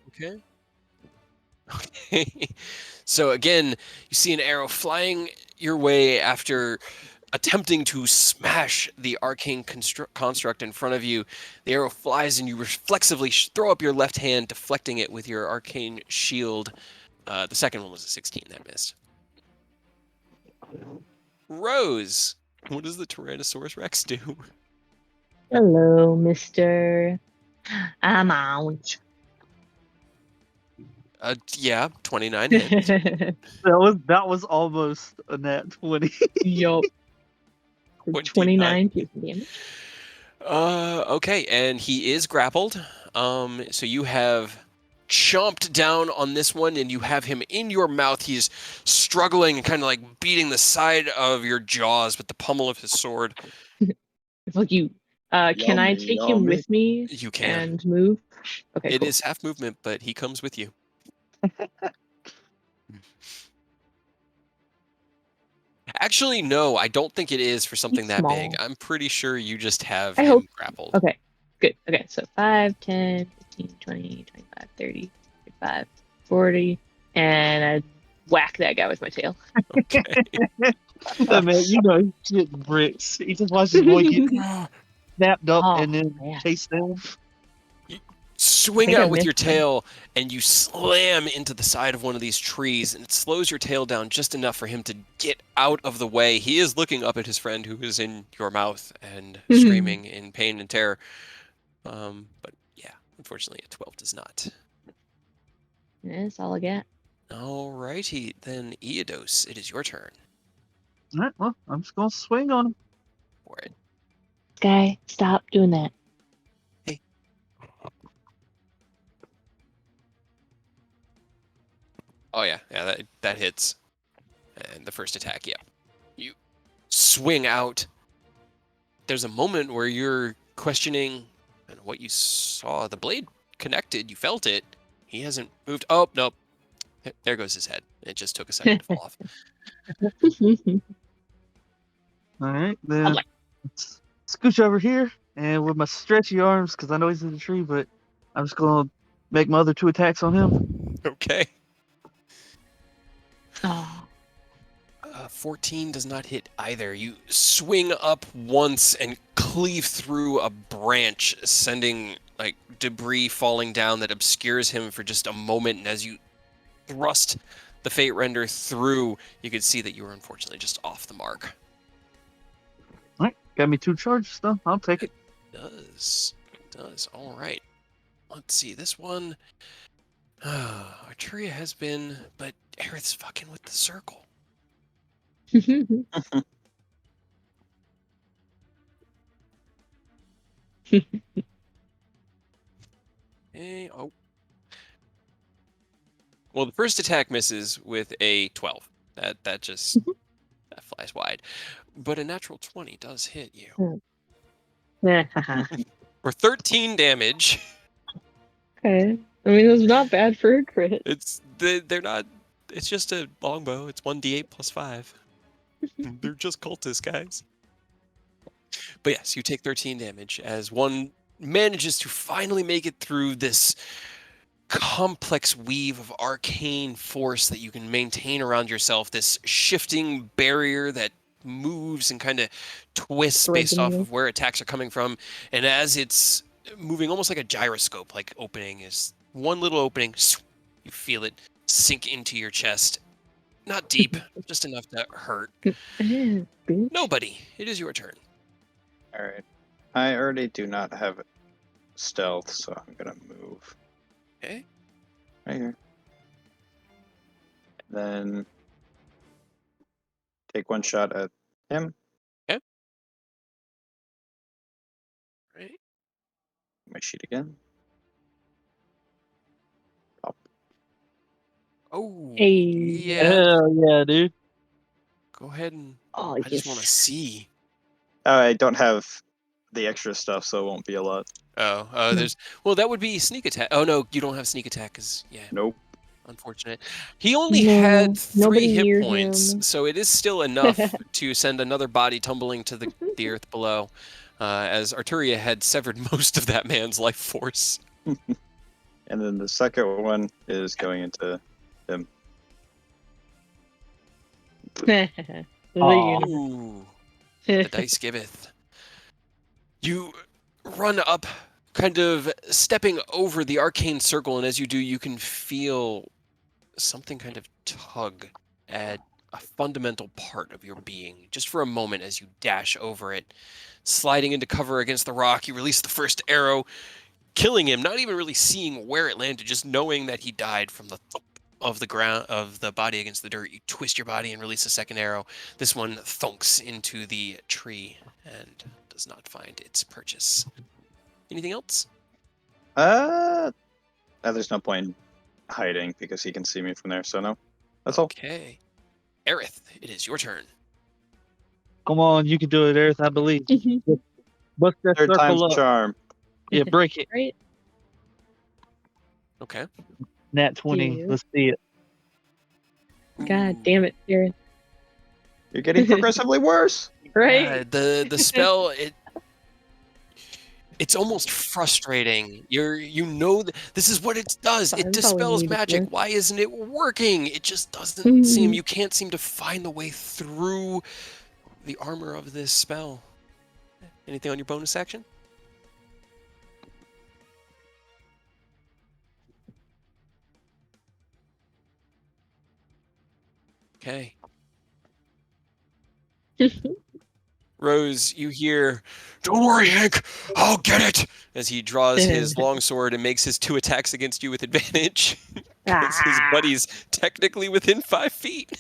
Okay. Okay. So again, you see an arrow flying your way after attempting to smash the arcane construct in front of you. The arrow flies and you reflexively throw up your left hand, deflecting it with your arcane shield. The second one was a 16, that missed. Rose, what does the Tyrannosaurus Rex do?
Hello, mister. I'm out.
Yeah, 29 hits.
That was almost a nat 20.
Yup. 29 piercing damage.
Okay, and he is grappled. So you have chomped down on this one, and you have him in your mouth. He's struggling and kind of like beating the side of your jaws with the pommel of his sword.
Fuck you. Can I take him with me
You can.
and move? Okay,
It
cool.
is half movement, but he comes with you. Actually, no, I don't think it is for something
He's
that big.
small.
I'm pretty sure you just have
I
him
hope-
grappled.
Okay, good. Okay, so 5, 10, 15, 20, 25, 30, 35, 40, and I whack that guy with my tail.
Okay.
Yeah, man, you know he's shitting bricks. He just watches his boy get snapped up
Oh,
and then
man.
chase down.
Swing
think I
out with your
missed him.
tail, and you slam into the side of one of these trees, and it slows your tail down just enough for him to get out of the way. He is looking up at his friend who is in your mouth and screaming in pain and terror. But yeah, unfortunately, a 12 does not.
That's all I got.
Alrighty, then Eodos, it is your turn.
All right, well, I'm just gonna swing on him.
For it.
Sky, stop doing that.
Oh yeah, that hits. And the first attack, yeah. You swing out. There's a moment where you're questioning what you saw. The blade connected, you felt it. He hasn't moved. Oh, nope. There goes his head. It just took a second to fall off.
All right, then
I'm like-
let's scooch over here, and with my stretchy arms, because I know he's in the tree, but I'm just gonna make my other 2 attacks on him.
Okay.
Oh.
14 does not hit either. You swing up once and cleave through a branch, sending like debris falling down that obscures him for just a moment. And as you thrust the Fate Render through, you can see that you are unfortunately just off the mark.
All right, got me 2 charges though. I'll take it.
Does. All right. Let's see. This one. Arturia has been, but Aerith's fucking with the circle. Oh. Well, the first attack misses with a 12. That just that flies wide. But a natural 20 does hit you. For 13 damage.
Okay. I mean, that's not bad for a crit.
They're not. It's just a longbow. It's 1d8 plus 5. They're just cultists, guys. But yes, you take 13 damage as one manages to finally make it through this complex weave of arcane force that you can maintain around yourself, this shifting barrier that moves and kind of twists based off of where attacks are coming from. And as it's moving almost like a gyroscope, like opening is one little opening, you feel it sink into your chest. Not deep, just enough to hurt. Nobody, it is your turn.
All right. I already do not have stealth, so I'm gonna move
Okay.
right here. Then take one shot at him.
Right.
My sheet again. Pop.
Oh,
Hey.
yeah.
Hell yeah, dude.
Go ahead and
Oh,
I just want to
yes.
see.
I don't have the extra stuff, so it won't be a lot.
Oh, there's that would be sneak attack. Oh no, you don't have sneak attack, cause yeah,
Nope.
unfortunate. He only
No,
had 3
nobody
hit
near
points,
him.
so it is still enough to send another body tumbling to the earth below, as Arturia had severed most of that man's life force.
And then the second one is going into him.
Aw.
Ooh, the dice giveth. You run up, kind of stepping over the arcane circle, and as you do, you can feel something kind of tug at a fundamental part of your being, just for a moment as you dash over it. Sliding into cover against the rock, you release the first arrow, killing him, not even really seeing where it landed, just knowing that he died from the thump of the ground of the body against the dirt. You twist your body and release a second arrow. This one thunks into the tree and does not find its purchase. Anything else?
There's no point in hiding because he can see me from there, so no. That's all.
Okay. Aerith, it is your turn.
Come on, you can do it, Earth. I believe. Bust that
Third time's
circle
the
up.
charm.
Yeah, break it.
Right?
Okay.
Nat 20.
Dude.
Let's see it.
God
Ooh.
damn it, Aaron.
You're getting progressively worse.
Right?
The spell It's almost frustrating. You know this is what it does.
Fine,
It
that's all we
dispels
needed
magic.
here.
Why isn't it working? It just doesn't seem. You can't seem to find the way through the armor of this spell. Anything on your bonus action? Okay. Rose, you hear, "Don't worry, Hank, I'll get it," as he draws his longsword and makes his 2 attacks against you with advantage, because his buddy's technically within 5 feet.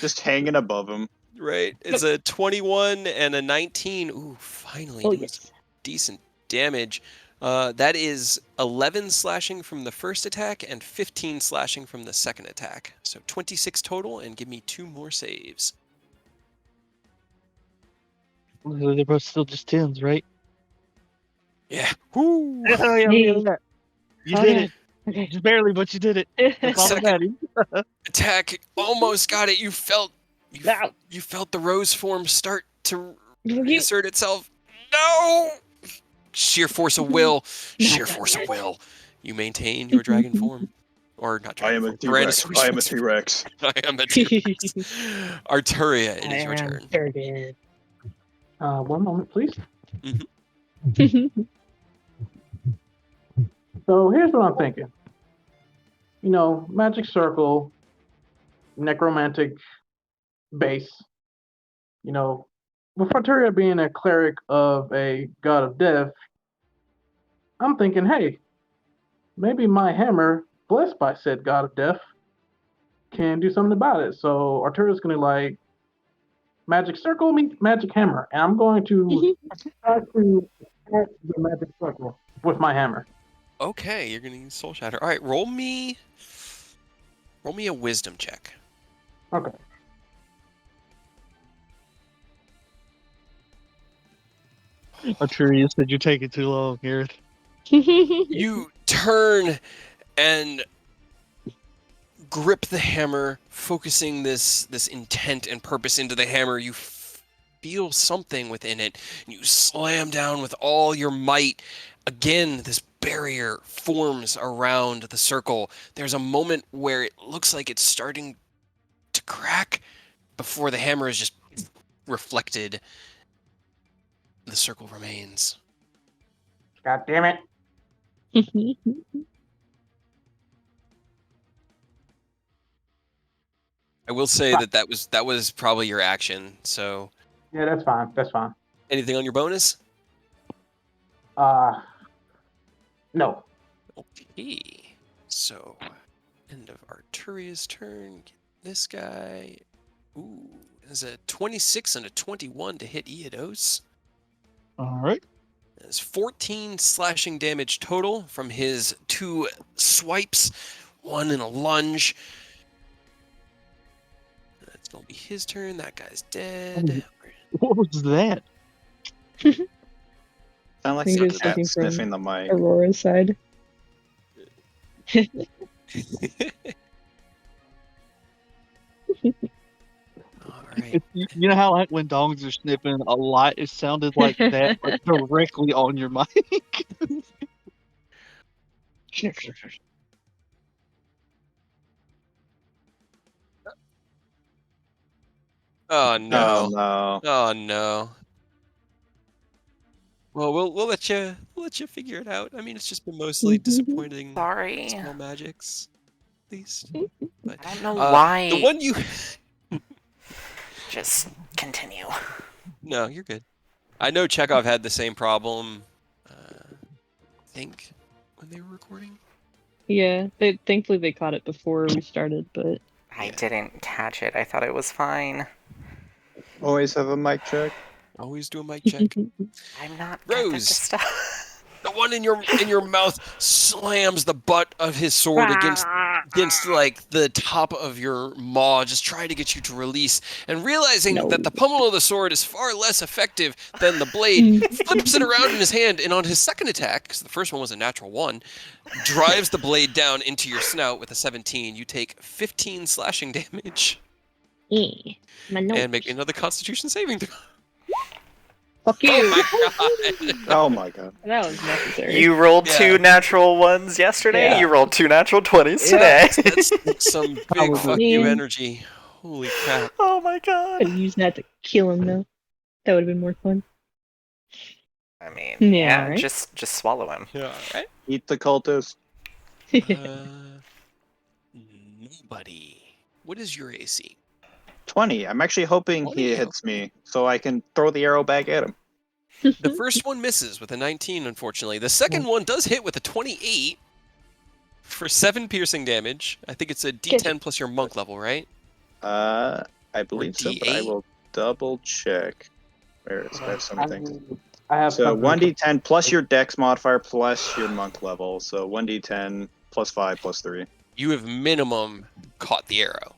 Just hanging above him.
Right. It's a 21 and a 19. Ooh, finally doing some decent damage. That is 11 slashing from the first attack and 15 slashing from the second attack. So 26 total, and give me 2 more saves.
They're both still just 10s, right?
Yeah. Woo!
Yeah. You did it.
Okay.
Just barely, but you did it. That's all that
Second
matters.
attack almost got it. You felt the rose form start to reassert itself. No! Sheer force of will. Sheer force of will. You maintain your dragon form. Or not
I
dragon
am a
form.
T-Rex.
Tyrannosaurus
I am a
Rex.
T-Rex.
I am a T-Rex. Arturia, it is your turn.
Very good.
1 moment, please.
Mhm.
So here's what I'm thinking. You know, magic circle, necromantic base. You know, with Arturia being a cleric of a god of death, I'm thinking, hey, maybe my hammer, blessed by said god of death, can do something about it. So Arturia's gonna like magic circle, magic hammer, and I'm going to try to attack the magic circle with my hammer.
Okay, you're gonna use Soul Shatter. All right, roll me a Wisdom check.
Okay.
Arturia said you're taking too long, Gareth.
You turn and grip the hammer, focusing this intent and purpose into the hammer. You feel something within it, and you slam down with all your might. Again, this barrier forms around the circle. There's a moment where it looks like it's starting to crack before the hammer is just reflected. The circle remains.
God damn it.
I will say that was probably your action. So,
Yeah, that's fine. That's fine.
anything on your bonus?
No.
Okay. So, end of Arturia's turn. Get this guy. Ooh, there's a 26 and a 21 to hit Eodos.
All right.
There's 14 slashing damage total from his 2 swipes, 1 in a lunge. That's gonna be his turn. That guy's dead.
What was that?
Sound like
Think
a
it's
cat
something from
sniffing the mic.
Aurora's side.
Alright.
You know how like when dogs are sniffing a lot, it sounded like that, but directly on your mic.
Oh no.
Oh no.
Oh no. Well, we'll let you figure it out. I mean, it's just been mostly disappointing
Sorry.
small magics, at least. But
I don't know why.
the one you
Just continue.
No, you're good. I know Chekhov had the same problem. I think when they were recording.
Yeah, thankfully they caught it before we started, but
I didn't catch it. I thought it was fine.
Always have a mic check.
Always do a mic check.
I'm not good at this
Rose.
stuff.
The one in your mouth slams the butt of his sword against like the top of your maw, just trying to get you to release. And realizing that the pommel of the sword is far less effective than the blade, flips it around in his hand, and on his second attack, because the first one was a natural 1, drives the blade down into your snout with a 17. You take 15 slashing damage.
my nose.
And make another Constitution saving throw.
Fuck you.
Oh my god.
Oh my god.
That was necessary.
You rolled
Yeah.
2 natural ones yesterday.
Yeah.
You rolled 2 natural 20s
Yeah,
today.
that's some big
Probably.
fuck you
Man.
energy. Holy crap.
Oh my god.
Could have used that to kill him though. That would have been more fun.
I mean,
Yeah,
yeah,
right?
just swallow him.
Yeah, alright.
Eat the cultist.
Nobody. What is your AC?
20. I'm actually hoping
20,
he hits me so I can throw the arrow back at him.
The first one misses with a 19, unfortunately. The second one does hit with a 28 for 7 piercing damage. I think it's a D10 plus your monk level, right?
I believe so, but I
D8?
will double check. Where is I have so many things.
I have
So
something.
1d10 plus your dex modifier plus your monk level. So 1d10 plus 5 plus 3.
You have minimum caught the arrow.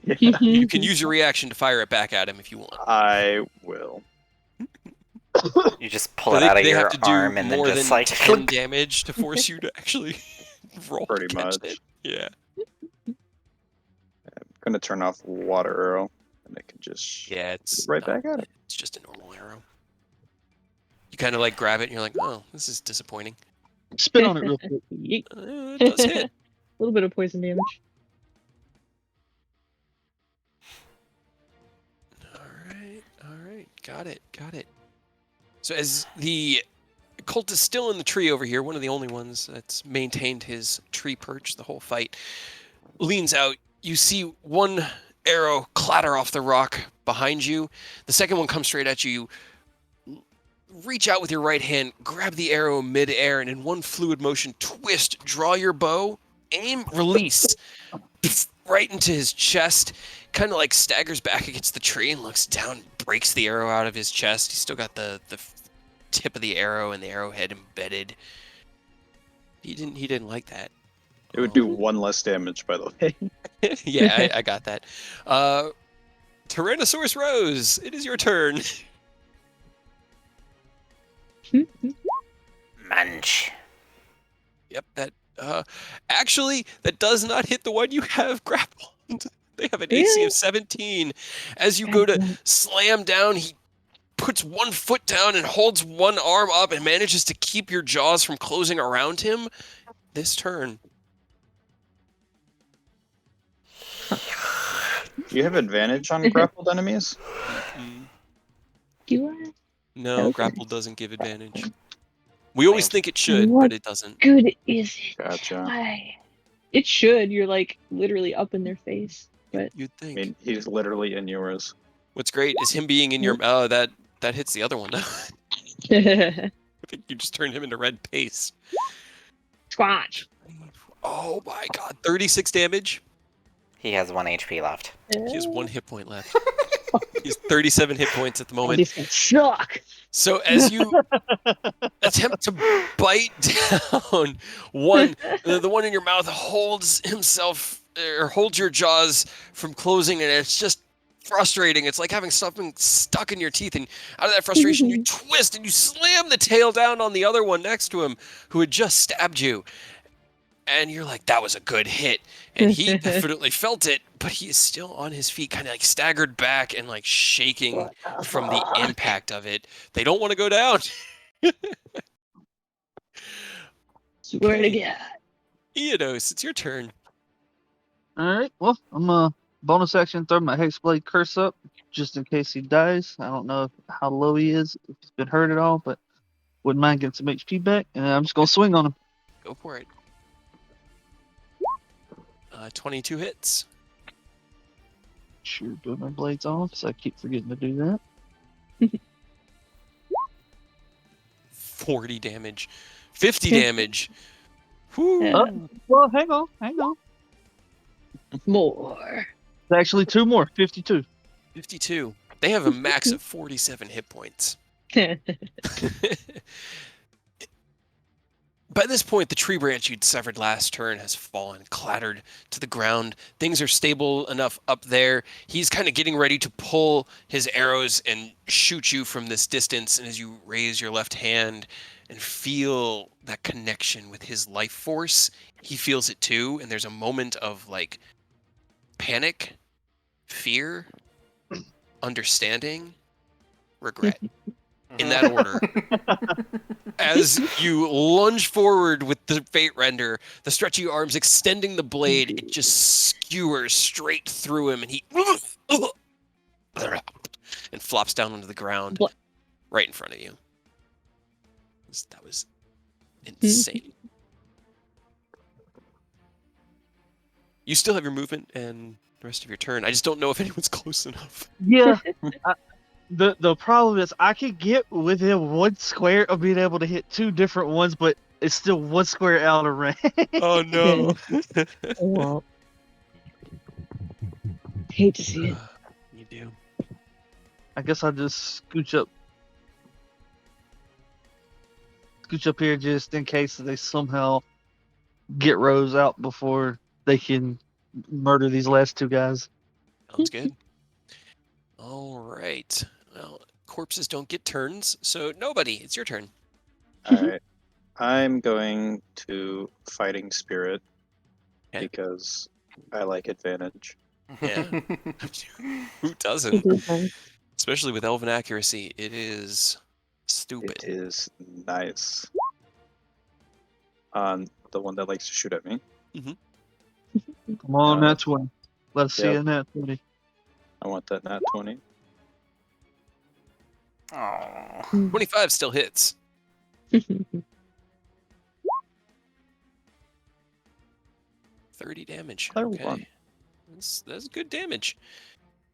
You can use your reaction to fire it back at him if you want.
I will.
You just pull
But
it out of
they
your
have to do
arm and then
more
just
than
like
10 damage to force you to actually roll
Pretty
to catch
much.
it. Yeah.
I'm gonna turn off water arrow, and I can just
Yeah, it's
right
not-
back at it.
It's just a normal arrow. You kind of like grab it and you're like, oh, this is disappointing.
Spit on it real quick.
Yeet.
It does hit.
A little bit of poison damage.
All right, got it. So as the cult is still in the tree over here, one of the only ones that's maintained his tree perch the whole fight, leans out. You see one arrow clatter off the rock behind you. The second one comes straight at you. You reach out with your right hand, grab the arrow mid-air, and in one fluid motion, twist, draw your bow, aim, release, right into his chest. Kind of like staggers back against the tree and looks down, breaks the arrow out of his chest. He's still got the tip of the arrow and the arrowhead embedded. He didn't like that.
It would do 1 less damage, by the way.
Yeah, I got that. Tyrannosaurus Rose, it is your turn.
munch.
Yep, that actually that does not hit the one you have grappled. They have an AC
Really?
of 17. As you go to slam down, he puts one foot down and holds one arm up and manages to keep your jaws from closing around him this turn.
Do you have advantage on grappled enemies?
You are
No,
Okay.
grapple doesn't give advantage. We always think it should,
What?
but it doesn't.
good, is it?
Gotcha.
Why? It should. You're like literally up in their face. But
You'd
I
think.
mean, he's literally in yours.
What's great is him being in your. Oh, that hits the other one. I think you just turned him into red paste.
Squatch.
Oh my god, 36 damage.
He has 1 HP left.
He has 1 hit point left. He's 37 hit points at the moment.
This can suck.
So as you attempt to bite down one, the one in your mouth holds himself or holds your jaws from closing, and it's just frustrating. It's like having something stuck in your teeth, and out of that frustration, you twist and you slam the tail down on the other one next to him who had just stabbed you. And you're like, that was a good hit. And he definitely felt it, but he is still on his feet, kind of like staggered back and like shaking from the impact of it. They don't want to go down.
Swear to God.
Eodos, it's your turn.
Alright, well, I'm bonus action, throw my Hexblade Curse up, just in case he dies. I don't know how low he is, if he's been hurt at all, but wouldn't mind getting some HP back, and I'm just gonna swing on him.
Go for it. 22 hits.
Sure, put my blades off, so I keep forgetting to do that.
40 damage. 50 damage. Whew.
Yeah.
Well, hang on.
More.
It's actually 2 more, 52.
52. They have a max of 47 hit points. By this point, the tree branch you'd severed last turn has fallen, clattered to the ground. Things are stable enough up there. He's kind of getting ready to pull his arrows and shoot you from this distance. And as you raise your left hand and feel that connection with his life force, he feels it too. And there's a moment of like panic, fear, understanding, regret. in that order. As you lunge forward with the Fate Render, the stretchy arms extending the blade, it just skewers straight through him, and he and flops down onto the ground right in front of you. That was insane. You still have your movement and the rest of your turn. I just don't know if anyone's close enough.
Yeah. The problem is I could get within 1 square of being able to hit 2 different ones, but it's still 1 square out of range.
Oh no.
Well, hate to see it.
You do.
I guess I'll just scooch up here just in case they somehow get Rose out before they can murder these last 2 guys.
Sounds good. All right. Well, corpses don't get turns, so nobody. It's your turn.
Alright. I'm going to Fighting Spirit
Okay.
because I like advantage.
Yeah. Who doesn't? Especially with elven accuracy, it is stupid.
It is nice. On the one that likes to shoot at me.
Come on, nat 20. Let's see a nat 20.
I want that nat 20.
Oh.
25 still hits. 30 damage. Okay. That's good damage.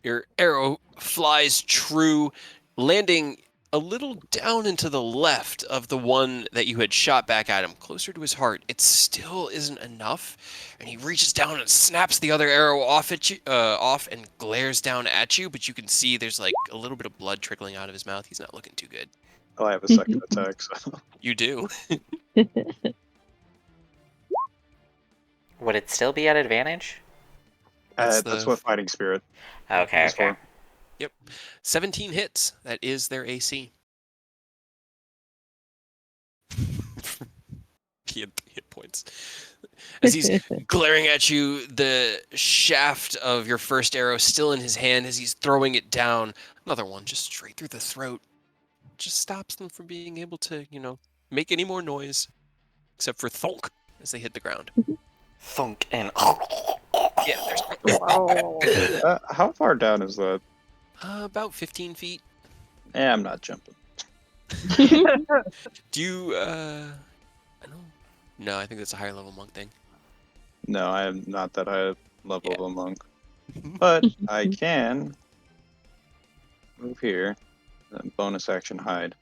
Your arrow flies true, landing a little down into the left of the one that you had shot back at him, closer to his heart. It still isn't enough, and he reaches down and snaps the other arrow off at you, off and glares down at you, but you can see there's like a little bit of blood trickling out of his mouth. He's not looking too good.
Oh, I have a second attack, so.
You do.
Would it still be at advantage?
That's what Fighting Spirit.
Okay,
is
okay.
for.
Yep. 17 hits. That is their AC. He had 3 hit points. As he's glaring at you, the shaft of your first arrow still in his hand as he's throwing it down. Another one just straight through the throat. Just stops them from being able to, make any more noise. Except for thunk as they hit the ground.
Thunk and...
Yeah, there's...
How far down is that?
About 15 feet.
I'm not jumping.
Do you, I don't... No, I think that's a higher level monk thing.
No, I am not that high level of a monk. But I can move here. And bonus action hide.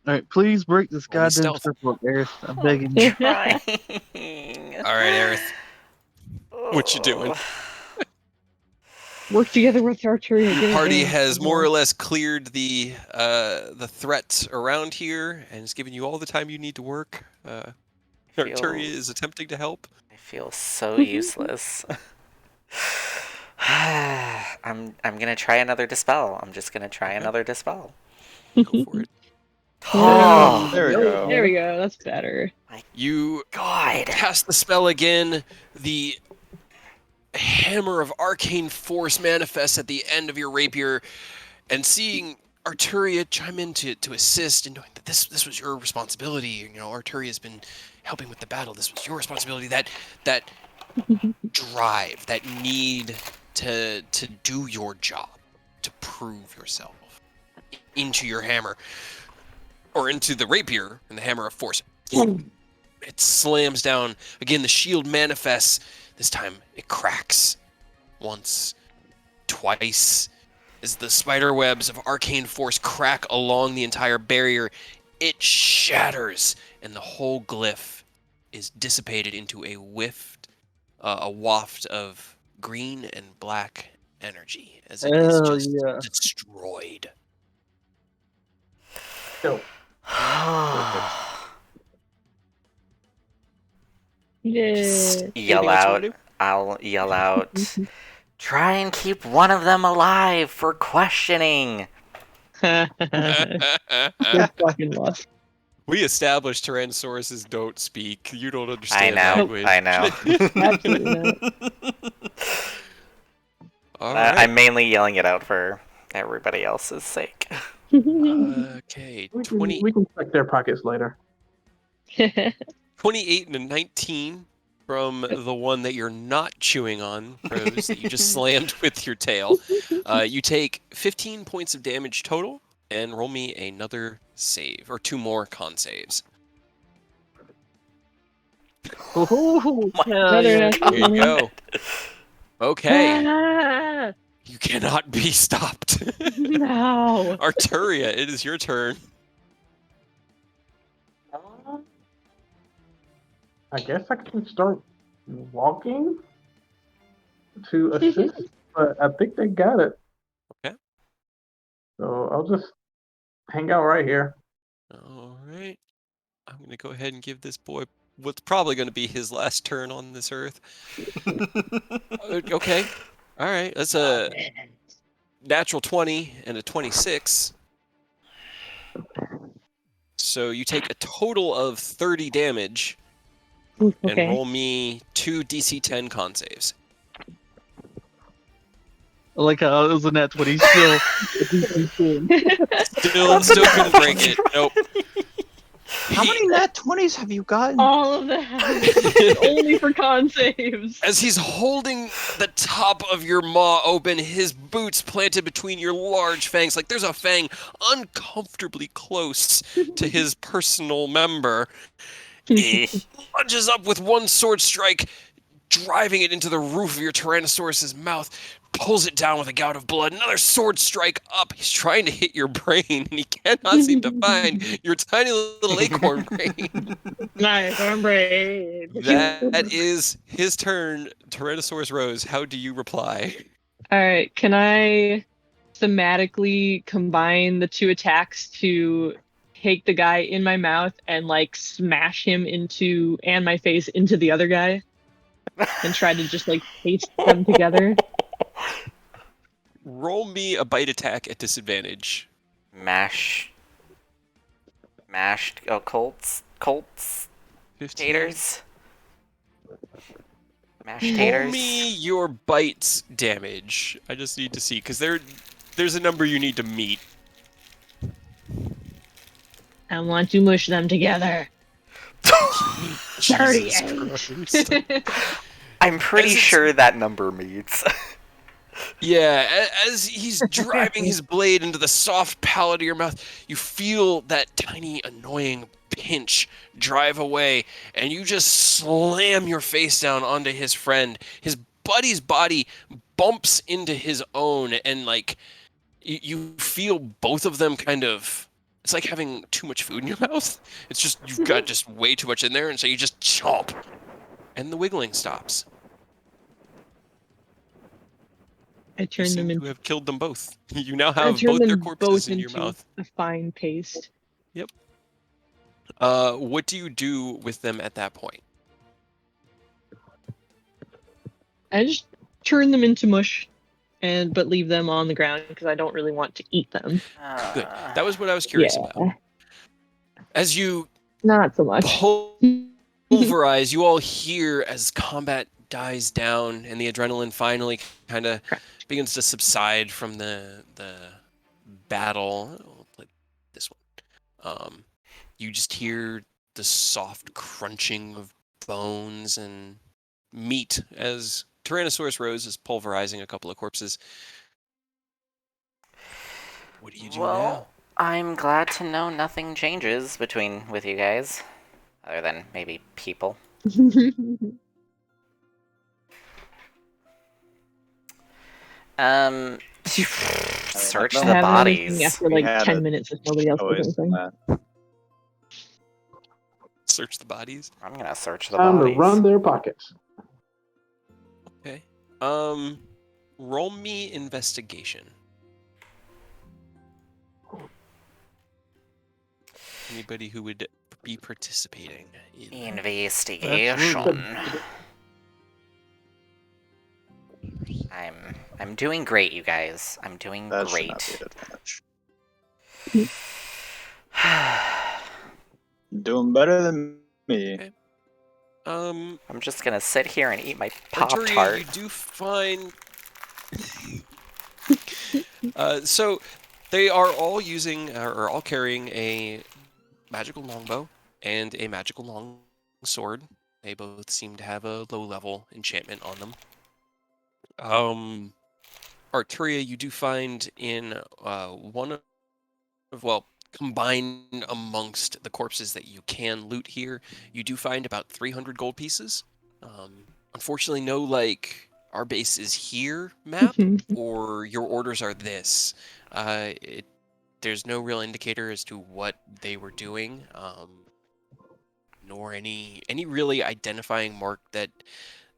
Alright, please break this
Only
goddamn
stealth.
circle, Aerith. I'm begging you.
All right, Aerith. What you doing?
Work together with Arturia.
The party has more or less cleared the threat around here and is giving you all the time you need to work. Arturia is attempting to help.
I feel so useless. I'm gonna try another dispel. I'm just gonna try another dispel.
Go for it.
Oh,
There we go.
There we go. That's better.
You
God.
cast the spell again. The hammer of arcane force manifests at the end of your rapier, and seeing Arturia chime in to assist, and knowing that this was your responsibility. Arturia has been helping with the battle. This was your responsibility. That drive, that need to do your job, to prove yourself into your hammer, or into the rapier and the hammer of force. It slams down. Again, the shield manifests. This time, it cracks. Once, twice. As the spider webs of arcane force crack along the entire barrier, it shatters, and the whole glyph is dissipated into a waft of green and black energy, as it is just destroyed.
Just yell out. I'll yell out. Try and keep one of them alive for questioning.
Good fucking luck.
We established Tyrannosauruses don't speak. You don't understand language.
I know.
Absolutely not.
All right.
I'm mainly yelling it out for everybody else's sake.
Okay,
We
20,
can check their pockets later.
28 and a 19 from the one that you're not chewing on, Rose, that you just slammed with your tail. You take 15 points of damage total, and roll me another save, or 2 more con saves.
Oh,
my
hell yeah.
There you go. Okay,
Ah,
you cannot be stopped.
no.
Arturia, it is your turn.
I guess I can start walking to assist, but I think they got it.
Okay.
So I'll just hang out right here.
All right. I'm going to go ahead and give this boy what's probably going to be his last turn on this earth. Okay. All right. That's a natural 20 and a 26. So you take a total of 30 damage and
Okay.
roll me 2 DC 10 con saves.
Like how it was in that 20 still.
Still couldn't break it. Nope.
How many nat 20s have you gotten?
All of that. Only for con saves.
As he's holding the top of your maw open, his boots planted between your large fangs, like there's a fang uncomfortably close to his personal member, he lunges up with one sword strike, driving it into the roof of your Tyrannosaurus's mouth, pulls it down with a gout of blood. Another sword strike up. He's trying to hit your brain, and he cannot seem to find your tiny little acorn brain.
Nice, brain.
That is his turn. Tyrannosaurus Rose, how do you reply?
All right, can I thematically combine the 2 attacks to take the guy in my mouth and like smash him into and my face into the other guy and try to just like paste them together?
Roll me a bite attack at disadvantage.
Mashed. Oh, Colts.
15.
Taters. Mashed
Roll
taters.
me your bites damage. I just need to see, because there's a number you need to meet.
I want to mush them together.
Jesus
38.
Christ.
I'm pretty
As it's-
sure that number meets.
Yeah, as he's driving his blade into the soft palate of your mouth, you feel that tiny, annoying pinch drive away, and you just slam your face down onto his friend. His buddy's body bumps into his own, and like you feel both of them kind of. It's like having too much food in your mouth. It's just you've got just way too much in there, and so you just chomp, and the wiggling stops.
I
You
turned
seem
them
to
into
have killed them both. You now
I
have
turned
both their
them
corpses
both
in your
into
mouth.
a fine paste.
What do you do with them at that point?
I just turn them into mush, but leave them on the ground because I don't really want to eat them.
Good. That was what I was curious
Yeah.
about. As you
Not so much.
pulverize, you all hear as combat dies down and the adrenaline finally kind of begins to subside from the battle. We'll play this one. You just hear the soft crunching of bones and meat as Tyrannosaurus Rose is pulverizing a couple of corpses. What do you do now?
I'm glad to know nothing changes with you guys, other than maybe people. Search
I
the
have
bodies.
everything after like 10 minutes if nobody else does anything.
Search the bodies.
I'm gonna search the
Time
bodies.
to run their pockets.
Okay. Roll me investigation. Anybody who would be participating in
Investigation. I'm doing great, you guys. I'm doing
That should
great.
not be an advantage. Doing better than me.
Okay.
I'm just gonna sit here and eat my
Arturia,
Pop-Tart.
you do find. So, They are all using or all carrying a magical longbow and a magical long sword. They both seem to have a low-level enchantment on them. Arturia, you do find in one of, well, combined amongst the corpses that you can loot here, you do find about 300 gold pieces. Unfortunately, no, like, our base is here map, or your orders are this. There's no real indicator as to what they were doing, nor any really identifying mark that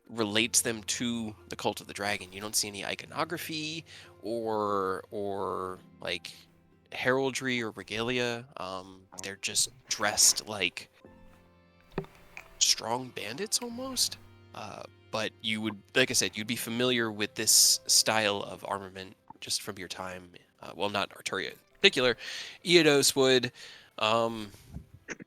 relates them to the cult of the dragon. You don't see any iconography or like heraldry or regalia. They're just dressed like strong bandits almost. But you would, like I said, you'd be familiar with this style of armament just from your time. Well, not Arturia in particular. Eodos would.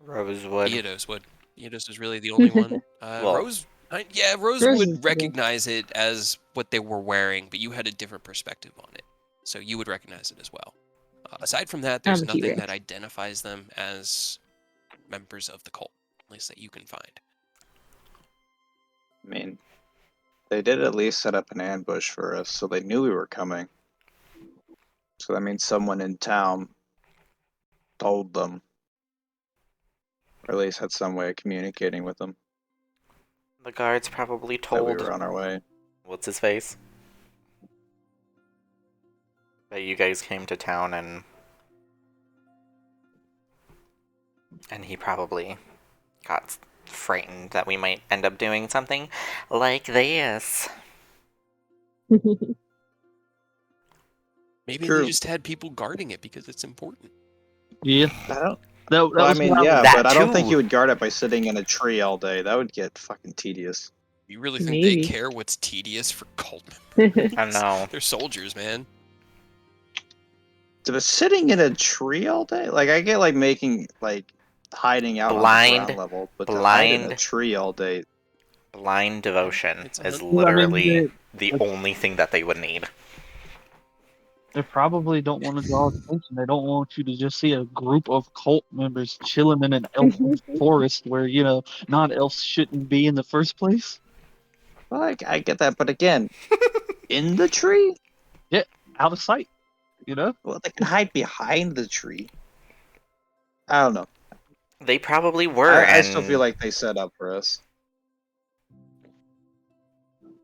Rosewood.
Eodos would. Eodos is really the only one.
Well,
Rose
Rose is-
would recognize it as what they were wearing, but you had a different perspective on it, so you would recognize it as well. Aside from that, there's
I'm a
nothing
T-Rex.
that identifies them as members of the cult, at least that you can find.
I mean, they did at least set up an ambush for us, so they knew we were coming. So that means someone in town told them, or at least had some way of communicating with them
the guards probably
that we
told
were on our way.
what's his face that you guys came to town, and he probably got frightened that we might end up doing something like this.
Maybe
True.
they just had people guarding it because it's important.
Yeah.
I don't.
That
Well, I
was
mean,
what
yeah,
That
but I don't think
too.
you would guard it by sitting in a tree all day. That would get fucking tedious.
You really think they
Maybe.
care what's tedious for cult members?
I know.
They're soldiers, man.
But sitting in a tree all day, like I get like making like hiding out on the
Blind-
ground level, but to hide in a
blind-
tree all day.
Blind devotion
It's
is
100
literally the
that's-
only thing that they would need.
They probably don't want to draw attention. They don't want you to just see a group of cult members chilling in an elf forest where, non-elves shouldn't be in the first place.
Well, I get that, but again, in the tree?
Out of sight,
Well, they can hide behind the tree. I don't know.
They probably were.
I still
and
feel like they set up for us.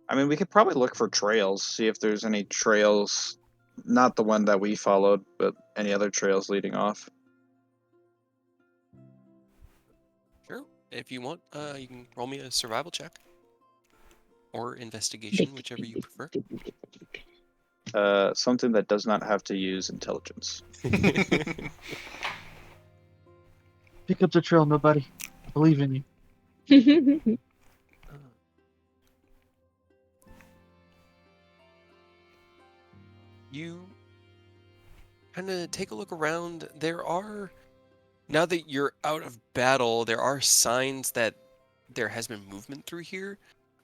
I mean, we could probably look for trails, see if there's any trails, not the one that we followed, but any other trails leading off.
Sure. If you want, you can roll me a survival check. Or investigation, whichever you prefer.
Something that does not have to use intelligence.
Pick up the trail, nobody. I believe in you.
You kind of take a look around. There are, now that you're out of battle, there are signs that there has been movement through here,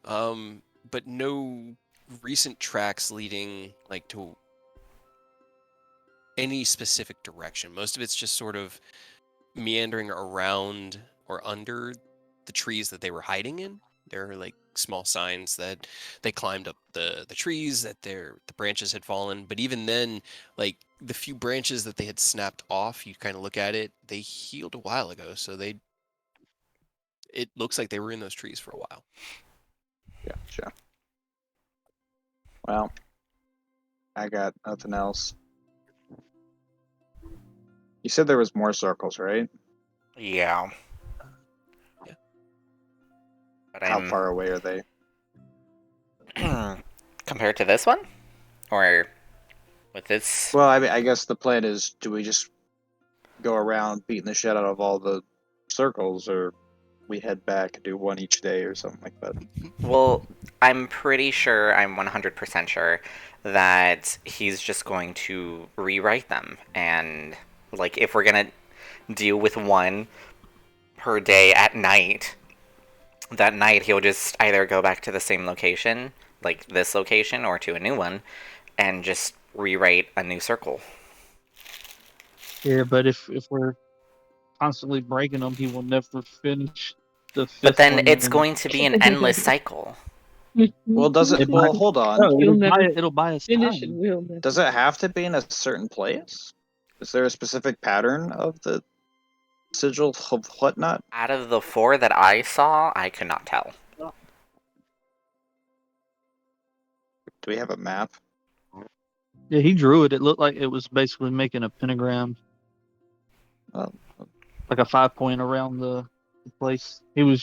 but no recent tracks leading like to any specific direction. Most of it's just sort of meandering around or under the trees that they were hiding in. There are like small signs that they climbed up the trees, that the branches had fallen. But even then, like the few branches that they had snapped off, you kind of look at it, they healed a while ago. So it looks like they were in those trees for a while.
Yeah, sure. Well, I got nothing else. You said there was more circles, right?
yeah.
Yeah.
But
How far away are they?
compared to this one? Or with this?
Well, I mean, I guess the plan is, do we just go around beating the shit out of all the circles, or we head back and do one each day or something like that?
Well, I'm pretty sure, I'm 100% sure, that he's just going to rewrite them. And, like, if we're going to deal with one per day at night, that night he'll just either go back to the same location, like this location, or to a new one, and just rewrite a new circle.
Yeah, but if we're constantly breaking them, he will never finish the
But
fifth
then
one.
it's
and
going to be an endless cycle.
Well, does it?
It
Well,
might-
hold on.
No,
You'll never
it'll buy us
finish
time.
and we'll never.
Does it have to be in a certain place? Is there a specific pattern of the sigil of whatnot?
Out of the 4 that I saw, I could not tell.
Do we have a map?
Yeah, he drew it. It looked like it was basically making a pentagram,
Well,
like a 5-point around the place. It was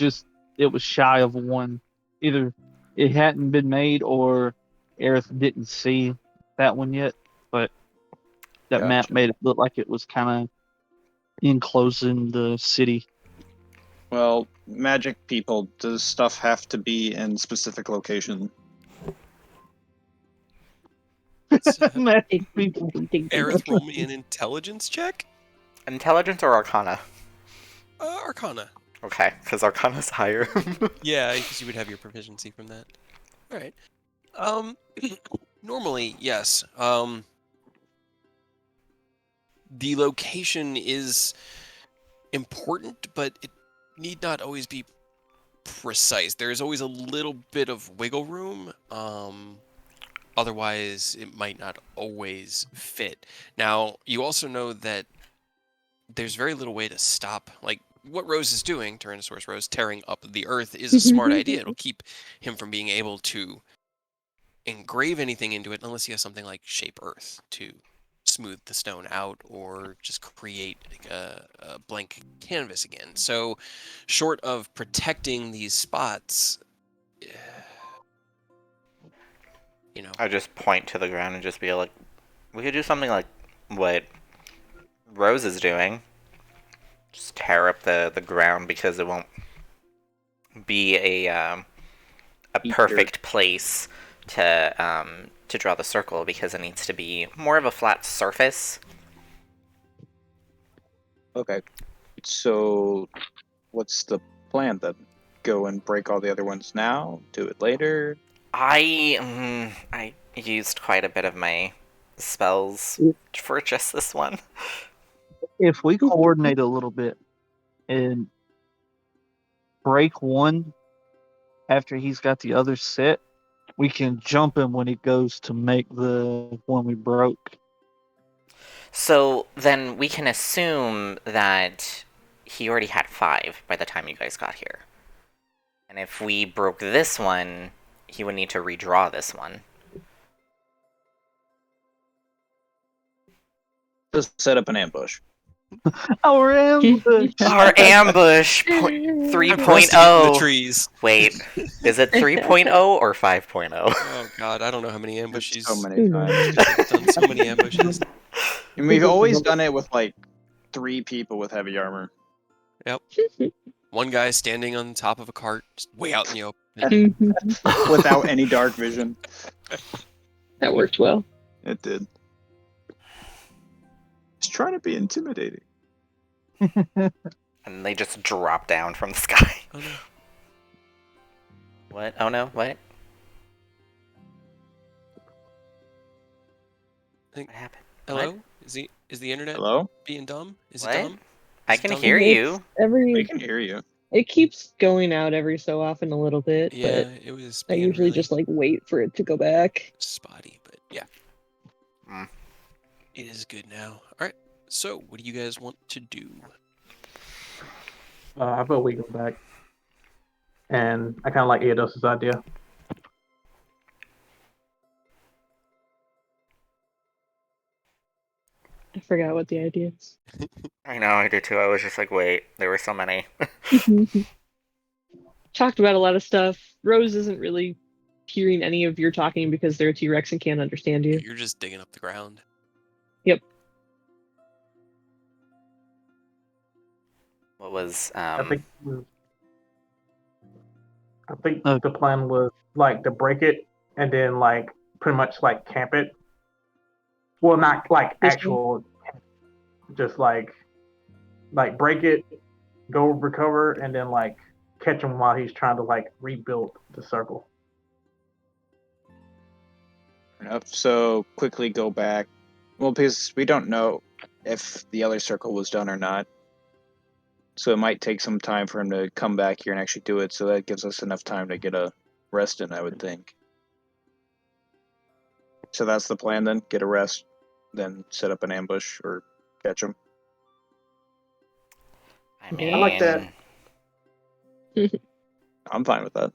shy of 1. Either it hadn't been made or Aerith didn't see that one yet. But that map
gotcha.
made it look like it was kind of enclosing the city.
Well, magic people, does stuff have to be in specific location?
Magic people.
Aerith, roll me an intelligence check.
Intelligence or Arcana?
Arcana.
Okay, because Arcana's higher.
Yeah, because you would have your proficiency from that. All right. Normally, yes. The location is important, but it need not always be precise. There is always a little bit of wiggle room. Otherwise, it might not always fit. Now, you also know that there's very little way to stop. Like, what Rose is doing, Tyrannosaurus Rose, tearing up the earth, is a smart idea. It'll keep him from being able to engrave anything into it unless he has something like Shape Earth to smooth the stone out or just create like a blank canvas again. So, short of protecting these spots, you know,
I just point to the ground and just be like, we could do something like what Rose is doing. Just tear up the ground because it won't be a perfect place to draw the circle because it needs to be more of a flat surface.
Okay. So, what's the plan then? Go and break all the other ones now? Do it later?
I used quite a bit of my spells for just this one.
If we coordinate a little bit and break one after he's got the other set, we can jump him when he goes to make the one we broke.
So then we can assume that he already had 5 by the time you guys got here. And if we broke this one, he would need to redraw this one.
Just set up an ambush.
Our ambush!
Our ambush
I'm
3.0.
rusting it in the trees.
Wait, is it 3.0 or 5.0?
Oh God, I don't know how many ambushes.
So many times.
I've done so many ambushes.
And we've always done it with like 3 people with heavy armor.
One guy standing on top of a cart, just way out in the open.
Without any dark vision.
That worked well.
It did. It's trying to be intimidating.
And they just drop down from the sky.
Oh no.
What? Oh no, what?
Think-
What happened?
Hello?
What?
Is the internet
Hello?
being dumb? Is
What?
it dumb?
I
Is it
can
dumb?
hear you.
We can hear you.
It keeps going out every so often a little bit,
Yeah,
but
it was
I
being
usually
really
just like wait for it to go back.
spotty, but yeah.
Mm.
It is good now. Alright, so what do you guys want to do?
I vote we go back. And I kind of like Eidos' idea.
I forgot what the idea is.
I know, I did too. I was just like, wait, there were so many.
Talked about a lot of stuff. Rose isn't really hearing any of your talking because they're a T-Rex and can't understand you.
You're just digging up the ground.
What was
I think
Okay.
the plan was like to break it and then like pretty much like camp it. Well, not like
This
actual, just like break it, go recover, and then like catch him while he's trying to like rebuild the circle.
Fair enough. So quickly go back. Well, because we don't know if the other circle was done or not. So it might take some time for him to come back here and actually do it. So that gives us enough time to get a rest in, I would think. So that's the plan then. Get a rest, then set up an ambush or catch him.
I
Yeah.
mean,
I like that.
I'm fine with that.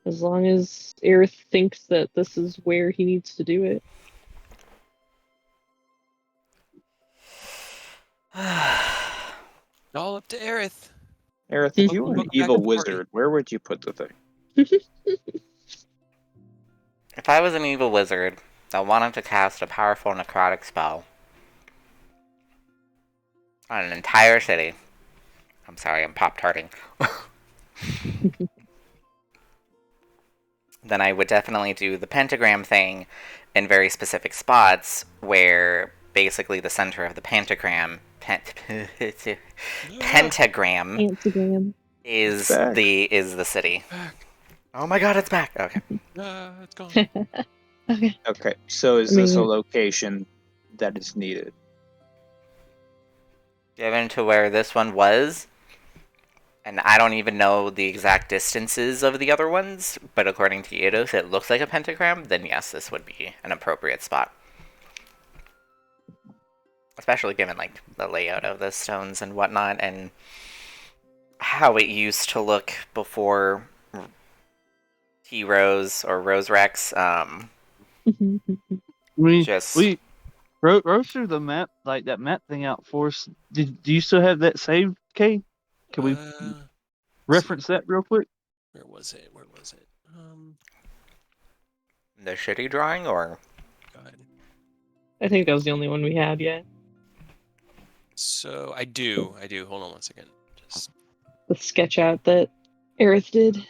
As long as Aerith thinks that this is where he needs to do it.
All up to Aerith.
Aerith, if you were
Welcome
an
back to
evil
the party.
wizard, where would you put the thing?
If I was an evil wizard that wanted to cast a powerful necrotic spell on an entire city, I'm sorry, I'm pop-tarting, then I would definitely do the pentagram thing in very specific spots where basically the center of the pentagram
Instagram.
is
Back.
the city.
Back.
Oh my god, it's back. Okay.
It's gone.
Okay.
Okay, so is
I
this a
mean-
location that is needed?
Given to where this one was, and I don't even know the exact distances of the other ones, but according to Eidos, it looks like a pentagram, then yes, this would be an appropriate spot. Especially given, like, the layout of the stones and whatnot, and how it used to look before T-Rose or Rose Rex.
I mean,
Just-
we wrote through the map, like that map thing out for us. Do you still have that saved, Kay? Can we reference that real quick?
Where was it? Where was it?
The shitty drawing, or?
God.
I think that was the only one we had yet.
So I do. Hold on one second. Just
The sketch out that Aerith did.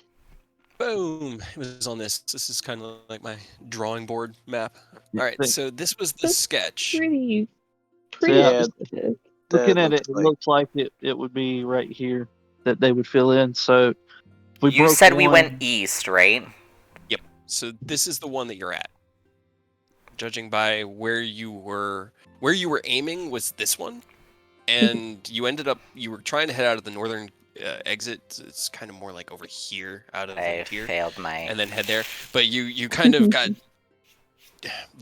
boom. It was on this. This is kind of like my drawing board map. All right.
Thanks.
So this was the
That's
sketch.
Pretty
Yeah,
specific.
Looking
That
at it,
looks
it
like-
looks like it would be right here that they would fill in. So we
You
broke
said we
one-
went east, right?
So this is the one that you're at. Judging by where you were aiming was this one, and you were trying to head out of the northern exit. It's kind of more like over here, out of
I
here,
failed my...
and then head there. But you kind of got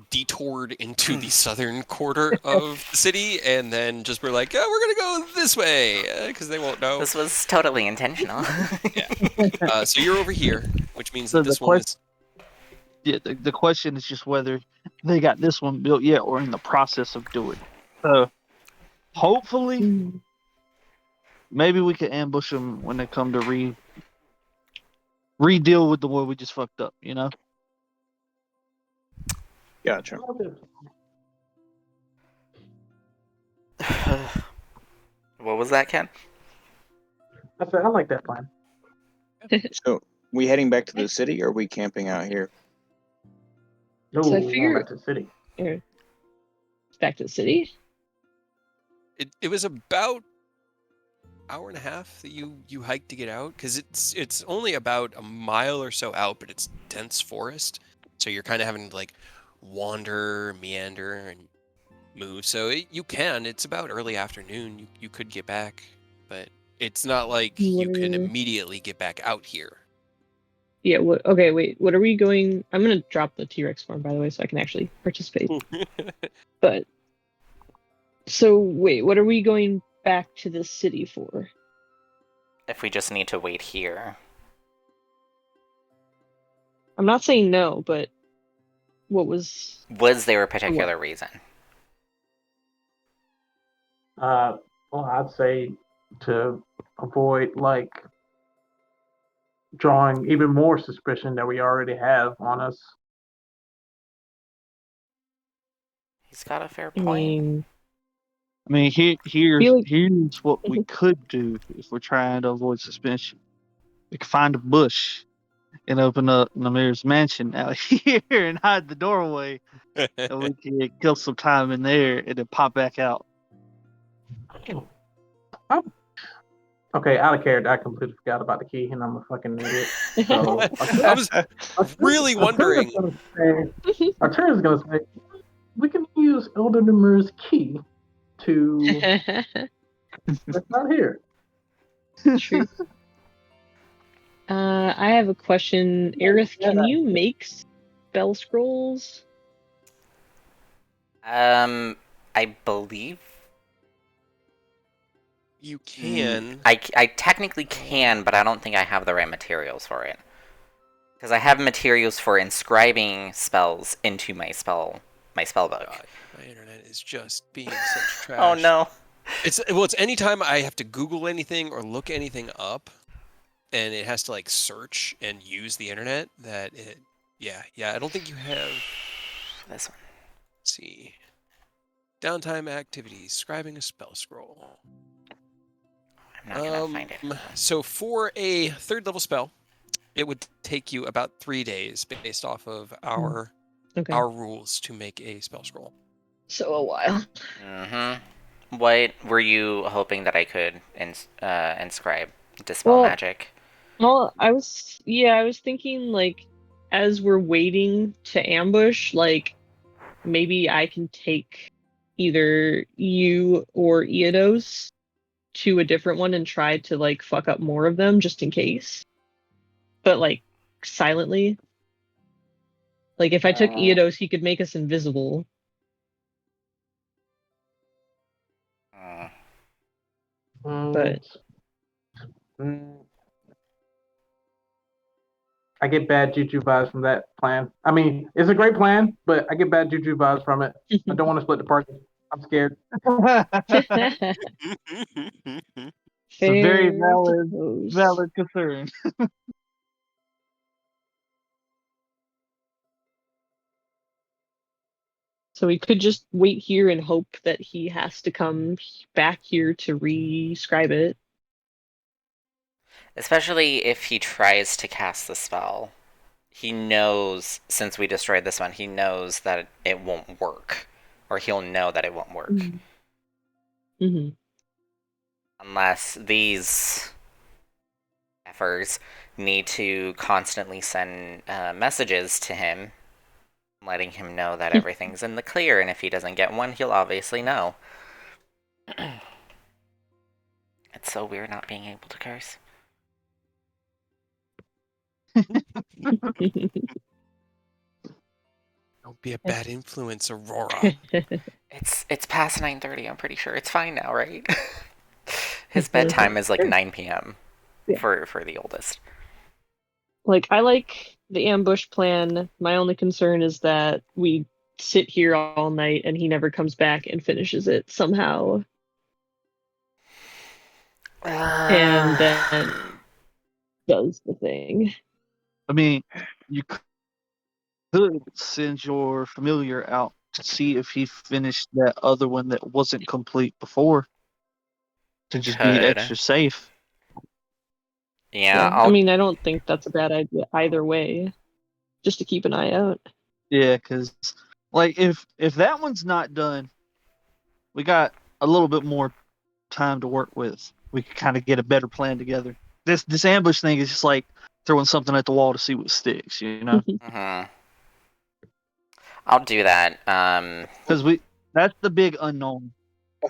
detoured into the southern quarter of the city, and then just were like, oh, we're gonna go this way because they won't know.
This was totally intentional.
So you're over here, which means
So
that
the
this one is.
Yeah, the question is just whether they got this one built yet or in the process of doing. So hopefully,
Mm.
maybe we can ambush them when they come to re-deal with the one we just fucked up. You know.
Gotcha.
What was that, Ken?
I said I like that plan.
So, we heading back to the city, or are we camping out here?
No,
So I
we're going
figure-
back to the city.
Here. Back to the city.
It was about hour and a half that you hiked to get out, because it's only about a mile or so out, but it's dense forest, so you're kind of having to like wander, meander, and move. So it's about early afternoon. You could get back, but it's not like you can
What are-
immediately get back out here.
Yeah. What? Okay. Wait. What are we going? I'm gonna drop the T-Rex form, by the way, so I can actually participate. But so wait, what are we going back to the city for?
If we just need to wait here.
I'm not saying no, but what was?
Was there a particular reason?
Well, I'd say to avoid like drawing even more suspicion that we already have on us.
He's got a fair
I
point.
mean,
I mean, here's
Feel like-
here's what we could do if we're trying to avoid suspension. We could find a bush and open up Namir's mansion out here and hide the doorway, and we can kill some time in there and then pop back out.
Okay, out of character, I completely forgot about the key, and I'm a fucking idiot. So
I was really wondering.
Arturia's gonna say, we can use Elder Nimr's key to. That's not here.
True. I have a question. Aerith, can you make spell scrolls?
I believe
You can.
I technically can, but I don't think I have the right materials for it. Because I have materials for inscribing spells into my spell book.
God, my internet is just being such trash.
Oh no.
It's anytime I have to Google anything or look anything up, and it has to like search and use the internet. Yeah. I don't think you have.
This one.
Let's see. Downtime activities. Scribing a spell scroll.
I'm not gonna find it.
So for a 3rd level spell, it would take you about 3 days based off of our rules to make a spell scroll.
So a while.
Mm-hmm. What were you hoping that I could inscribe? Dispel magic?
Well, I was thinking like as we're waiting to ambush, like maybe I can take either you or Eodos to a different one and try to like fuck up more of them just in case. But like silently. Like if I took Eodos, he could make us invisible. But
I get bad juju vibes from that plan. I mean, it's a great plan, but I get bad juju vibes from it. I don't want to split the party. I'm scared.
It's a very
fair
valid concern.
So we could just wait here and hope that he has to come back here to rescribe it.
Especially if he tries to cast the spell. He knows, since we destroyed this one, he knows that it won't work. Or he'll know that it won't work.
Mm-hmm.
Unless these effers need to constantly send messages to him, letting him know that everything's in the clear, and if he doesn't get one, he'll obviously know. It's so weird not being able to curse.
Don't be a bad influence, Aurora.
It's past 9:30. I'm pretty sure it's fine now, right? His bedtime is like 9 p.m. for the oldest.
Like I like the ambush plan. My only concern is that we sit here all night and he never comes back and finishes it somehow. And then does the thing.
I mean, you could send your familiar out to see if he finished that other one that wasn't complete before, to just be extra safe.
Yeah,
I mean, I don't think that's a bad idea either way. Just to keep an eye out.
Yeah, because like if that one's not done, we got a little bit more time to work with. We could kind of get a better plan together. This ambush thing is just like throwing something at the wall to see what sticks, you know?
I'll do that.
Because that's the big unknown.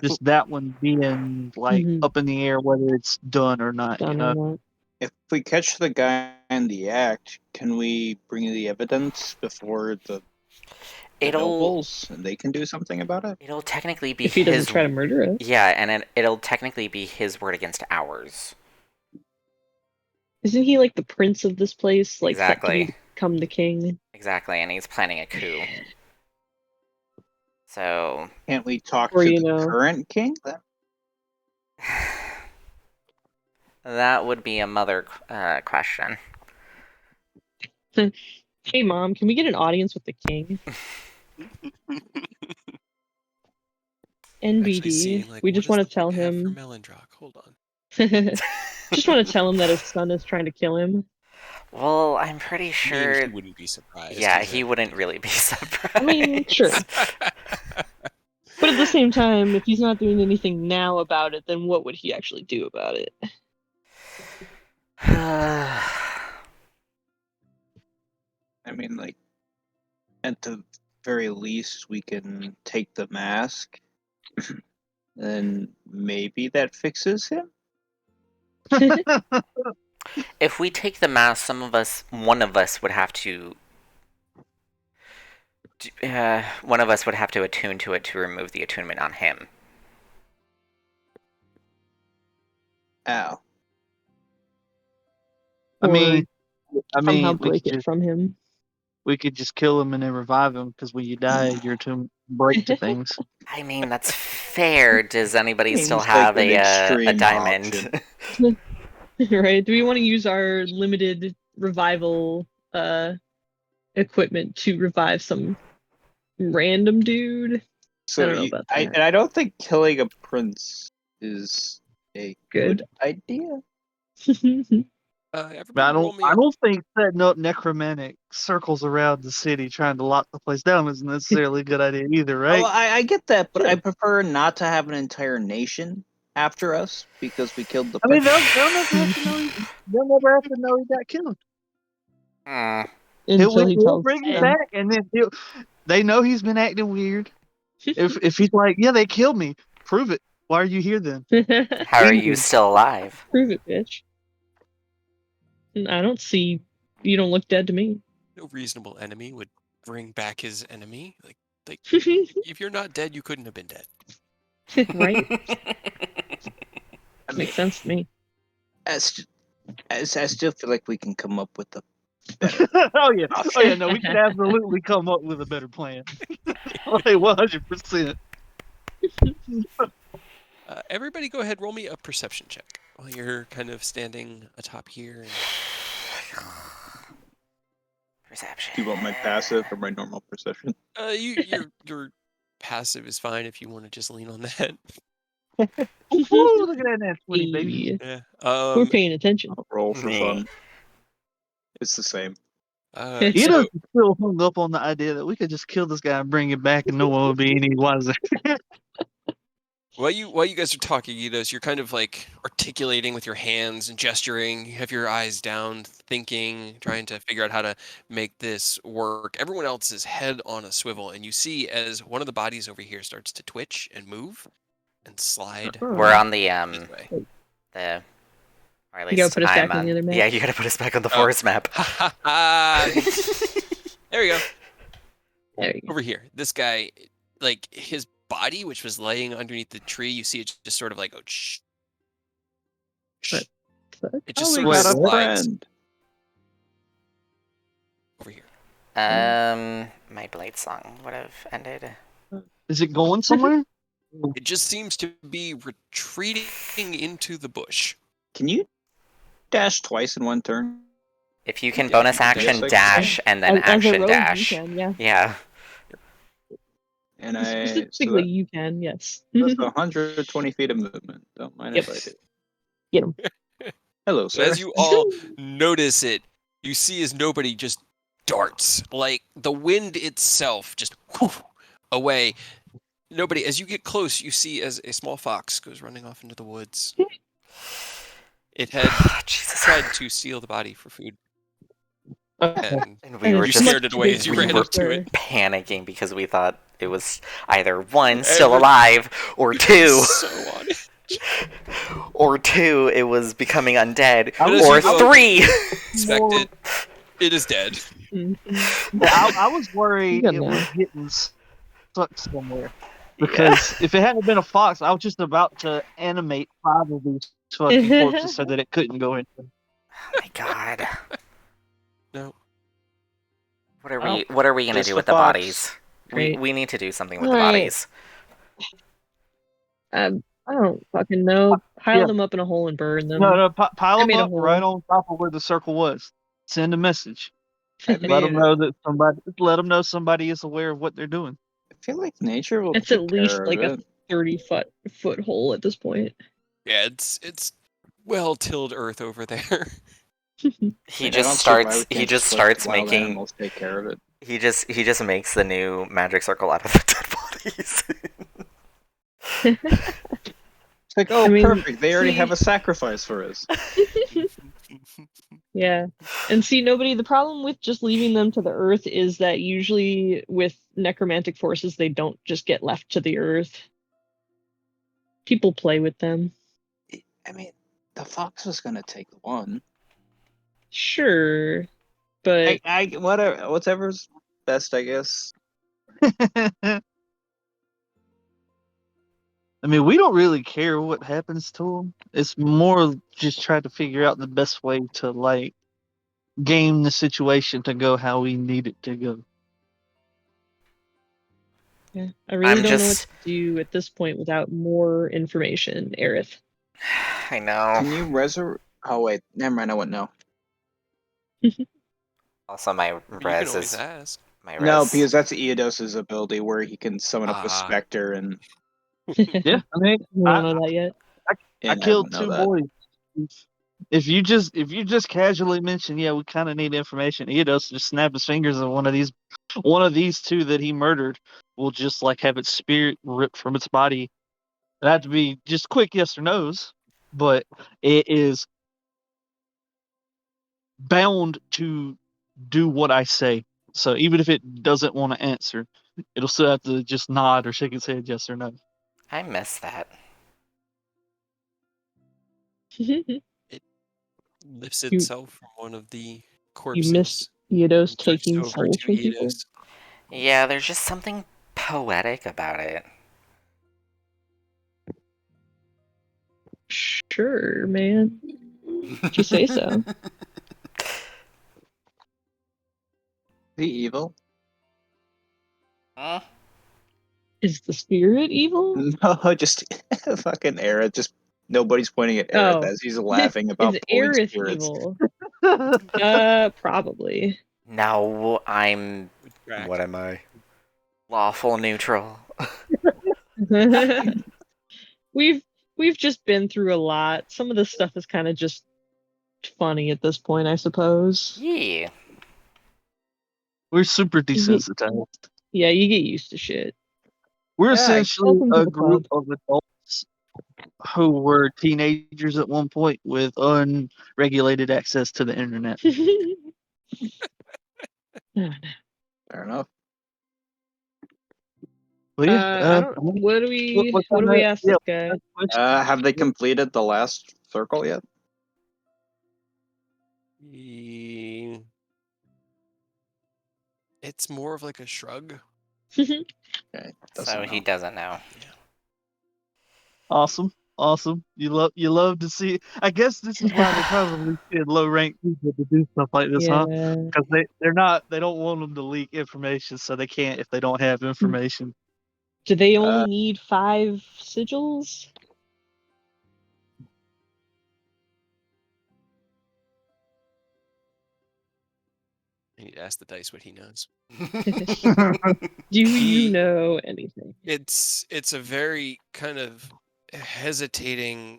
Just that one being like up in the air, whether it's done or not.
Done or not.
If we catch the guy in the act, can we bring the evidence before the nobles and they can do something about it?
It'll technically be
if he doesn't try to murder us.
Yeah, and it'll technically be his word against ours.
Isn't he like the prince of this place? Like
exactly.
Set to become the king.
Exactly, and he's planning a coup. So
can't we talk to the current king then?
That would be a mother question.
Hey mom, can we get an audience with the king? NBD.
Like,
we just want to tell him.
Hold on.
Just want to tell him that his son is trying to kill him.
Well, I'm pretty sure
he wouldn't be surprised.
Yeah, he wouldn't really be surprised.
I mean, sure. But at the same time, if he's not doing anything now about it, then what would he actually do about it?
I mean, like, at the very least, we can take the mask, and maybe that fixes him.
If we take the mask, one of us would have to attune to it to remove the attunement on him.
Ow.
I
Or
mean,
somehow
we
break
could
it from him.
we could just kill him and then revive him because when you die, your tomb break to things.
I mean, that's fair. Does anybody still
Seems
have
like an
a
extreme
diamond?
option.
Right? Do we want to use our limited revival equipment to revive some random dude?
So
I don't know about that.
I don't think killing a prince is a
Good.
idea.
But
Everybody roll me
I
up.
don't think setting up necromantic circles around the city trying to lock the place down is necessarily a good idea either, right?
Oh, I get that, but I
Sure.
prefer not to have an entire nation after us because we killed the
I mean,
prince.
they'll never have to know. They'll never have to know he got killed.
Hmm.
Until he
He'll
tells
bring him
them.
back, and then they know he's been acting weird. If he's like, yeah, they killed me, prove it. Why are you here then?
How are you still alive?
Prove it, bitch. I don't see. You don't look dead to me.
No reasonable enemy would bring back his enemy. Like if you're not dead, you couldn't have been dead.
Right?
I mean,
Makes sense to me.
I still feel like we can come up with a
Oh yeah, no, we can absolutely come up with a better plan. Like 100%.
Everybody, go ahead, roll me a perception check while you're kind of standing atop here.
Perception.
Do you want my passive or my normal perception?
Your passive is fine if you want to just lean on that.
Ooh, look at that net 20, baby.
Yeah.
Yeah.
We're paying attention.
I'll roll for
Meh.
fun. It's the same.
Ida's still hung up on the idea that we could just kill this guy and bring him back and no one would be any wiser.
While you guys are talking, Eidos, you're kind of like articulating with your hands and gesturing. You have your eyes down, thinking, trying to figure out how to make this work. Everyone else is head on a swivel, and you see as one of the bodies over here starts to twitch and move and slide.
We're on the
this way.
or at
You gotta
least
put us
I'm
back on the other map.
Yeah, you gotta put us back on the forest map.
There we go.
There you go.
Over here, this guy, like his body, which was laying underneath the tree, you see it just sort of like go shh.
What?
It just
we
sort of
got a
slides
friend.
over here.
My blade song would have ended.
Is it going somewhere?
It just seems to be retreating into the bush.
Can you dash twice in one turn?
If you can
Yeah,
bonus
you can
action
dash.
dash and then
As a
action
rogue,
dash.
you can, yeah.
Yeah.
And so
Specifically, you can, yes.
that's 120 feet of movement. Don't mind
Yep.
if I do.
Get him.
Hello,
But
sir.
as you all notice it, you see as nobody just darts. Like the wind itself just away. Nobody, as you get close, you see as a small fox goes running off into the woods. It had
Jesus.
tried to steal the body for food. And
And we were
you
just
scared it away as you
we
ran
were
up to it.
panicking because we thought it was either one, still alive, or two,
So on it.
it was becoming undead,
But as
or
you go-
three.
Expected. It is dead.
I was worried
Good
it was
now.
getting stuck somewhere. Because if it hadn't been a fox, I was just about to animate 5 of these fucking corpses so that it couldn't go in.
Oh my god.
No.
What are
Well,
we gonna
just
do
a
with the
fox.
bodies?
Great.
We need to do something with the
Alright.
bodies.
I don't fucking know. Pile
Yeah.
them up in a hole and burn them.
No, pile
I
them
made a
up right
hole.
on top of where the circle was. Send a message.
I
Let
mean,
them know that somebody is aware of what they're doing.
I feel like nature will
It's
take
at least
care
like
of
a
it.
30-foot hole at this point.
Yeah, it's well tilled earth over there.
He
I don't
just
see why we
starts. He
can't
just
let
starts
wild
making.
animals take care of it.
He just makes the new magic circle out of the dead bodies.
It's like, oh,
I mean,
perfect. They already
see-
have a sacrifice for us.
Yeah. And see, the problem with just leaving them to the earth is that usually with necromantic forces, they don't just get left to the earth. People play with them.
I mean, the fox was gonna take one.
Sure. But
Whatever's best, I guess.
I mean, we don't really care what happens to them. It's more just trying to figure out the best way to like game the situation to go how we need it to go.
yeah, I really
I'm
don't know what
just.
to do at this point without more information, Aerith.
I know.
Can you resurrect? Oh wait, never mind. I wouldn't know.
Also, my
You can
res
always
is
ask.
my
No,
res.
because that's Eodos's ability where he can summon up a
Ah.
specter and
Yeah, I mean,
We don't know that yet.
I
I
killed
wouldn't know
2
that.
boys. If you just casually mention, yeah, we kind of need information, Eidos just snap his fingers and one of these 2 that he murdered will just like have its spirit ripped from its body. It have to be just quick yes or no's, but it is bound to do what I say. So even if it doesn't want to answer, it'll still have to just nod or shake its head yes or no.
I miss that.
Lifts
You-
itself from one of the
You missed
corpses.
Eidos
and switched
taking
over
souls
to
from people?
Eidos.
Yeah, there's just something poetic about it.
Sure, man. If you say so.
The evil?
Huh?
Is the spirit evil?
No, just fucking Aerith. Just nobody's pointing at Aerith
Oh.
as he's laughing
Is
about pulling
Aerith
spirits.
evil? Probably.
No, I'm.
Correct.
What am I? Lawful neutral.
We've just been through a lot. Some of this stuff is kind of just funny at this point, I suppose.
Yeah.
We're super
Ye-
desensitized.
Yeah, you get used to shit.
We're
Yeah,
essentially
Welcome to
a
the
group
club.
of adults who were teenagers at one point with unregulated access to the internet.
Fair enough.
Well, yeah,
I don't. What do we? What do we ask this guy?
Have they completed the last circle yet?
It's more of like a shrug.
Okay.
So he
know.
doesn't know.
Yeah.
Awesome. You love to see. I guess this is why they probably send low ranked people to do stuff like this, huh?
Yeah.
Because they don't want them to leak information, so they can't if they don't have information.
Do they only need 5 sigils?
I need to ask the dice what he knows.
Do you know anything?
It's a very kind of hesitating,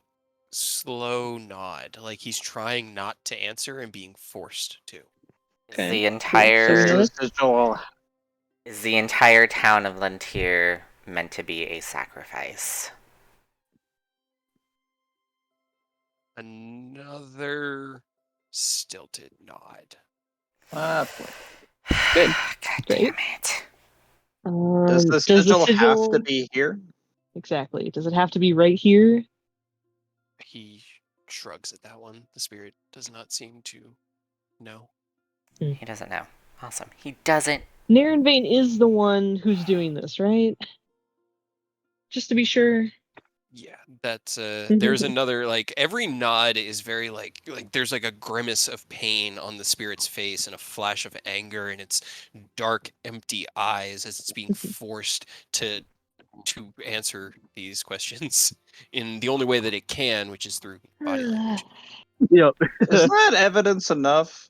slow nod. Like he's trying not to answer and being forced to.
Okay.
Is the entire
So we know
Sigil.
is the entire town of Lentir meant to be a sacrifice?
Another stilted nod.
Good.
God
Great.
damn it.
Does the
does
sigil
the
have to
sigil
be here?
exactly? Does it have to be right here?
He shrugs at that one. The spirit does not seem to know.
He doesn't know. Awesome. He doesn't.
Narenvane is the one who's doing this, right? Just to be sure.
Yeah, that's there's another, like, every nod is very like there's like a grimace of pain on the spirit's face and a flash of anger in its dark, empty eyes as it's being forced to answer these questions in the only way that it can, which is through body language.
Yep.
Is that evidence enough?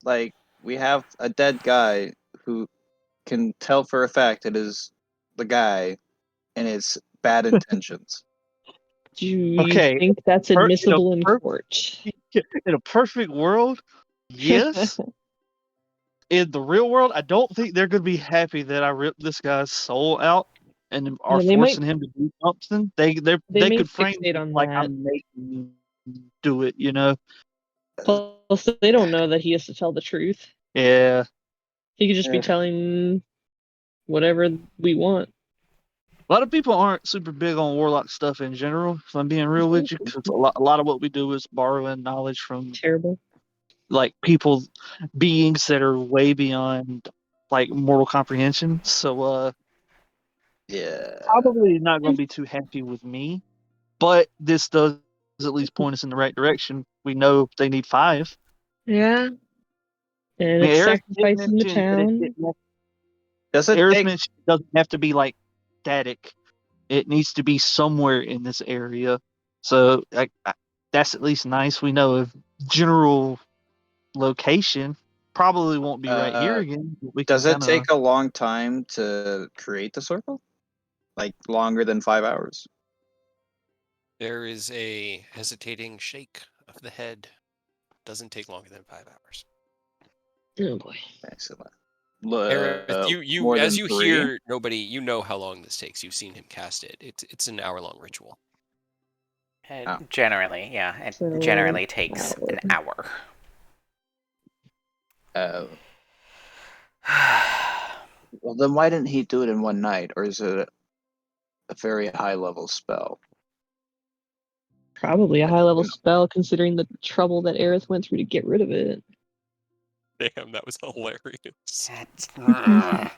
Like, we have a dead guy who can tell for a fact it is the guy and it's bad intentions.
Do you
Okay,
think that's
in a
admissible in
perfect-
court?
In a perfect world, yes. In the real world, I don't think they're going to be happy that I ripped this guy's soul out and are
Yeah, they
forcing
might-
him to do something. They
may
could frame
fixate
it
on
like
that.
I'm making you do it, you know.
Plus, they don't know that he has to tell the truth.
Yeah.
He could just be
Yeah.
telling whatever we want.
A lot of people aren't super big on warlock stuff in general, if I'm being real with you, because a lot of what we do is borrowing knowledge from
Terrible.
like people, beings that are way beyond like mortal comprehension. So
Yeah.
probably not going to be too happy with me, but this does at least point us in the right direction. We know they need 5.
Yeah.
I
And
mean,
it's
Eric did
sacrificing the
mention that
town.
Does it
Eric
take
mentioned it doesn't have to be like static. It needs to be somewhere in this area. So that's at least nice. We know a general location. Probably won't be right here again. But we can
does it
kind of.
take a long time to create the circle? Like longer than 5 hours?
There is a hesitating shake of the head. Doesn't take longer than 5 hours.
Oh boy.
Excellent.
Aerith, you
More
as
than
you
3?
hear nobody, you know how long this takes. You've seen him cast it. It's an hour-long ritual.
Oh.
Generally, yeah. It
So,
generally takes an hour.
Well, then why didn't he do it in one night? Or is it a very high level spell?
probably a high level
Yeah.
spell considering the trouble that Aerith went through to get rid of it.
Damn, that was hilarious.
Well,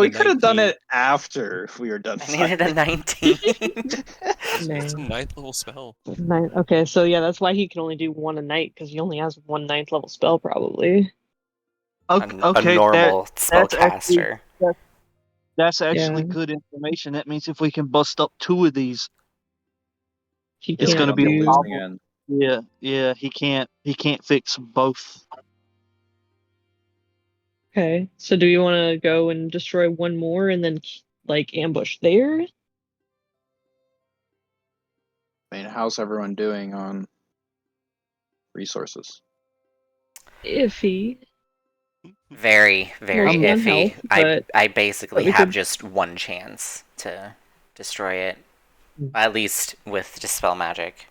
we could have done it after we were done
I needed a
fighting.
19.
It's a
Man.
9th level spell.
Okay, so yeah, that's why he can only do one a night, because he only has one 9th level spell, probably.
Okay,
a normal spellcaster.
That's actually
Yeah.
good information. That means if we can bust up 2 of these,
He
it's
can't
going to be a
do.
problem. Yeah. He can't fix both.
Okay, so do you want to go and destroy one more and then like ambush there?
I mean, how's everyone doing on resources?
Iffy.
Very, very
Mostly on
iffy.
health, but
I basically
we
have
could-
just one chance to destroy it. At least with Dispel Magic.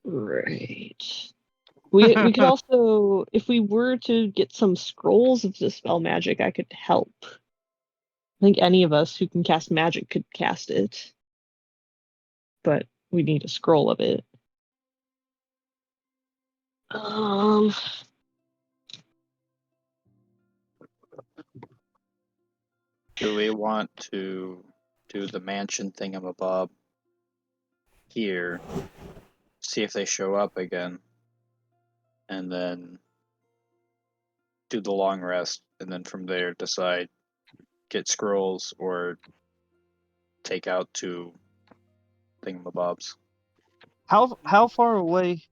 right. We could also, if we were to get some scrolls of Dispel Magic, I could help. I think any of us who can cast magic could cast it. But we need a scroll of it.
Do we want to do the mansion thingamabob here, see if they show up again, and then do the long rest, and then from there decide get scrolls or take out 2 thingamabobs?
How far away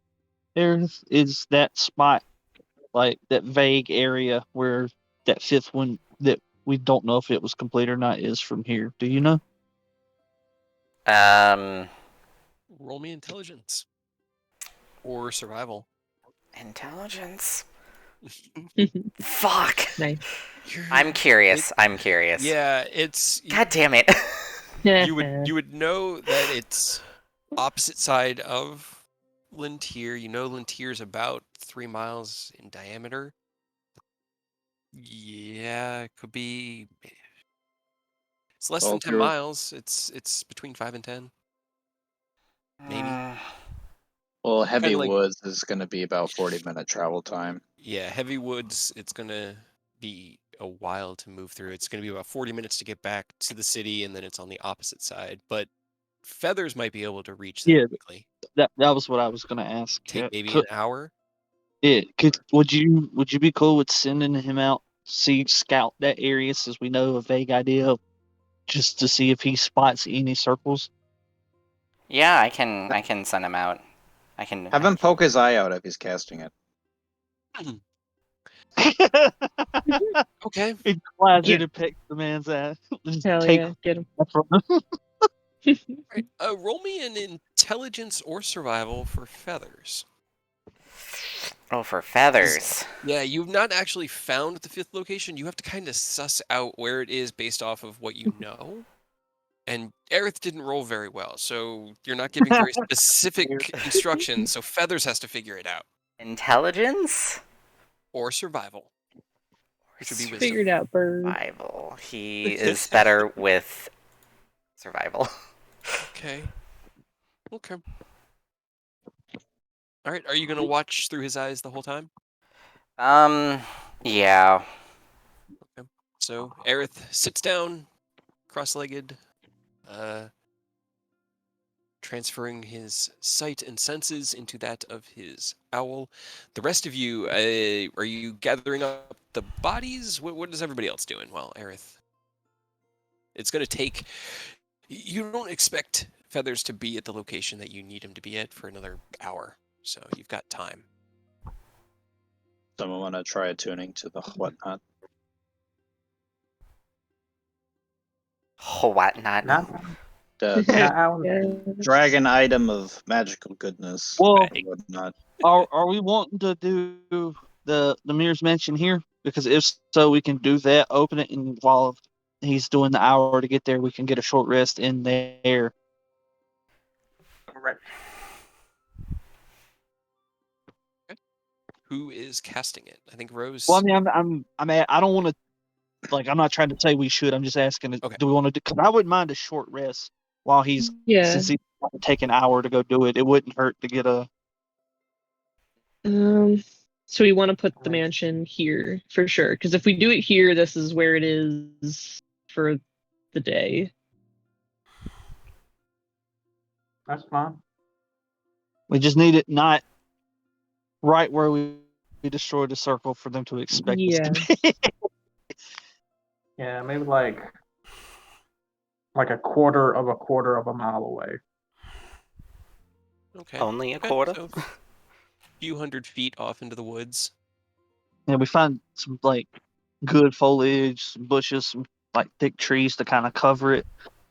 is that spot, like that vague area where that 5th one that we don't know if it was complete or not is from here? Do you know?
Roll me intelligence. Or survival.
Intelligence? Fuck.
Nice.
I'm curious.
Yeah, it's
God damn it.
you would know that it's opposite side of Lintier. You know Lintier's about 3 miles in diameter. Yeah, it could be. It's less
Well,
than
if
10
you're-
miles. It's between 5 and 10. Maybe.
Well, Heavy
Kinda like-
Woods is going to be about 40-minute travel time.
Yeah, Heavy Woods, it's gonna be a while to move through. It's gonna be about 40 minutes to get back to the city, and then it's on the opposite side. But Feathers might be able to reach them
Yeah.
quickly.
That was what I was going to ask.
Take maybe
Could,
an hour.
would you be cool with sending him out, scout that area, since we know a vague idea of, just to see if he spots any circles?
Yeah, I can send him out. I can
Have him poke his eye out if he's casting it.
Okay.
He flies
Yeah.
in and pecks the man's ass. Just
Hell
take
yeah, get him.
from him.
Right. Roll me an intelligence or survival for Feathers.
Oh, for feathers.
Yeah, you've not actually found the 5th location. You have to kind of suss out where it is based off of what you know. And Aerith didn't roll very well, so you're not giving very specific instructions, so Feathers has to figure it out.
Intelligence?
Or survival, which would be wisdom.
Figure it out, bird.
Survival. He is better with survival.
Okay. Okay. All right, are you going to watch through his eyes the whole time?
Yeah.
So Aerith sits down, cross-legged, transferring his sight and senses into that of his owl. The rest of you, are you gathering up the bodies? What is everybody else doing? Well, Aerith, it's going to take... You don't expect Feathers to be at the location that you need him to be at for another hour, so you've got time.
Someone want to try attuning to the whatnot?
Whatnot.
Not,
The
not out.
dragon item of magical goodness.
Well,
and whatnot.
are we wanting to do the Mirror's Mansion here? Because if so, we can do that, open it, and while he's doing the hour to get there, we can get a short rest in there.
Correct.
Who is casting it? I think Rose...
Well, I mean, I don't want to, like, I'm not trying to say we should. I'm just asking,
Okay.
do we want to do, because I wouldn't mind a short rest while he's,
Yeah.
since he's got to take an hour to go do it. It wouldn't hurt to get a,
So we want to put the mansion here for sure, because if we do it here, this is where it is for the day.
That's fine.
we just need it not right where we destroyed the circle for them to expect us
Yeah.
to be.
Yeah, maybe like a quarter of a mile away.
Okay.
Only a
Okay,
quarter?
so a few hundred feet off into the woods.
And we find some like good foliage, some bushes, some like thick trees to kind of cover it.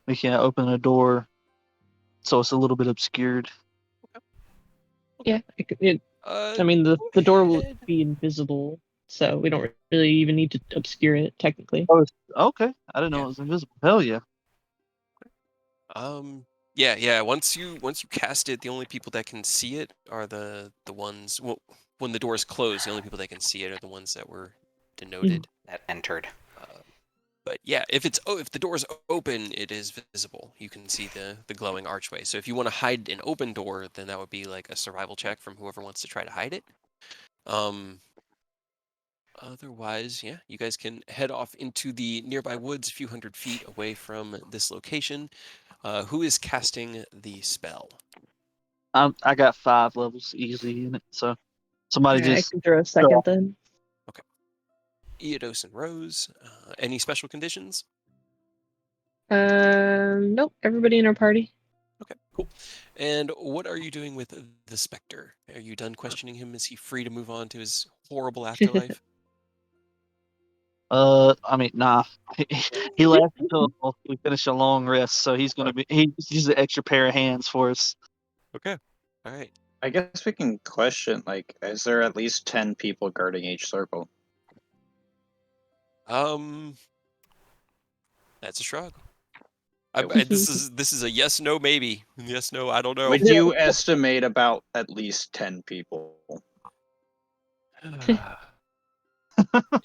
We can open a door so it's a little bit obscured.
Yeah. I mean, the door will be invisible, so we don't really even need to obscure it technically.
Oh, okay. I didn't know
Yeah.
it was invisible. Hell yeah.
Yeah. Once you cast it, the only people that can see it are the ones. Well, when the doors close, the only people that can see it are the ones that were denoted.
That entered.
But yeah, if the door's open, it is visible. You can see the glowing archway. So if you want to hide an open door, then that would be like a survival check from whoever wants to try to hide it. Otherwise, yeah, you guys can head off into the nearby woods, a few hundred feet away from this location. Who is casting the spell?
I got 5 levels easy in it, so somebody
Yeah, I
just
can throw a second then.
Eodos and Rose. Any special conditions?
Nope. Everybody in our party.
Okay, cool. And what are you doing with the Spectre? Are you done questioning him? Is he free to move on to his horrible afterlife?
I mean, nah. He left until we finish a long rest, so he's gonna be he's an extra pair of hands for us.
Okay. All right.
I guess we can question, like, is there at least 10 people guarding each circle?
That's a shrug. This is a yes, no, maybe. Yes, no, I don't know.
Would you estimate about at least 10 people?
If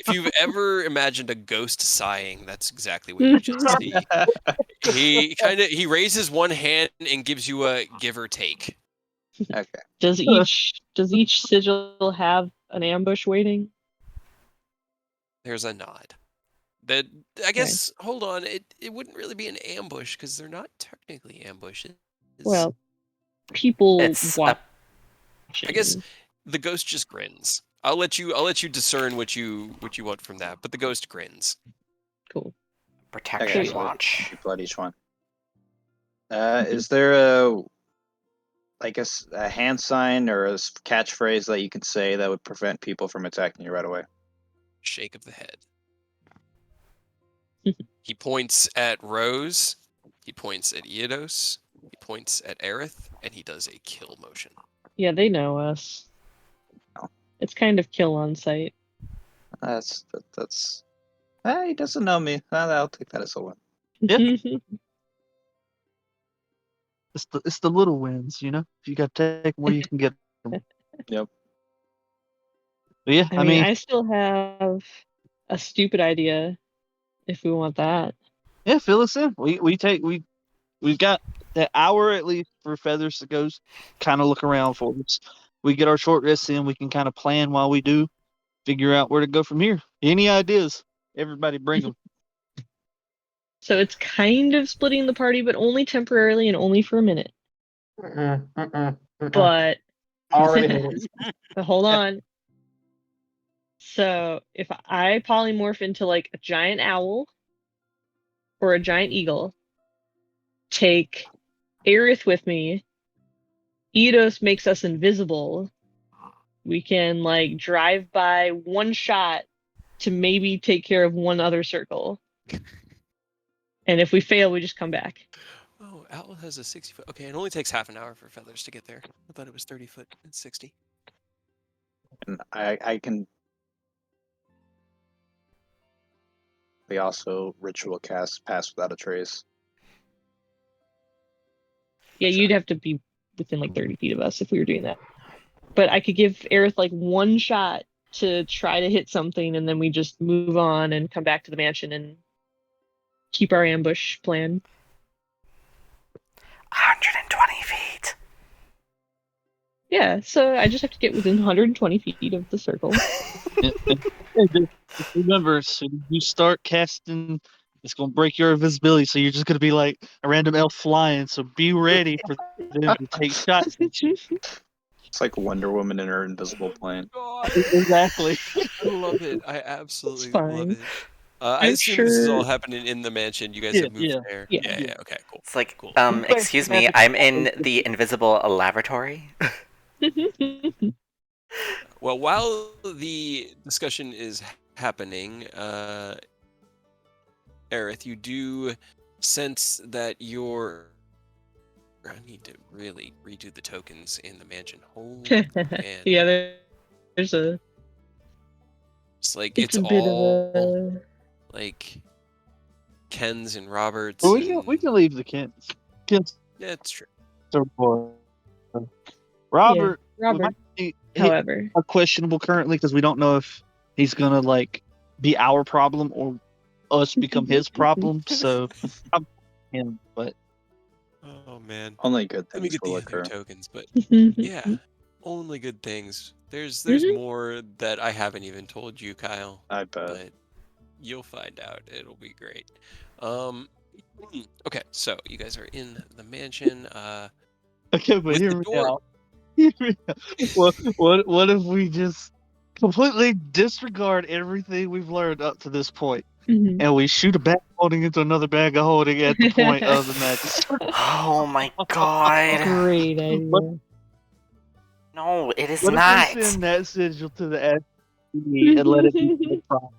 you've ever imagined a ghost sighing, that's exactly what you just see. He raises one hand and gives you a give or take.
Okay.
Does each sigil have an ambush waiting?
There's a nod. That I guess. Hold on. It wouldn't really be an ambush because they're not technically ambushes.
Well, people
It's
watching.
I guess the ghost just grins. I'll let you discern what you want from that. But the ghost grins.
Cool.
protection
Okay, so
watch.
people at each one. Is there a hand sign or a catchphrase that you could say that would prevent people from attacking you right away?
Shake of the head. He points at Rose. He points at Eodos. He points at Aerith, and he does a kill motion.
Yeah, they know us.
Oh.
It's kind of kill on sight.
That's. He doesn't know me. I'll take that as a win.
Yeah. It's the little wins, you know. You got to take them where you can get them.
Yep.
But yeah,
I mean, I still have a stupid idea if we want that.
yeah, fill us in. We've got that hour at least for Feathers to go kind of look around for us. We get our short rests in. We can kind of plan while we do, figure out where to go from here. Any ideas? Everybody bring them.
So it's kind of splitting the party, but only temporarily and only for a minute. But
Already hate it.
hold on. So if I polymorph into like a giant owl or a giant eagle, take Aerith with me, Eidos makes us invisible. We can like drive by one shot to maybe take care of one other circle. And if we fail, we just come back.
Oh, Owl has a 60-foot. Okay, it only takes half an hour for Feathers to get there. I thought it was 30 foot and 60.
And I can. We also ritual cast Pass Without a Trace.
Yeah, you'd have to be within like 30 feet of us if we were doing that. But I could give Aerith like one shot to try to hit something, and then we just move on and come back to the mansion and keep our ambush plan.
120 feet.
Yeah, so I just have to get within 120 feet of the circle.
Just remember, as soon as you start casting, it's gonna break your invisibility. So you're just gonna be like a random elf flying. So be ready for them to take shots at you.
It's like Wonder Woman in her invisible plane.
God,
Exactly.
I love it. I absolutely
It's
love
fine.
it. I
I'm
assume this is all
sure-
happening in the mansion. You guys
Yeah,
have moved
yeah,
there.
yeah.
Yeah. Okay, cool.
It's like,
Cool.
excuse me, I'm in the invisible lavatory.
Well, while the discussion is happening, Aerith, you do sense that you're. I need to really redo the tokens in the mansion. Holy man.
Yeah, there's
It's like
it's
it's
a bit of
all
a
like Kens and Roberts.
Well,
and...
we can leave the Kents. Kents
Yeah, it's true.
are for Robert.
Robert.
might be
However,
questionable currently because we don't know if he's gonna like be our problem or us become his problem. So I'm him, but
Oh man.
Only good
Let me
things
get the
will
other
occur.
tokens, but yeah, only good things. There's
Mhm.
more that I haven't even told you, Kyle,
I bet.
but you'll find out. It'll be great. Okay, so you guys are in the mansion.
okay, but
With
hear
the
me
door-
out. Hear me out. What if we just completely disregard everything we've learned up to this point,
Mhm.
and we shoot a bag holding into another bag of holding at the point of the magic?
Oh my god.
Great idea.
No, it is
What
not.
if we send that sigil to the SCP and let it be the problem?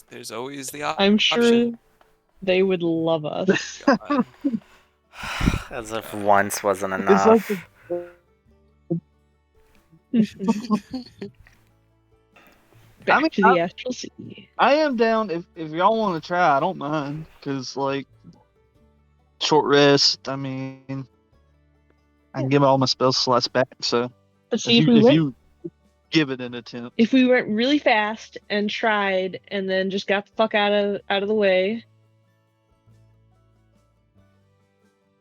There's always the
I'm sure
option.
they would love us.
God.
As if once wasn't
It's
enough.
like the-
Back
mean,
to the astral sea.
I am down if y'all want to try. I don't mind because like short rest. I mean, I can give all my spell slots back. So
But see, if
you give it an attempt,
we went really fast and tried, and then just got the fuck out of the way,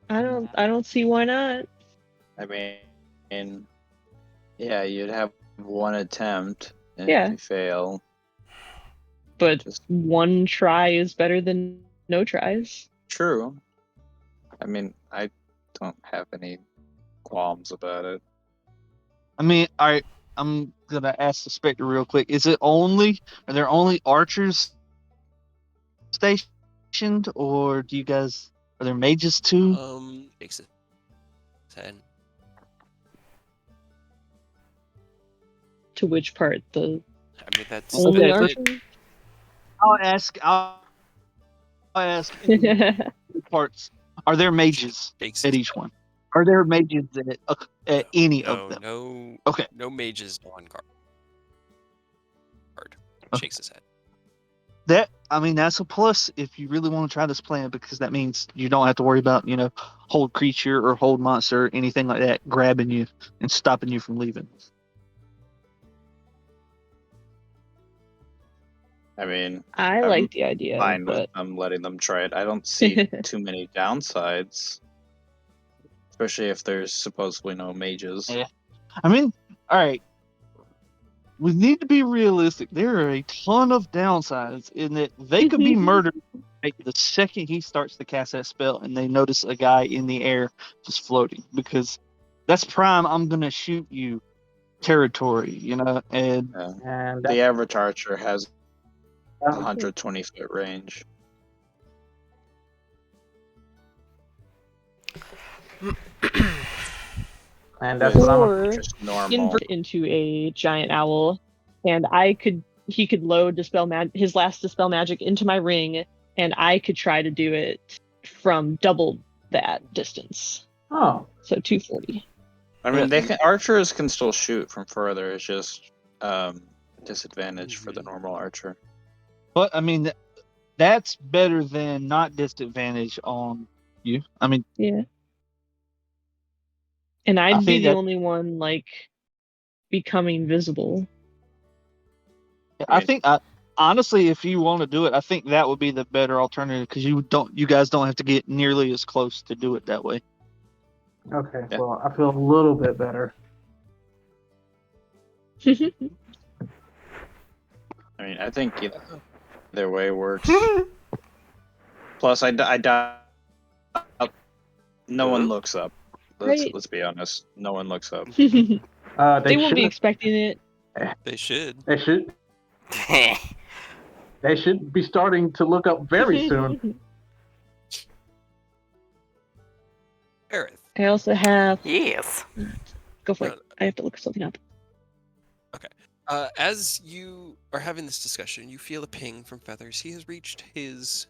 I don't see why not.
I mean, yeah, you'd have one attempt, and
Yeah.
if you fail,
But
just
one try is better than no tries.
true. I mean, I don't have any qualms about it.
I mean, I'm gonna ask the Spectre real quick. Are there only archers stationed, or are there mages too?
Takes it 10.
To which part? The
I mean, that's
only
Okay, so-
archer?
I'll ask parts. Are there mages
takes
at
it.
each one? Are there mages at any
No,
of them?
no,
Okay.
no mages on guard.
Okay.
Shakes his head.
That I mean, that's a plus if you really want to try this plan, because that means you don't have to worry about, hold creature or hold monster or anything like that grabbing you and stopping you from leaving.
I mean,
I
I'm
like the idea,
fine with
but
them letting them try it. I don't see too many downsides, especially if there's supposedly no mages.
Yeah. I mean, all right. We need to be realistic. There are a ton of downsides in that they could be murdered right the second he starts to cast that spell and they notice a guy in the air just floating, because that's prime I'm gonna shoot you territory, and
And
The average archer has
that,
120-foot range.
and that's
With
what I'm.
or
just normal.
invert into a giant owl, and he could load his last dispel magic into my ring, and I could try to do it from double that distance,
Oh,
so 240.
I mean, archers can still shoot from further. It's just disadvantage for the normal archer.
but I mean that's better than not disadvantage on you. I mean,
Yeah, and
I
I'd be
think
the
that
only one like becoming visible.
I think honestly, if you want to do it, I think that would be the better alternative, because you guys don't have to get nearly as close to do it that way.
okay.
Yeah.
Well, I feel a little bit better.
I mean, I think either way works. Plus, I doubt no one looks up.
Right.
Let's be honest. No one looks up.
They
They
won't be
should.
expecting it.
They should.
They should. They should be starting to look up very soon.
Aerith.
I also have.
Yes.
Go for
No,
it. I have to look something up.
As you are having this discussion, you feel a ping from Feathers. He has reached his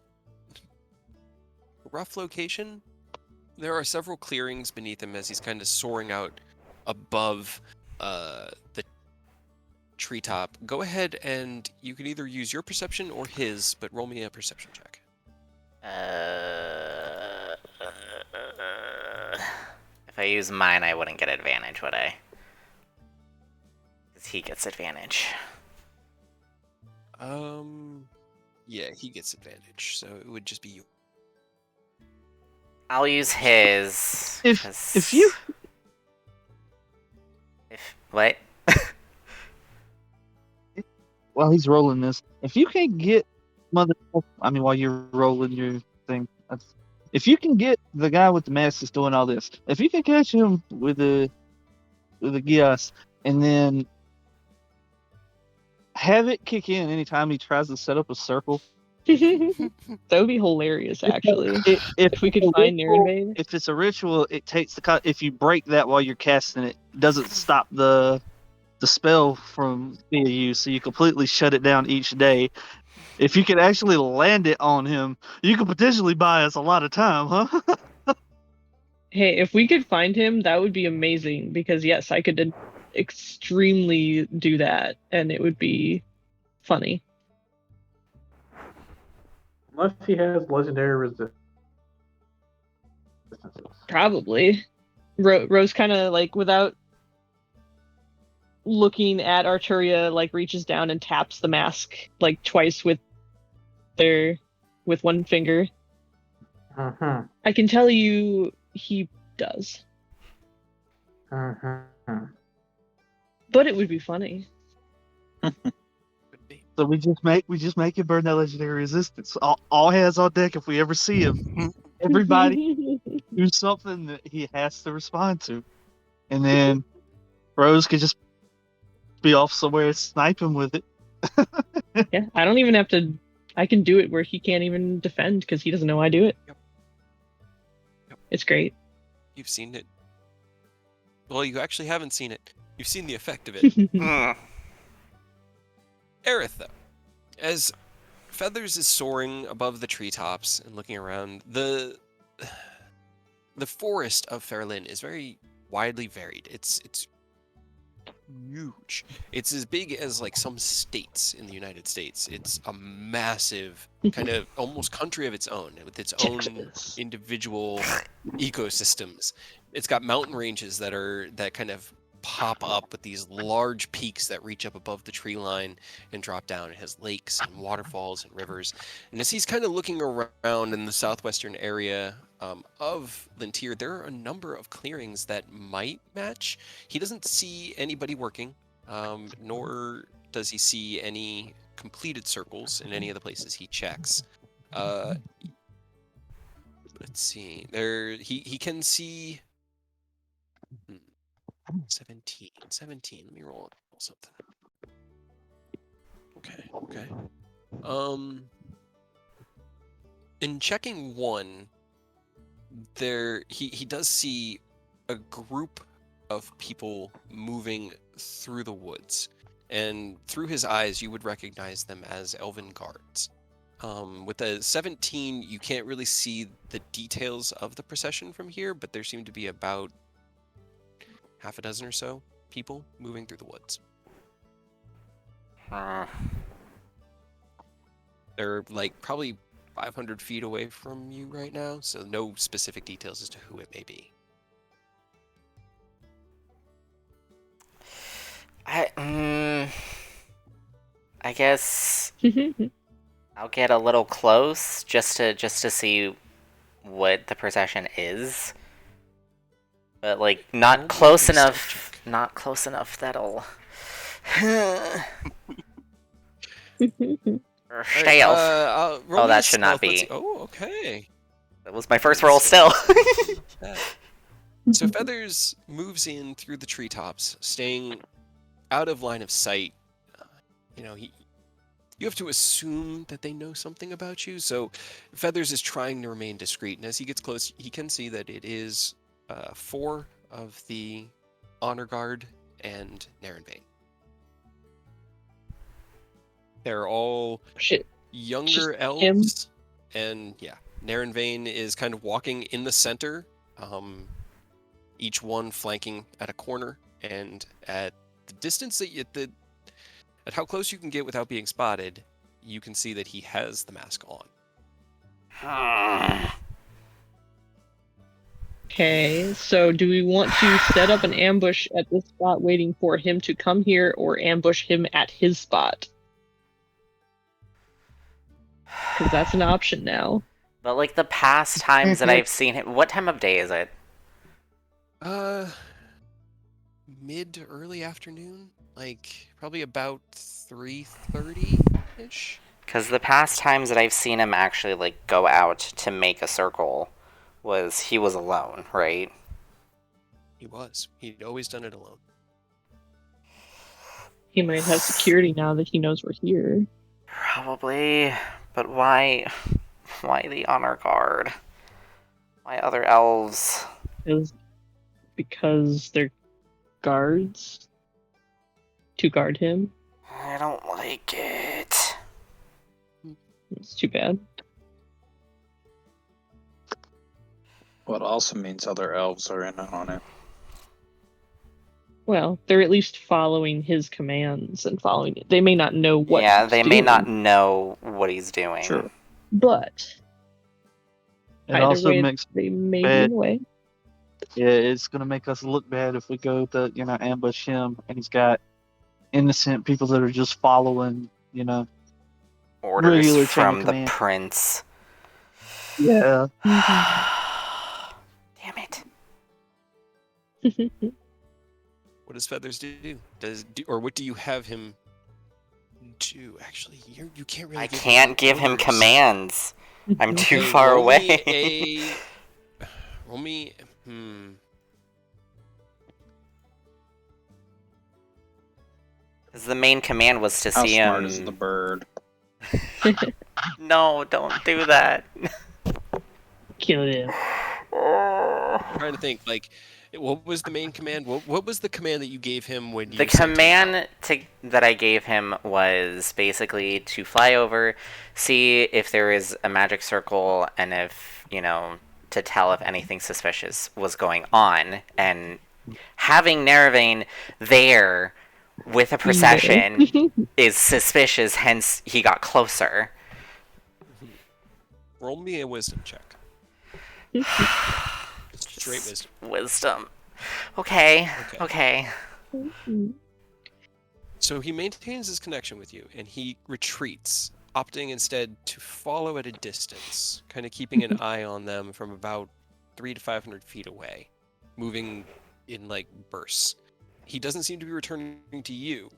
rough location. There are several clearings beneath him as he's kind of soaring out above the treetop. Go ahead and you can either use your perception or his, but roll me a perception check.
If I use mine, I wouldn't get advantage, would I? Because he gets advantage.
Yeah, he gets advantage, so it would just be you.
I'll use his.
If you
What?
while he's rolling this, if you can get while you're rolling your thing, if you can get the guy with the mask that's doing all this, if you can catch him with a Gias, and then have it kick in anytime he tries to set up a circle.
That would be hilarious, actually. If we could
it's a
find
ritual-
Narrowbane.
If it's a ritual, it takes if you break that while you're casting it, it doesn't stop the spell from being used, so you completely shut it down each day. If you can actually land it on him, you could potentially buy us a lot of time, huh?
Hey, if we could find him, that would be amazing, because yes, I could extremely do that, and it would be funny.
Unless he has legendary resistances.
Probably. Rose kind of like, without looking at Arturia, like reaches down and taps the mask like twice with one finger.
Uh-huh.
I can tell you he does.
Uh-huh.
But it would be funny.
Would be.
So we just make him burn that legendary resistance. All hands on deck if we ever see him. Everybody do something that he has to respond to, and then Rose could just be off somewhere and snipe him with it.
Yeah, I don't even have to. I can do it where he can't even defend because he doesn't know I do it.
Yep.
It's great.
You've seen it. Well, you actually haven't seen it. You've seen the effect of it.
Mm.
Aerith, though, as Feathers is soaring above the treetops and looking around, the forest of Fairlin is very widely varied. It's huge. It's as big as like some states in the United States. It's a massive kind of almost country of its own with its own
Texas.
individual ecosystems. It's got mountain ranges that kind of pop up with these large peaks that reach up above the tree line and drop down. It has lakes and waterfalls and rivers. And as he's kind of looking around in the southwestern area of Lintier, there are a number of clearings that might match. He doesn't see anybody working, nor does he see any completed circles in any of the places he checks. Let's see. He can see 17. Let me roll something. Okay. In checking one, he does see a group of people moving through the woods, and through his eyes you would recognize them as elven guards. With a 17, you can't really see the details of the procession from here, but there seem to be about half a dozen or so people moving through the woods. They're like probably 500 feet away from you right now, so no specific details as to who it may be.
I guess I'll get a little close just to see what the procession is. But like not close enough. Not close enough that'll stealth.
Oh,
that should not be.
Oh, okay.
That was my first roll still.
So Feathers moves in through the treetops, staying out of line of sight. You have to assume that they know something about you. So Feathers is trying to remain discreet, and as he gets close, he can see that it is 4 of the honor guard and Narenbane. They're all younger elves, and yeah, Narenbane is kind of walking in the center, each one flanking at a corner, and at the distance that at how close you can get without being spotted, you can see that he has the mask on.
Okay, so do we want to set up an ambush at this spot waiting for him to come here, or ambush him at his spot? Because that's an option now.
But like the past times that I've seen him, what time of day is it?
Mid early afternoon, like probably about 3:30-ish.
Because the past times that I've seen him actually like go out to make a circle he was alone, right?
He was. He'd always done it alone.
He might have security now that he knows we're here.
Probably, but why the honor guard? Why other elves?
Because they're guards to guard him.
I don't like it.
It's too bad.
Well, it also means other elves are in on it.
Well, they're at least following his commands and following it. They may not know what
Yeah, they may
doing.
not know what he's doing.
Sure. But
It also makes
they may be
bad.
in the way.
Yeah, it's gonna make us look bad if we go to ambush him, and he's got innocent people that are just following
Orders
regular chain
from
of
the
command.
prince.
Yeah.
Damn it.
What does Feathers do? Or what do you have him do? Actually, you can't really.
I can't give him
orders.
commands. I'm too
Okay,
far
roll
away.
Roll me.
Because the main command was to
How
see
smart
him.
is the bird?
No, don't do that.
Kill him.
I'm trying to think. Like, what was the main command? What was the command that you gave him when you?
The command that I gave him was basically to fly over, see if there is a magic circle, and if, to tell if anything suspicious was going on. And having Narenbane there with a perception is suspicious, hence he got closer.
Roll me a wisdom check. Straight wisdom.
Wisdom. Okay.
So he maintains his connection with you, and he retreats, opting instead to follow at a distance, kind of keeping an eye on them from about 300 to 500 feet away, moving in like bursts. He doesn't seem to be returning to you,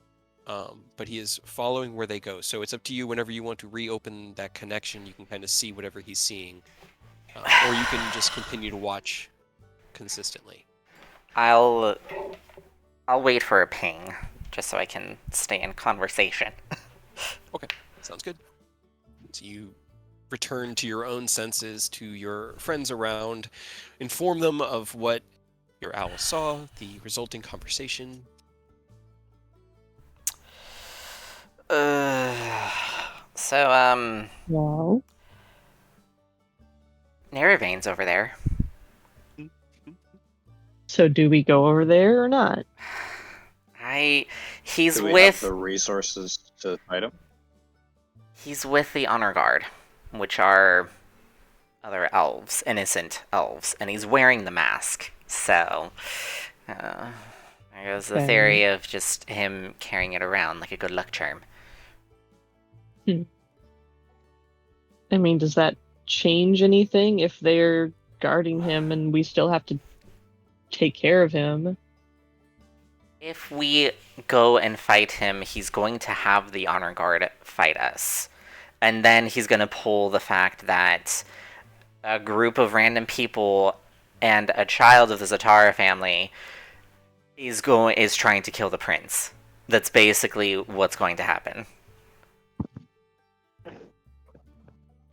but he is following where they go. So it's up to you whenever you want to reopen that connection. You can kind of see whatever he's seeing, or you can just continue to watch consistently.
I'll wait for a ping, just so I can stay in conversation.
Okay, sounds good. So you return to your own senses, to your friends around, inform them of what your owl saw, the resulting conversation.
Wow.
Naravane's over there.
So do we go over there or not?
He's
Do we have
with
the resources to fight him?
he's with the honor guard, which are other elves, innocent elves, and he's wearing the mask. So there goes the theory of just him carrying it around like a good luck charm.
I mean, does that change anything if they're guarding him and we still have to take care of him?
If we go and fight him, he's going to have the honor guard fight us. And then he's going to pull the fact that a group of random people and a child of the Zatara family is trying to kill the prince. That's basically what's going to happen.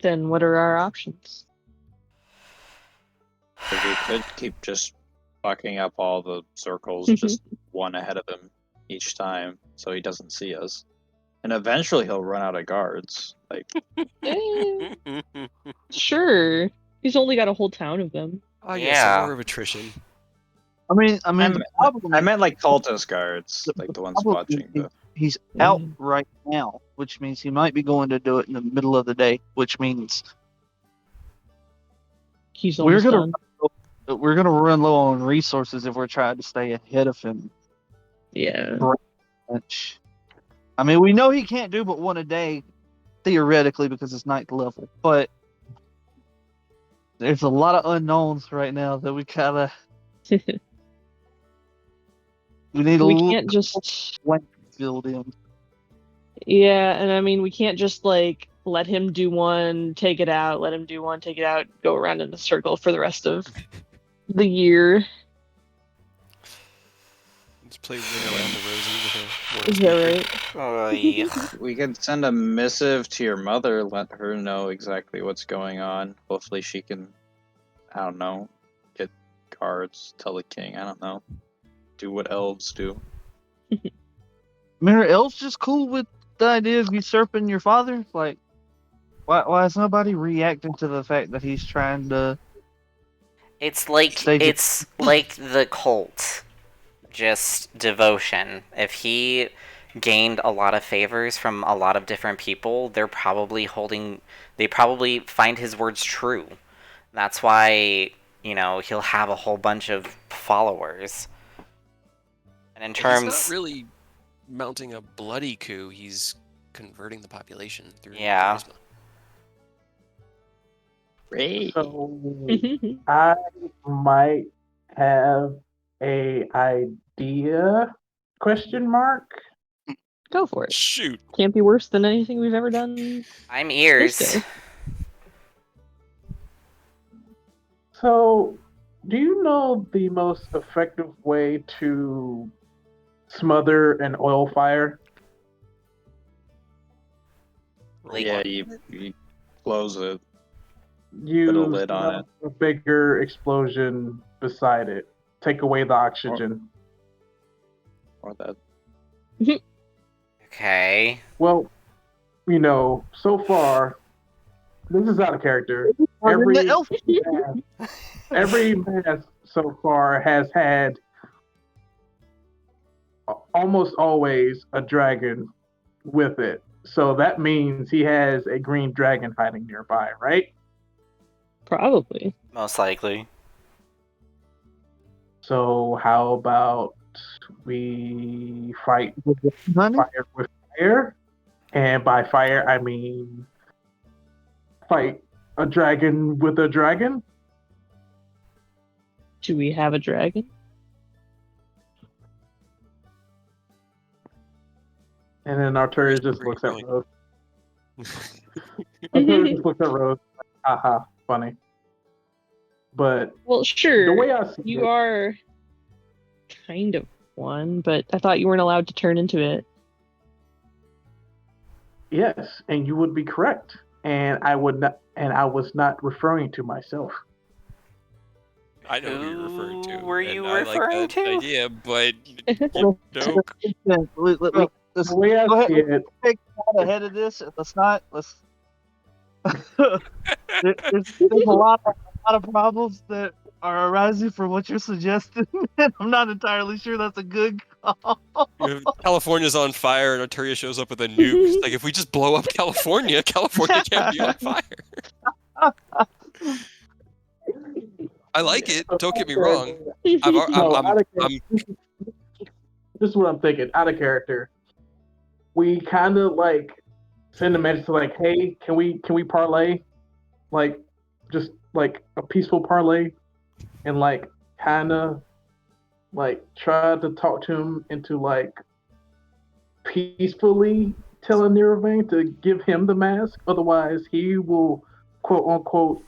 Then what are our options?
If we could keep just fucking up all the circles, just one ahead of him each time, so he doesn't see us. And eventually he'll run out of guards. Like,
Sure. He's only got a whole town of them.
Yes, a war of attrition.
I mean, the problem
I meant like cultist guards, like the ones watching the.
He's out right now, which means he might be going to do it in the middle of the day, which means
he's almost done.
We're gonna run low on resources if we're trying to stay ahead of him.
Yeah.
I mean, we know he can't do but one a day, theoretically, because it's 9th level. But there's a lot of unknowns right now that we kind of
we can't just
filled in.
Yeah, and I mean, we can't just like let him do one, take it out, let him do one, take it out, go around in a circle for the rest of the year.
Just play Ring Around the Rosie with a
Is that right?
We could send a missive to your mother, let her know exactly what's going on. Hopefully she can, I don't know, get guards, tell the king, I don't know. Do what elves do.
I mean, are elves just cool with the idea of usurping your father? Like, why is nobody reacting to the fact that he's trying to... It's like
the cult. Just devotion. If he gained a lot of favors from a lot of different people, they probably find his words true. That's why, he'll have a whole bunch of followers. And in terms...
He's not really mounting a bloody coup, he's converting the population through
charisma.
Great.
So I might have a idea? Question mark.
Go for it.
Shoot.
Can't be worse than anything we've ever done.
I'm ears.
So, do you know the most effective way to smother an oil fire?
Yeah, you close it.
Use
Put a lid on it.
a bigger explosion beside it. Take away the oxygen.
Or that.
Okay.
Well, so far, this is out of character. Every mask so far has had almost always a dragon with it. So that means he has a green dragon hiding nearby, right?
Probably.
Most likely.
So how about we fight
Honey?
fire with fire? And by fire, I mean fight a dragon with a dragon?
Do we have a dragon?
And then Arturius just
Where are you
looks at
going?
Rose. Arturius just looks at Rose. Like, haha, funny. But
Well,
the
sure.
way I see
You
it,
are kind of one, but I thought you weren't allowed to turn into it.
yes, and you would be correct. And I would not, and I was not referring to myself.
I know who you're referring to.
Who were
and
you
I like
referring
that
to?
idea, but
Well,
nope.
let's
The way I
go ahead.
see it,
Take out ahead of this. And let's not. Let's. There's a lot of problems that are arising from what you're suggesting, and I'm not entirely sure that's a good call.
California's on fire, and Arturia shows up with a nuke. It's like, if we just blow up California, California can't be on fire. I like it. Don't get me wrong.
no, out of
I'm
this is what I'm thinking. Out of character, we kind of like send a message to like, hey, can we parlay, like, just like a peaceful parlay, and like kind of like try to talk to him into like peacefully telling Niravane to give him the mask. Otherwise, he will quote unquote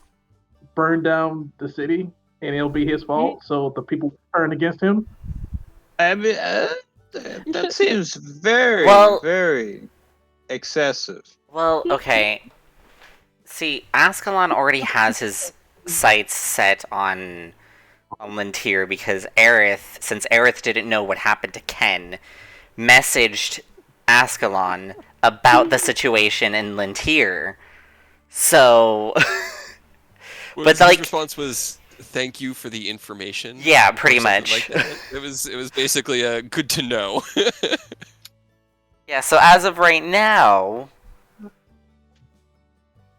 burn down the city, and it'll be his fault. So the people turn against him.
I mean, that seems very,
Well-
very excessive.
Well, okay. See, Ascalon already has his sights set on Lintier because Aerith, since Aerith didn't know what happened to Ken, messaged Ascalon about the situation in Lintier. So,
His
like-
response was, "Thank you for the information."
yeah,
or
pretty
something
much.
like that. It was basically a good to know.
Yeah, so as of right now,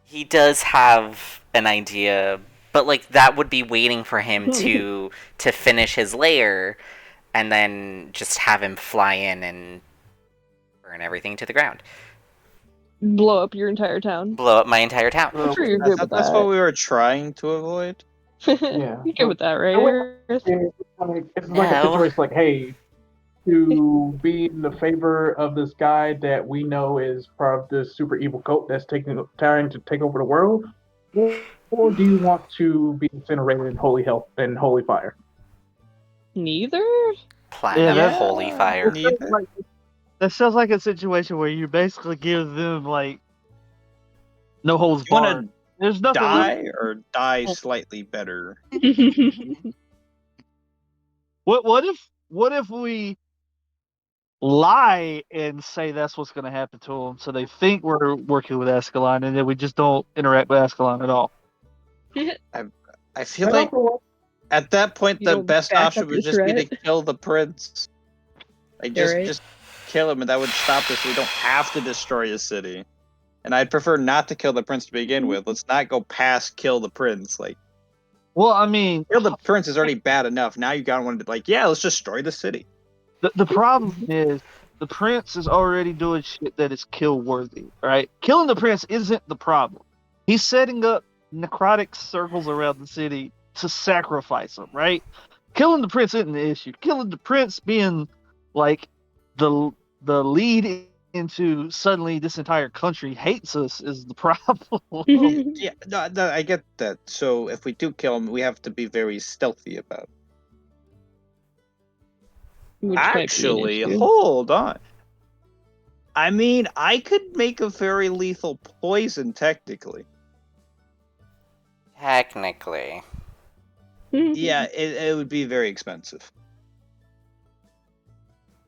he does have an idea, but like that would be waiting for him to finish his lair and then just have him fly in and burn everything to the ground.
Blow up your entire town.
Blow up my entire town.
I'm sure you're
I
good
thought
with
that's
that.
what we were trying to avoid.
Yeah.
You're good with that, right?
The way-
Earth?
It's like a
No.
situation like, hey, to be in the favor of this guy that we know is part of this super evil cult that's trying to take over the world, or do you want to be incinerated in holy hell and holy fire?
Neither?
Platinum
that's-
holy fire.
Neither.
That sounds like a situation where you basically give them like no holds
You want
barred. There's
to
nothing
die or die slightly better?
What if we lie and say that's what's going to happen to them, so they think we're working with Ascalon, and then we just don't interact with Ascalon at all?
I feel like at that point
You
the
don't
best
back
option
up
would
your
just be to
threat?
kill the prince. Like
Yeah, right.
just kill him, and that would stop us. We don't have to destroy a city. And I'd prefer not to kill the prince to begin with. Let's not go past kill the prince. Like,
Well, I mean,
kill the prince is already bad enough. Now you got one to like, yeah, let's destroy the city.
the problem is the prince is already doing shit that is kill worthy, right? Killing the prince isn't the problem. He's setting up necrotic circles around the city to sacrifice him, right? Killing the prince isn't the issue. Killing the prince being like the lead into suddenly this entire country hates us is the problem.
Yeah, no, I get that. So if we do kill him, we have to be very stealthy about it.
Which might be an
Actually,
issue.
hold on. I mean, I could make a very lethal poison, technically.
Technically.
Yeah, it would be very expensive.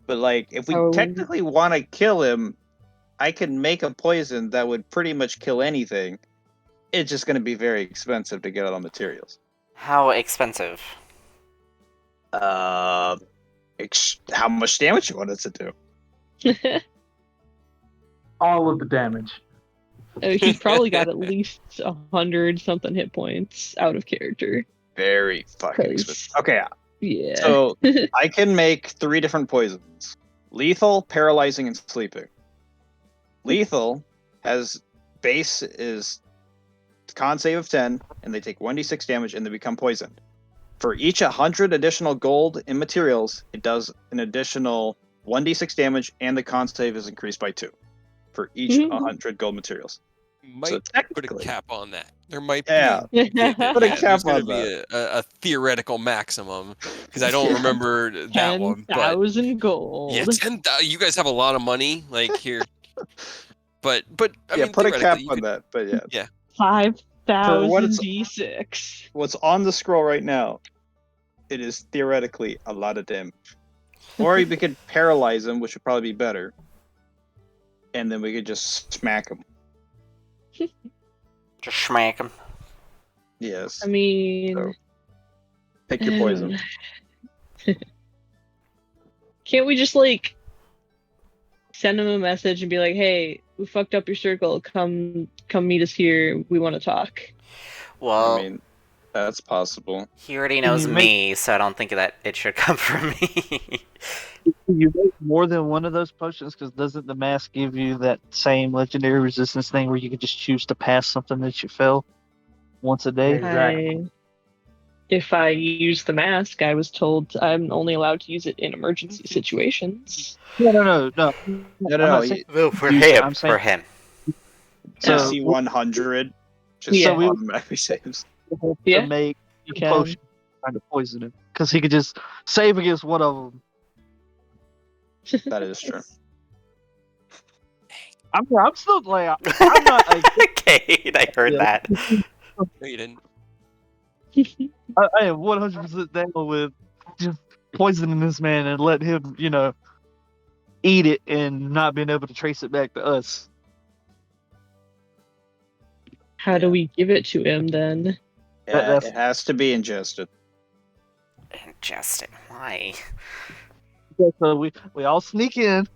But, like, if we
Oh.
technically want to kill him, I can make a poison that would pretty much kill anything. It's just going to be very expensive to get all the materials.
How expensive?
how much damage you want it to do.
All of the damage.
He probably got at least 100 something hit points out of character.
Very fucking
'Cause-
expensive. Okay,
Yeah.
so I can make 3 different poisons: lethal, paralyzing, and sleeping. Lethal has base is con save of 10, and they take 1d6 damage and they become poisoned. For each 100 additional gold in materials, it does an additional 1d6 damage, and the con save is increased by 2 for each 100 gold materials.
Might
So
put a
technically,
cap on that. There might
Yeah.
be
Put a
there's
cap
gonna
on
be a theoretical maximum because I don't remember that one. But
10,000 gold.
yeah, 10,000. You guys have a lot of money, like here. But I
yeah,
mean,
put a cap
theoretically, you
on
could.
that. But yeah,
Yeah.
5,000
it's-
d6.
what's on the scroll right now, it is theoretically a lot of damage. Or we could paralyze him, which would probably be better, and then we could just smack him.
Just smack him.
Yes.
I mean,
So, pick your poison.
can't we just like send him a message and be like, "Hey, we fucked up your circle. Come meet us here. We want to talk."
Well,
I mean, that's possible.
he already knows
you
me, so I don't think that it should come from me.
You make more than one of those potions, because doesn't the mask give you that same legendary resistance thing where you can just choose to pass something that you fail once a day?
Exactly.
If I use the mask, I was told I'm only allowed to use it in emergency situations.
No.
No,
I'm
no,
not saying
No, for
you-
him.
I'm saying-
For him.
So-
DC 100 just
Yeah.
automatically saves.
Yeah,
to make
you
a
can.
potion trying to poison him, because he could just save against one of them.
That is true.
I'm still like I'm not.
Kate, I heard
Yeah.
that.
No, you didn't.
I am 100% down with just poisoning this man and let him, eat it and not being able to trace it back to us.
How do we give it to him then?
Yeah,
that's-
it has to be ingested.
Just why?
So we all sneak in.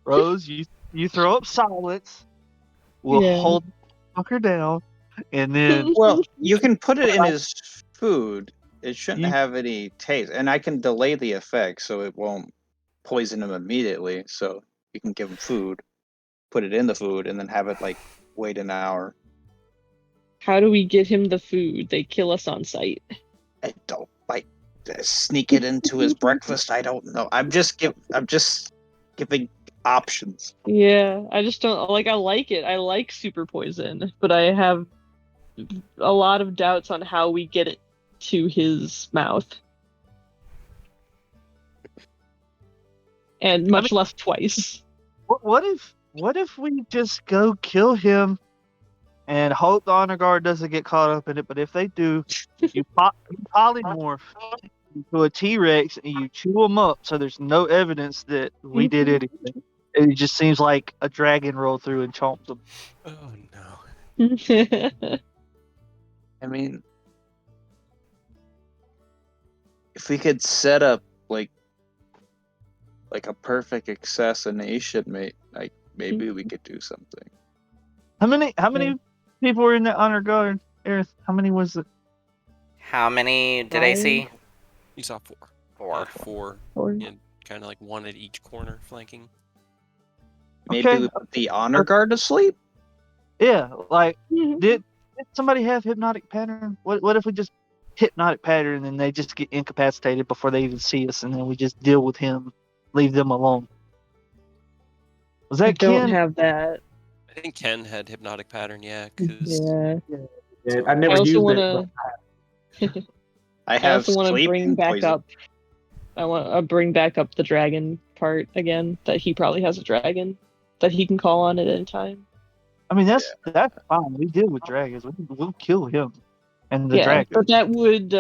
Rose, you throw up silence. We'll
Yeah.
hold the fucker down, and then
Well, you can put it in his food. It shouldn't
You-
have any taste, and I can delay the effect so it won't poison him immediately. So you can give him food, put it in the food, and then have it like wait an hour.
How do we get him the food? They kill us on sight.
I don't like sneak it into his breakfast. I don't know. I'm just giving options.
Yeah, I just don't like. I like it. I like super poison, but I have a lot of doubts on how we get it to his mouth, and much less twice.
what if we just go kill him and hope the honor guard doesn't get caught up in it? But if they do, you polymorph into a T-Rex and you chew them up, so there's no evidence that we did anything. It just seems like a dragon rolled through and chomped them.
Oh no.
I mean, if we could set up like a perfect assassination, mate, like maybe we could do something.
How many people were in the honor guard, Aerith? How many was it?
How many did I see?
You saw 4.
Four.
4.
Or-
And kind of like one at each corner flanking.
Maybe
Okay.
we put the honor guard to sleep.
Yeah, like did somebody have hypnotic pattern? What if we just hypnotic pattern and they just get incapacitated before they even see us, and then we just deal with him, leave them alone? Was
I
that
don't
Ken?
have that.
I think Ken had hypnotic pattern, yeah, because
Yeah.
Yeah, I never
I also
used
want
it.
to.
I
I
have
also want to
sleep
bring
and
back
poison.
up. I want to bring back up the dragon part again. That he probably has a dragon that he can call on at any time.
I mean, that's fine. We deal with dragons. We'll kill him and the
Yeah,
dragon.
but that would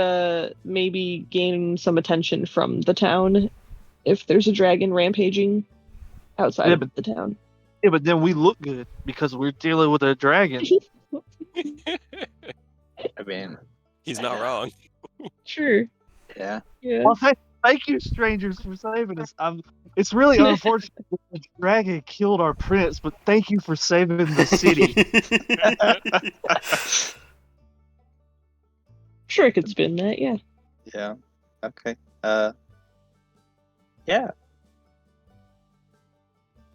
maybe gain some attention from the town if there's a dragon rampaging outside
Yeah,
of
but-
the town.
Yeah, but then we look good because we're dealing with a dragon.
I mean,
he's not wrong.
Sure.
yeah.
Yeah.
Well, Thank you, strangers, for saving us. It's really unfortunate that the dragon killed our prince, but thank you for saving the city.
Sure, I could spin that. Yeah.
Yeah. Okay. Yeah.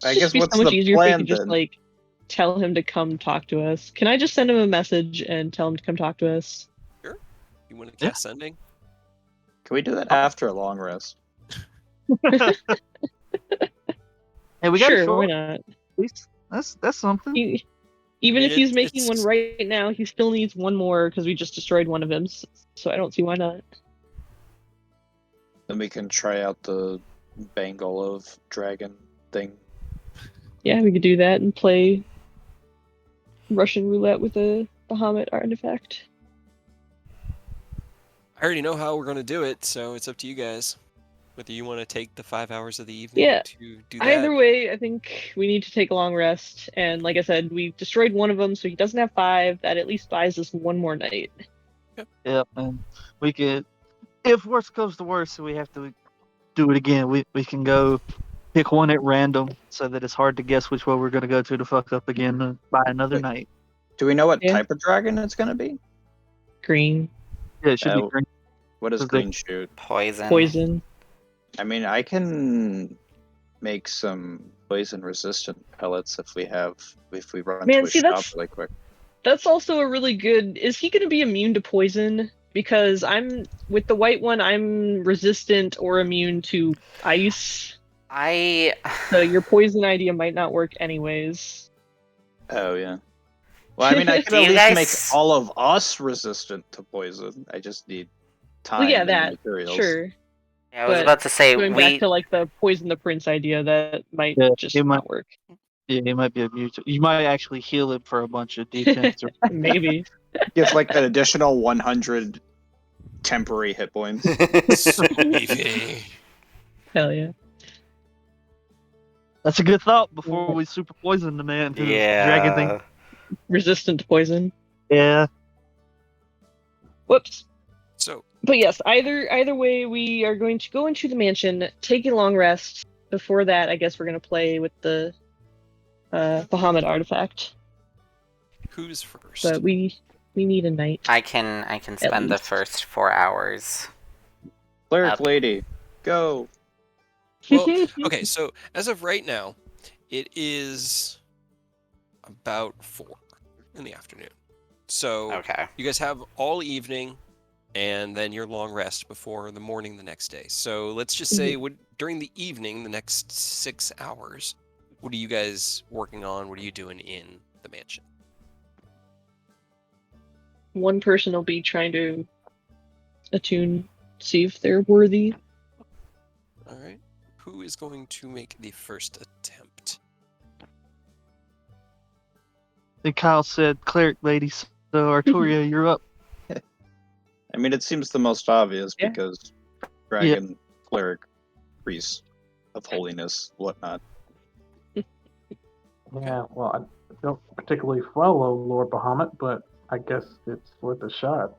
I
It'd
guess
just be
what's
so much
the
easier if we
plan
could just
then?
like tell him to come talk to us. Can I just send him a message and tell him to come talk to us?
Sure. You want to
Yeah.
cast sending?
Can we do that after a long rest?
Hey, we got a
Sure, why
short.
not?
That's something.
Even
mean,
if he's making
it's-
one right now, he still needs one more because we just destroyed one of him. So I don't see why not.
Then we can try out the Bangle of Dragon thing.
Yeah, we could do that and play Russian roulette with a Bahamut artifact.
I already know how we're going to do it, so it's up to you guys. Whether you want to take the 5 hours of the evening
Yeah.
to do that.
Either way, I think we need to take a long rest. And like I said, we destroyed one of them, so he doesn't have 5. That at least buys us one more night.
Yep, and we could, if worst comes to worst, and we have to do it again, we can go pick one at random so that it's hard to guess which one we're going to go to fuck up again by another
Wait.
night.
Do we know what
Yeah.
type of dragon it's gonna be?
Green,
Yeah, it should be
Oh.
green.
What does
So they-
green shoot?
Poison.
poison.
I mean, I can make some poison resistant pellets if we run
Man,
to a
see,
shop
that's-
really quick.
That's also a really good. Is he going to be immune to poison? Because I'm with the white one, I'm resistant or immune to ice.
I
So your poison idea might not work anyways.
Oh yeah. Well, I mean, I can
Do
at
you
least
guys-
make all of us resistant to poison. I just need time
Well, yeah,
and
that
materials.
sure.
I was
But
about to say
Going back to like the poison the prince idea, that might
Yeah,
just
it might-
not work.
Yeah, he might be a mutant. You might actually heal him for a bunch of defense.
Maybe.
Gives like an additional 100 temporary hit points.
So beefy.
Hell yeah.
That's a good thought before we super poison the man who's dragging things.
yeah.
Resistant to poison.
Yeah.
Whoops.
So,
But yes, either way, we are going to go into the mansion, take a long rest. Before that, I guess we're going to play with the Bahamut artifact.
who's first?
But we need a night.
I can spend the
least.
first 4 hours.
Cleric
Up.
lady, go.
Well, okay, so as of right now, it is about 4 in the afternoon. So
Okay.
you guys have all evening and then your long rest before the morning the next day. So let's just say during the evening, the next 6 hours, what are you guys working on? What are you doing in the mansion?
One person will be trying to attune, see if they're worthy.
All right. Who is going to make the first attempt?
I think Kyle said cleric lady, so Arturia, you're up.
I mean, it seems the most obvious
Yeah.
because dragon, cleric, priest of holiness, whatnot.
Yeah, well, I don't particularly follow Lord Bahamut, but I guess it's worth a shot.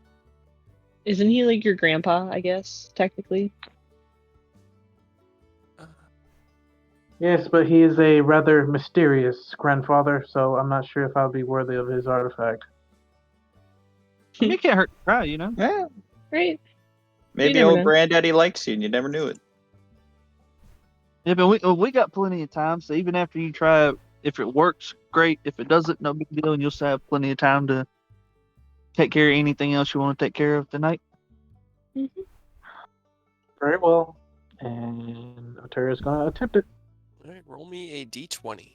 Isn't he like your grandpa, I guess, technically?
Yes, but he is a rather mysterious grandfather, so I'm not sure if I'll be worthy of his artifact.
I mean, it can't hurt to try, you know?
Yeah,
Right?
maybe
never
old
know.
granddaddy likes you and you never knew it.
Yeah, but we got plenty of time, so even after you try it, if it works, great. If it doesn't, no big deal, and you'll still have plenty of time to take care of anything else you want to take care of tonight.
Very well. And Arturia's going to attempt it.
All right, roll me a d20.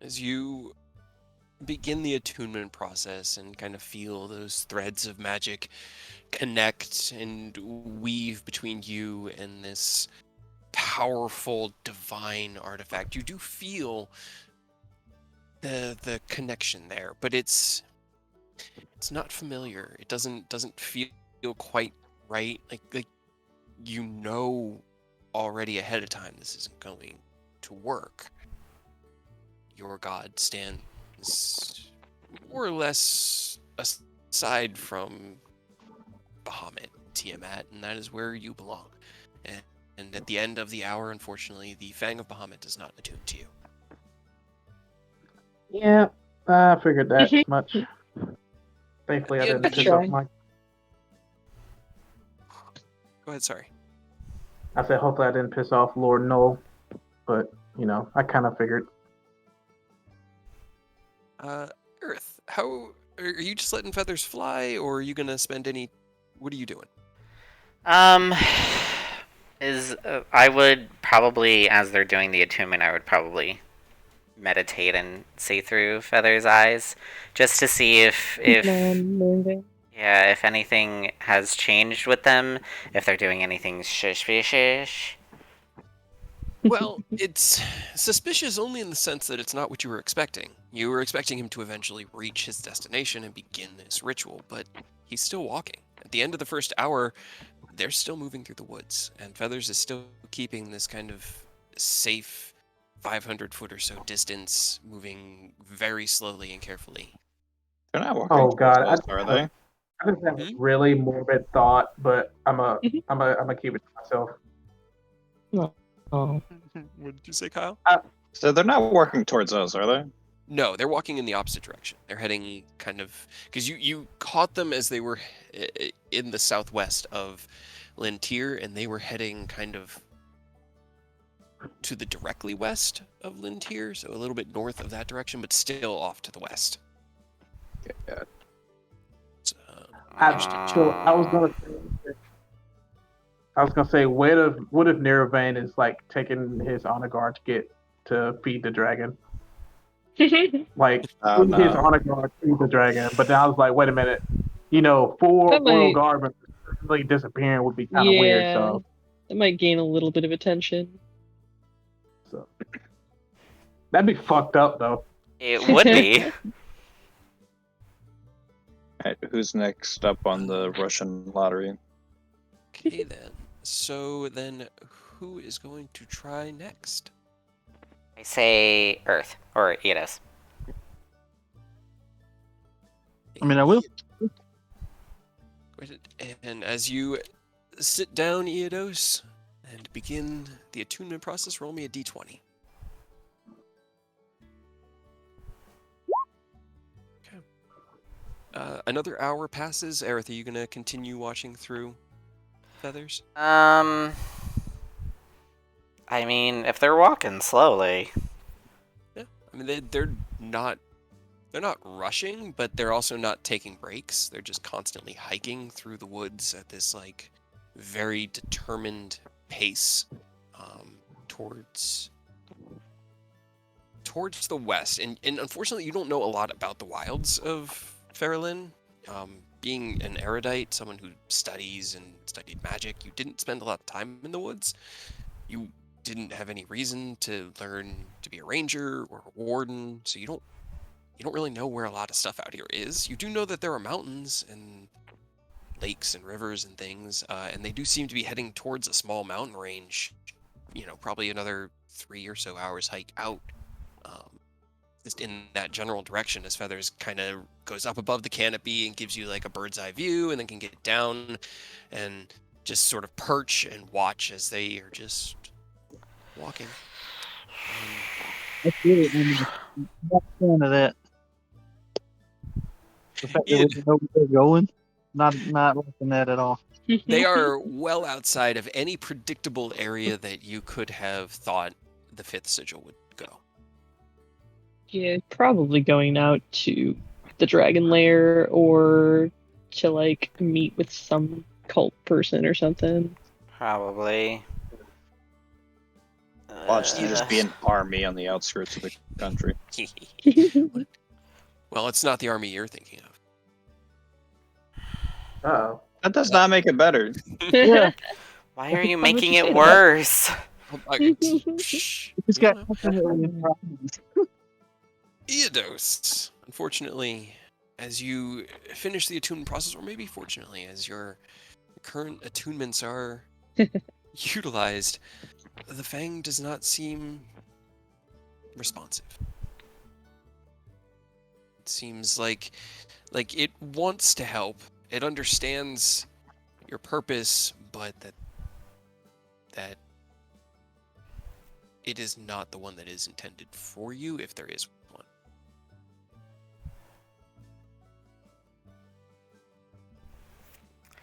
As you begin the attunement process and kind of feel those threads of magic connect and weave between you and this powerful divine artifact, you do feel the connection there, but it's not familiar. It doesn't feel quite right. Like you know already ahead of time this isn't going to work. your god stands more or less aside from Bahamut, Tiamat, and that is where you belong. And at the end of the hour, unfortunately, the Fang of Bahamut does not attune to you.
Yeah, I figured that much. Thankfully, I
At the end
didn't
of
piss
the-
off my.
Go ahead, sorry.
I said, hopefully, I didn't piss off Lord Null, but I kind of figured.
Earth, how are you just letting feathers fly, or are you gonna spend any? What are you doing?
I would probably, as they're doing the attunement, I would probably meditate and see through Feather's eyes, just to see if anything has changed with them, if they're doing anything suspicious.
Well, it's suspicious only in the sense that it's not what you were expecting. You were expecting him to eventually reach his destination and begin this ritual, but he's still walking. At the end of the first hour, they're still moving through the woods, and Feathers is still keeping this kind of safe 500-foot or so distance, moving very slowly and carefully.
They're not walking
Oh
towards
God,
us, are they?
I just have a
Hmm?
really morbid thought, but I'm a keep it to myself.
Oh.
What did you say, Kyle?
So they're not walking towards us, are they?
No, they're walking in the opposite direction. They're heading kind of because you caught them as they were in the southwest of Lintier, and they were heading kind of to the directly west of Lintier, so a little bit north of that direction, but still off to the west.
Yeah.
So,
So I was gonna say, what if Nerovane is like taking his honor guard to feed the dragon? Like
Oh,
his
no.
honor guard feed the dragon, but then I was like, wait a minute, four
That
royal
might-
guardsmen really disappearing would be kind of weird. So
it might gain a little bit of attention.
that'd be fucked up though.
It would be.
Alright, who's next up on the Russian lottery?
okay then. So then, who is going to try next?
I say Earth, or Eidos.
I mean, I will.
Go ahead. And as you sit down, Eodos, and begin the attunement process, roll me a d20. Okay. Another hour passes. Aerith, are you going to continue watching through Feathers?
I mean, if they're walking slowly.
Yeah. I mean, they're not rushing, but they're also not taking breaks. They're just constantly hiking through the woods at this like very determined pace towards the west. And unfortunately, you don't know a lot about the wilds of Faerlin. Being an erudite, someone who studied magic, you didn't spend a lot of time in the woods. You didn't have any reason to learn to be a ranger or a warden, so you don't really know where a lot of stuff out here is. You do know that there are mountains and lakes and rivers and things, and they do seem to be heading towards a small mountain range, probably another 3 or so hours hike out, just in that general direction as Feathers kind of goes up above the canopy and gives you like a bird's eye view, and then can get down and just sort of perch and watch as they are just walking.
That's really I'm not a fan of that. The fact that we don't know where they're going, not liking that at all.
They are well outside of any predictable area that you could have thought the fifth sigil would go.
Yeah, probably going out to the dragon lair or to like meet with some cult person or something.
Probably.
Watch there just be an army on the outskirts of the country.
Well, it's not the army you're thinking of.
Oh,
That does not make it better.
Yeah,
Why are you
Why would
making
you
it
say that?
worse?
Shh.
it's
You
got
know,
definitely problems.
Eodos, unfortunately, as you finish the attunement process, or maybe fortunately, as your current attunements are utilized, the Fang does not seem responsive. seems like it wants to help. It understands your purpose, but that it is not the one that is intended for you, if there is one.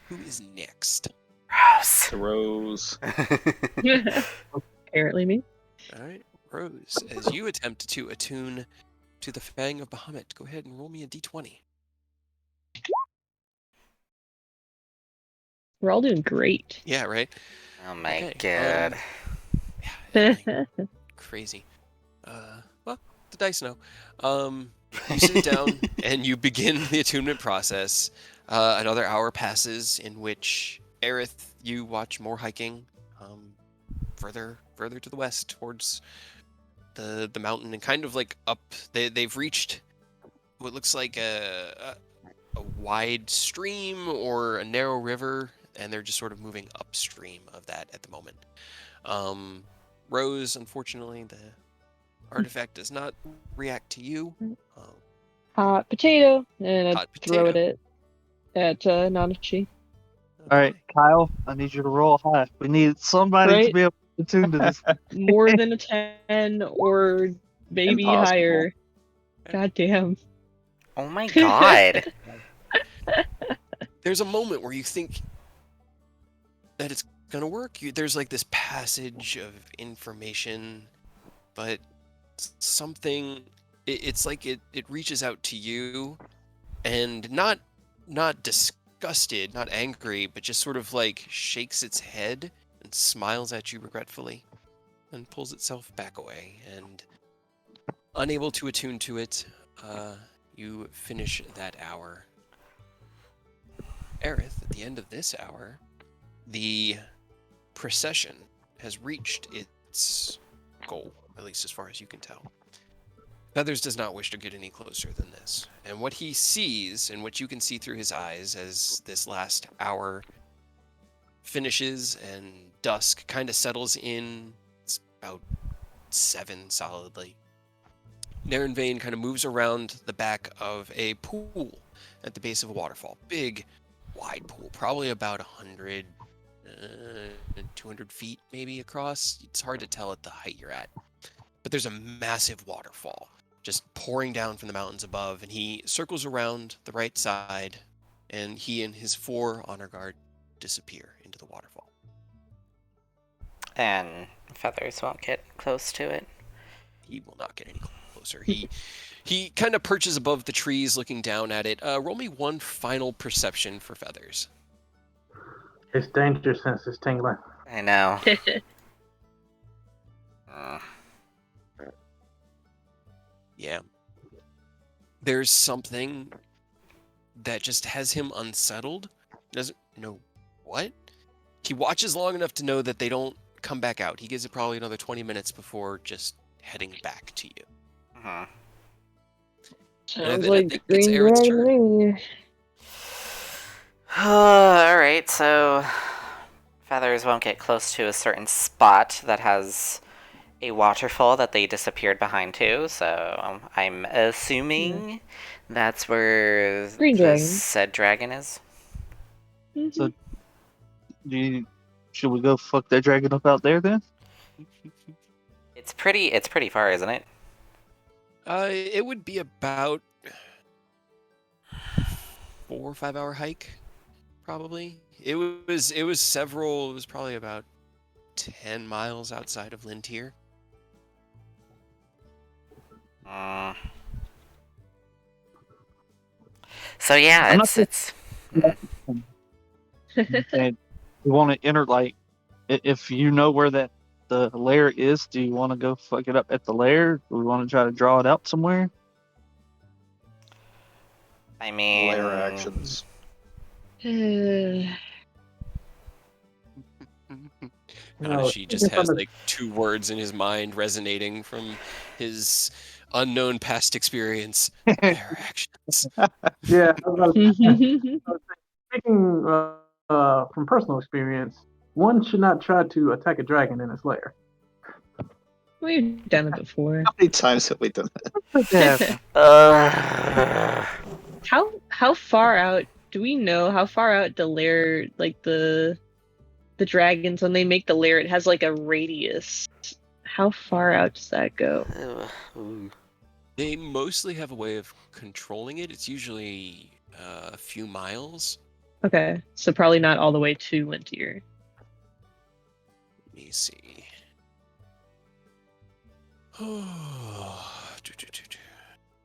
Who is next?
Gross.
The Rose.
Apparently me.
All right, Rose, as you attempt to attune to the Fang of Bahamut, go ahead and roll me a d20.
We're all doing great.
Yeah, right?
Oh my
Okay,
god.
Yeah, really crazy. Well, the dice know. You sit down and you begin the attunement process. Another hour passes in which Aerith, you watch more hiking, further to the west towards the mountain, and kind of like up. They've reached what looks like a wide stream or a narrow river, and they're just sort of moving upstream of that at the moment. Rose, unfortunately, the artifact does not react to you.
Hot potato, and I
Hot
throw
potato.
it at Nanashi.
All right, Kyle, I need you to roll high. We need somebody to
Right?
be able to tune to this.
More than a 10 or maybe
Impossible.
higher. God damn.
Oh my god.
There's a moment where you think that it's gonna work. There's like this passage of information, but something. It's like it reaches out to you, and not disgusted, not angry, but just sort of like shakes its head and smiles at you regretfully, and pulls itself back away. And unable to attune to it, you finish that hour. Aerith, at the end of this hour, the procession has reached its goal, at least as far as you can tell. Feathers does not wish to get any closer than this. And what he sees, and what you can see through his eyes as this last hour finishes and dusk kind of settles in, it's about 7 solidly. Naren Vane kind of moves around the back of a pool at the base of a waterfall. Big, wide pool, probably about 100, 200 feet maybe across. It's hard to tell at the height you're at. But there's a massive waterfall just pouring down from the mountains above, and he circles around the right side, and he and his 4 honor guard disappear into the waterfall.
And Feathers won't get close to it.
He will not get any closer. He kind of perches above the trees looking down at it. Roll me one final perception for Feathers.
His danger sense is tingling.
I know.
Yeah. There's something that just has him unsettled. Doesn't know what. He watches long enough to know that they don't come back out. He gives it probably another 20 minutes before just heading back to you.
Uh-huh.
Sounds
I
like
think it's
Green
Aerith's
Dragon
turn.
Ring.
Alright, so Feathers won't get close to a certain spot that has a waterfall that they disappeared behind too, so I'm assuming that's where
Green
the
dragon.
said dragon is.
So, should we go fuck that dragon up out there then?
It's pretty far, isn't it?
It would be about 4 or 5 hour hike, probably. It was several. It was probably about 10 miles outside of Lintier.
So yeah,
I'm not
it's
And we want to enter, like, if you know where the lair is, do you want to go fuck it up at the lair? Do we want to try to draw it out somewhere?
I mean,
Layer actions.
Nanashi just has like 2 words in his mind resonating from his unknown past experience. Their actions.
Yeah, I was about to say, speaking from personal experience, one should not try to attack a dragon in its lair.
We've done it before.
How many times have we done that?
Yeah.
How far out do we know how far out the lair, like the dragons, when they make the lair, it has like a radius. How far out does that go?
They mostly have a way of controlling it. It's usually a few miles.
Okay, so probably not all the way to Lintier.
Let me see.
I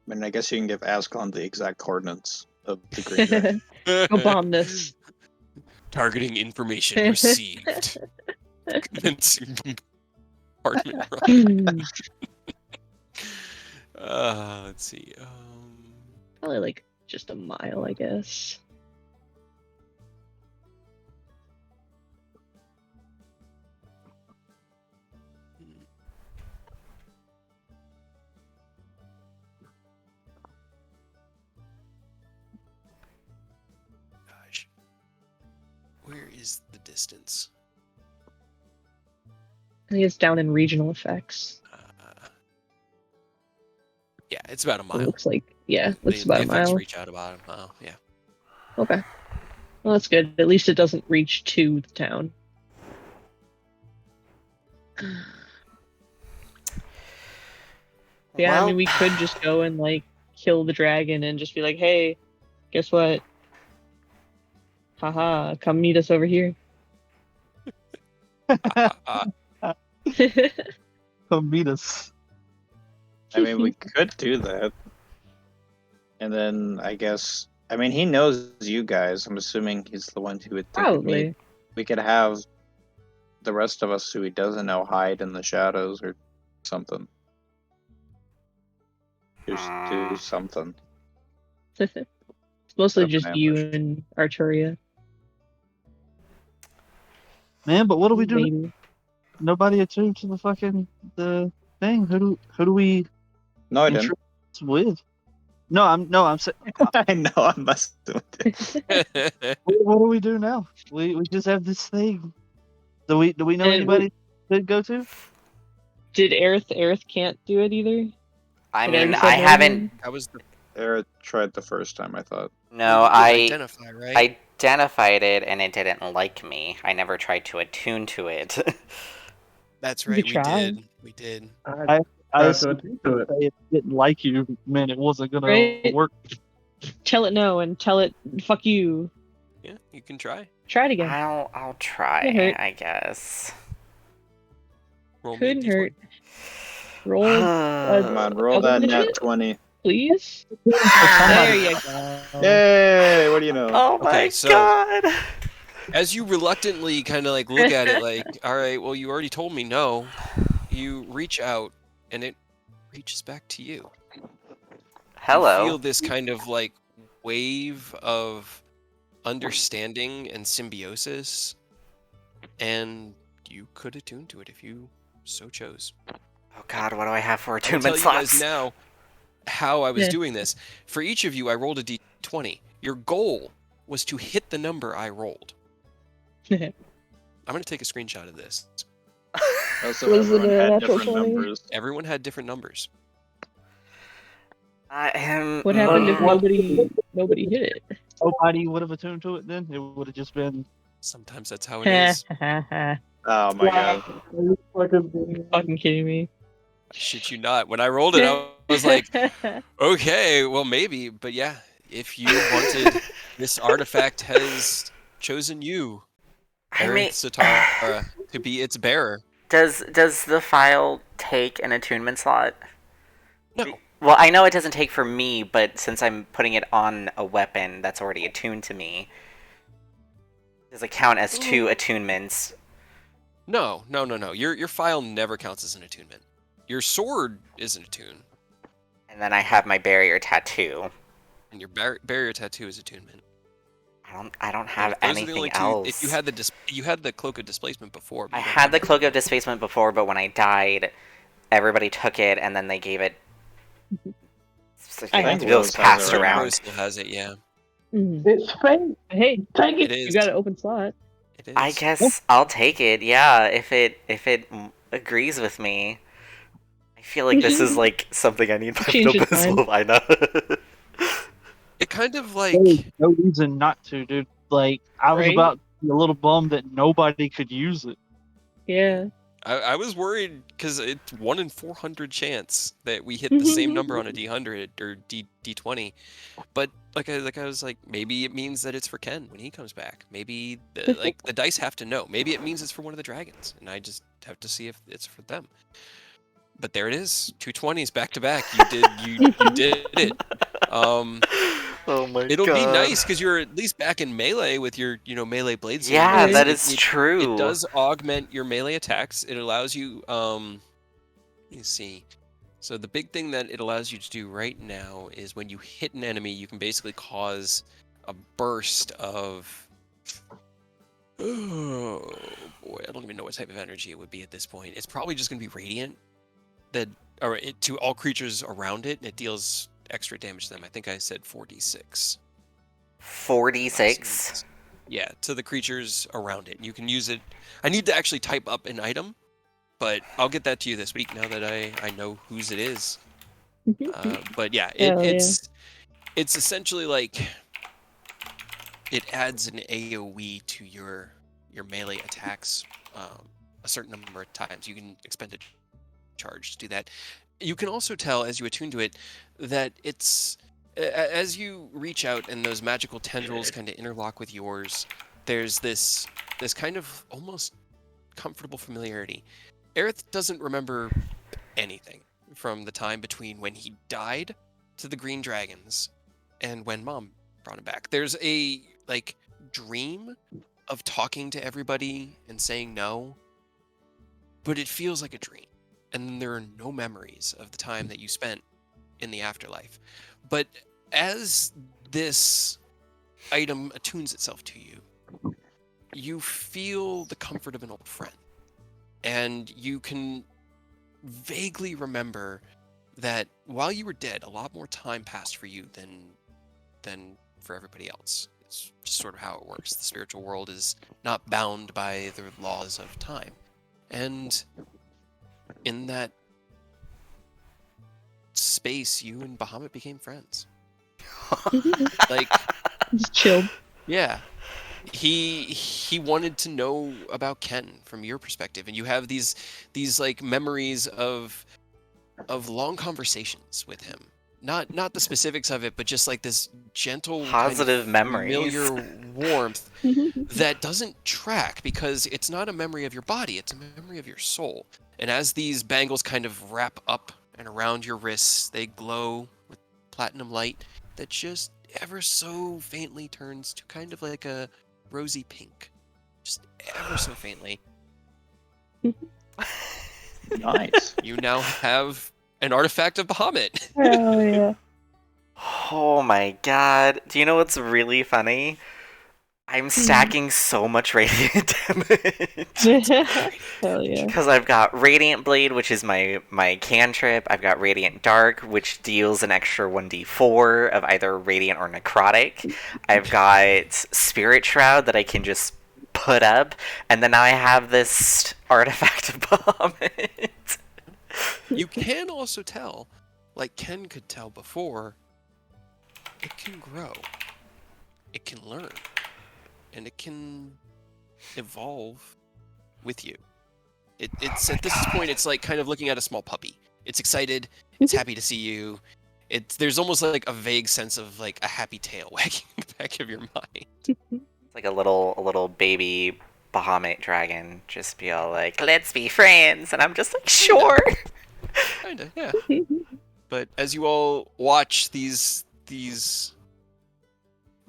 mean, I guess you can give Ascon the exact coordinates of the Green Dragon.
Go bomb this.
Targeting information received. Commencing bombardment run. Let's see.
Probably like just a mile, I guess.
Gosh. Where is the distance?
I think it's down in regional effects.
Yeah, it's about a
It
mile.
looks like, yeah, looks
The
about a
effects
mile.
reach out about a mile. Yeah.
Okay. Well, that's good. At least it doesn't reach to the town. Yeah, I mean, we could just go and like kill the dragon and just be like, hey, guess what? Haha, come meet us over here.
Come meet us.
I mean, we could do that. And then I guess, I mean, he knows you guys. I'm assuming he's the one who would think of me.
Probably.
We could have the rest of us who he doesn't know hide in the shadows or something. Just do something.
It's mostly
Set up
just
an
you
ambush.
and Arturia.
Man, but what do we do?
Maybe.
Nobody attuned to the thing. Who do we
No, I didn't.
entrust with? No, I'm saying.
I know, I'm messing with it.
What do we do now? We just have this thing. Do we know
And
anybody to go to?
Did Aerith can't do it either?
I
Did
mean,
Aerith
I
say no
haven't.
That was the
Eric tried the first time, I thought.
No,
you did
I
identify, right?
identified it and it didn't like me. I never tried to attune to it.
That's
You
right.
could
We
try.
did. We did.
I
Tried to
assumed
attune to it.
it didn't like you, man. It wasn't gonna
Right.
work.
Tell it no and tell it fuck you.
Yeah, you can try.
Try it again.
I'll try,
Couldn't hurt.
I guess.
Roll me a
Couldn't
D20.
hurt. Roll,
Come on, roll
double
that nat
digit?
20.
please.
Somebody-
There you go.
Yay! What do you know?
Oh my
Okay, so-
god!
As you reluctantly kind of like look at it like, all right, well, you already told me no. You reach out and it reaches back to you.
Hello.
You feel this kind of like wave of understanding and symbiosis, and you could attune to it if you so chose.
Oh god, what do I have for
I'll
attunement
tell you
slots?
guys now how I was
Yeah.
doing this. For each of you, I rolled a d20. Your goal was to hit the number I rolled. I'm going to take a screenshot of this.
Also,
Was it
everyone
a
had
natural
different
20?
numbers.
Everyone had different numbers.
I am.
What happened if
What-
nobody hit it?
Nobody would have attuned to it then. It would have just been.
Sometimes that's how it is.
Oh my god.
Fucking kidding me.
I shit you not. When I rolled it, I was like, okay, well, maybe. But yeah, if you wanted, this artifact has chosen you,
I mean,
Aerith Satara, to be its bearer.
does the file take an attunement slot?
No.
Well, I know it doesn't take for me, but since I'm putting it on a weapon that's already attuned to me, does it count as two attunements?
No. Your file never counts as an attunement. Your sword is an attune,
And then I have my barrier tattoo.
and your barrier tattoo is attunement.
I don't have
Those are the
anything
only two.
else.
If you had you had the cloak of displacement before. But
I
you don't
had
have
the
that.
cloak of displacement before, but when I died, everybody took it, and then they gave it.
I
think
It was
Rose has
passed
it right now.
around.
Rose still has it. Yeah,
Mhm.
It's fake.
Hey,
Take
it
it.
is.
you got an open slot.
It is.
I guess I'll take it. Yeah, if it agrees with me. feel like this is like something I need my
Change his mind.
Pistol. I know.
It kind of
There's
like
no reason not to, dude. Like, I was
Right?
about to be a little bummed that nobody could use it.
Yeah.
I was worried because it's 1 in 400 chance that we hit the same number on a D100 or D20, but like I was like, maybe it means that it's for Ken when he comes back. Maybe like the dice have to know. Maybe it means it's for one of the dragons, and I just have to see if it's for them. But there it is, 220s back to back. You did it.
Oh my
It'll be
god.
nice because you're at least back in melee with your melee blade swing.
Yeah,
because
that
Right.
is
it
true.
does augment your melee attacks. It allows you let me see. So the big thing that it allows you to do right now is when you hit an enemy, you can basically cause a burst of oh boy, I don't even know what type of energy it would be at this point. It's probably just going to be radiant to all creatures around it, and it deals extra damage to them. I think I said 4d6.
46.
Yeah, to the creatures around it. You can use it. I need to actually type up an item, but I'll get that to you this week now that I know whose it is. But yeah,
Hell yeah.
it's essentially like it adds an AoE to your melee attacks a certain number of times. You can expend a charge to do that. You can also tell as you attune to it that it's as you reach out and those magical tendrils kind of interlock with yours, there's this kind of almost comfortable familiarity. Aerith doesn't remember anything from the time between when he died to the Green Dragons and when Mom brought him back. There's a like dream of talking to everybody and saying no, but it feels like a dream. And then there are no memories of the time that you spent in the afterlife. But as this item attunes itself to you, you feel the comfort of an old friend. And you can vaguely remember that while you were dead, a lot more time passed for you than for everybody else. It's just sort of how it works. The spiritual world is not bound by the laws of time. And in that space, you and Bahamut became friends. Like,
Just chilled.
yeah. He wanted to know about Ken from your perspective, and you have these like memories of long conversations with him. Not the specifics of it, but just like this gentle
Positive
kind of
memories.
familiar warmth that doesn't track because it's not a memory of your body, it's a memory of your soul. And as these bangles kind of wrap up and around your wrists, they glow with platinum light that just ever so faintly turns to kind of like a rosy pink. Just ever so faintly.
Nice.
You now have an artifact of Bahamut.
Hell yeah.
Oh my god. Do you know what's really funny? I'm stacking so much radiant damage.
Hell yeah.
Because I've got Radiant Blade, which is my cantrip. I've got Radiant Dark, which deals an extra 1d4 of either Radiant or Necrotic. I've got Spirit Shroud that I can just put up. And then now I have this Artifact of Bahamut.
You can also tell, like Ken could tell before, it can grow. It can learn. And it can evolve with you. It's at this point, it's like kind of looking at a small puppy. It's excited. It's happy to see you. There's almost like a vague sense of like a happy tail wagging in the back of your mind.
It's like a little baby Bahamut dragon. Just be all like, let's be friends. And I'm just like, sure.
Kinda, yeah. But as you all watch these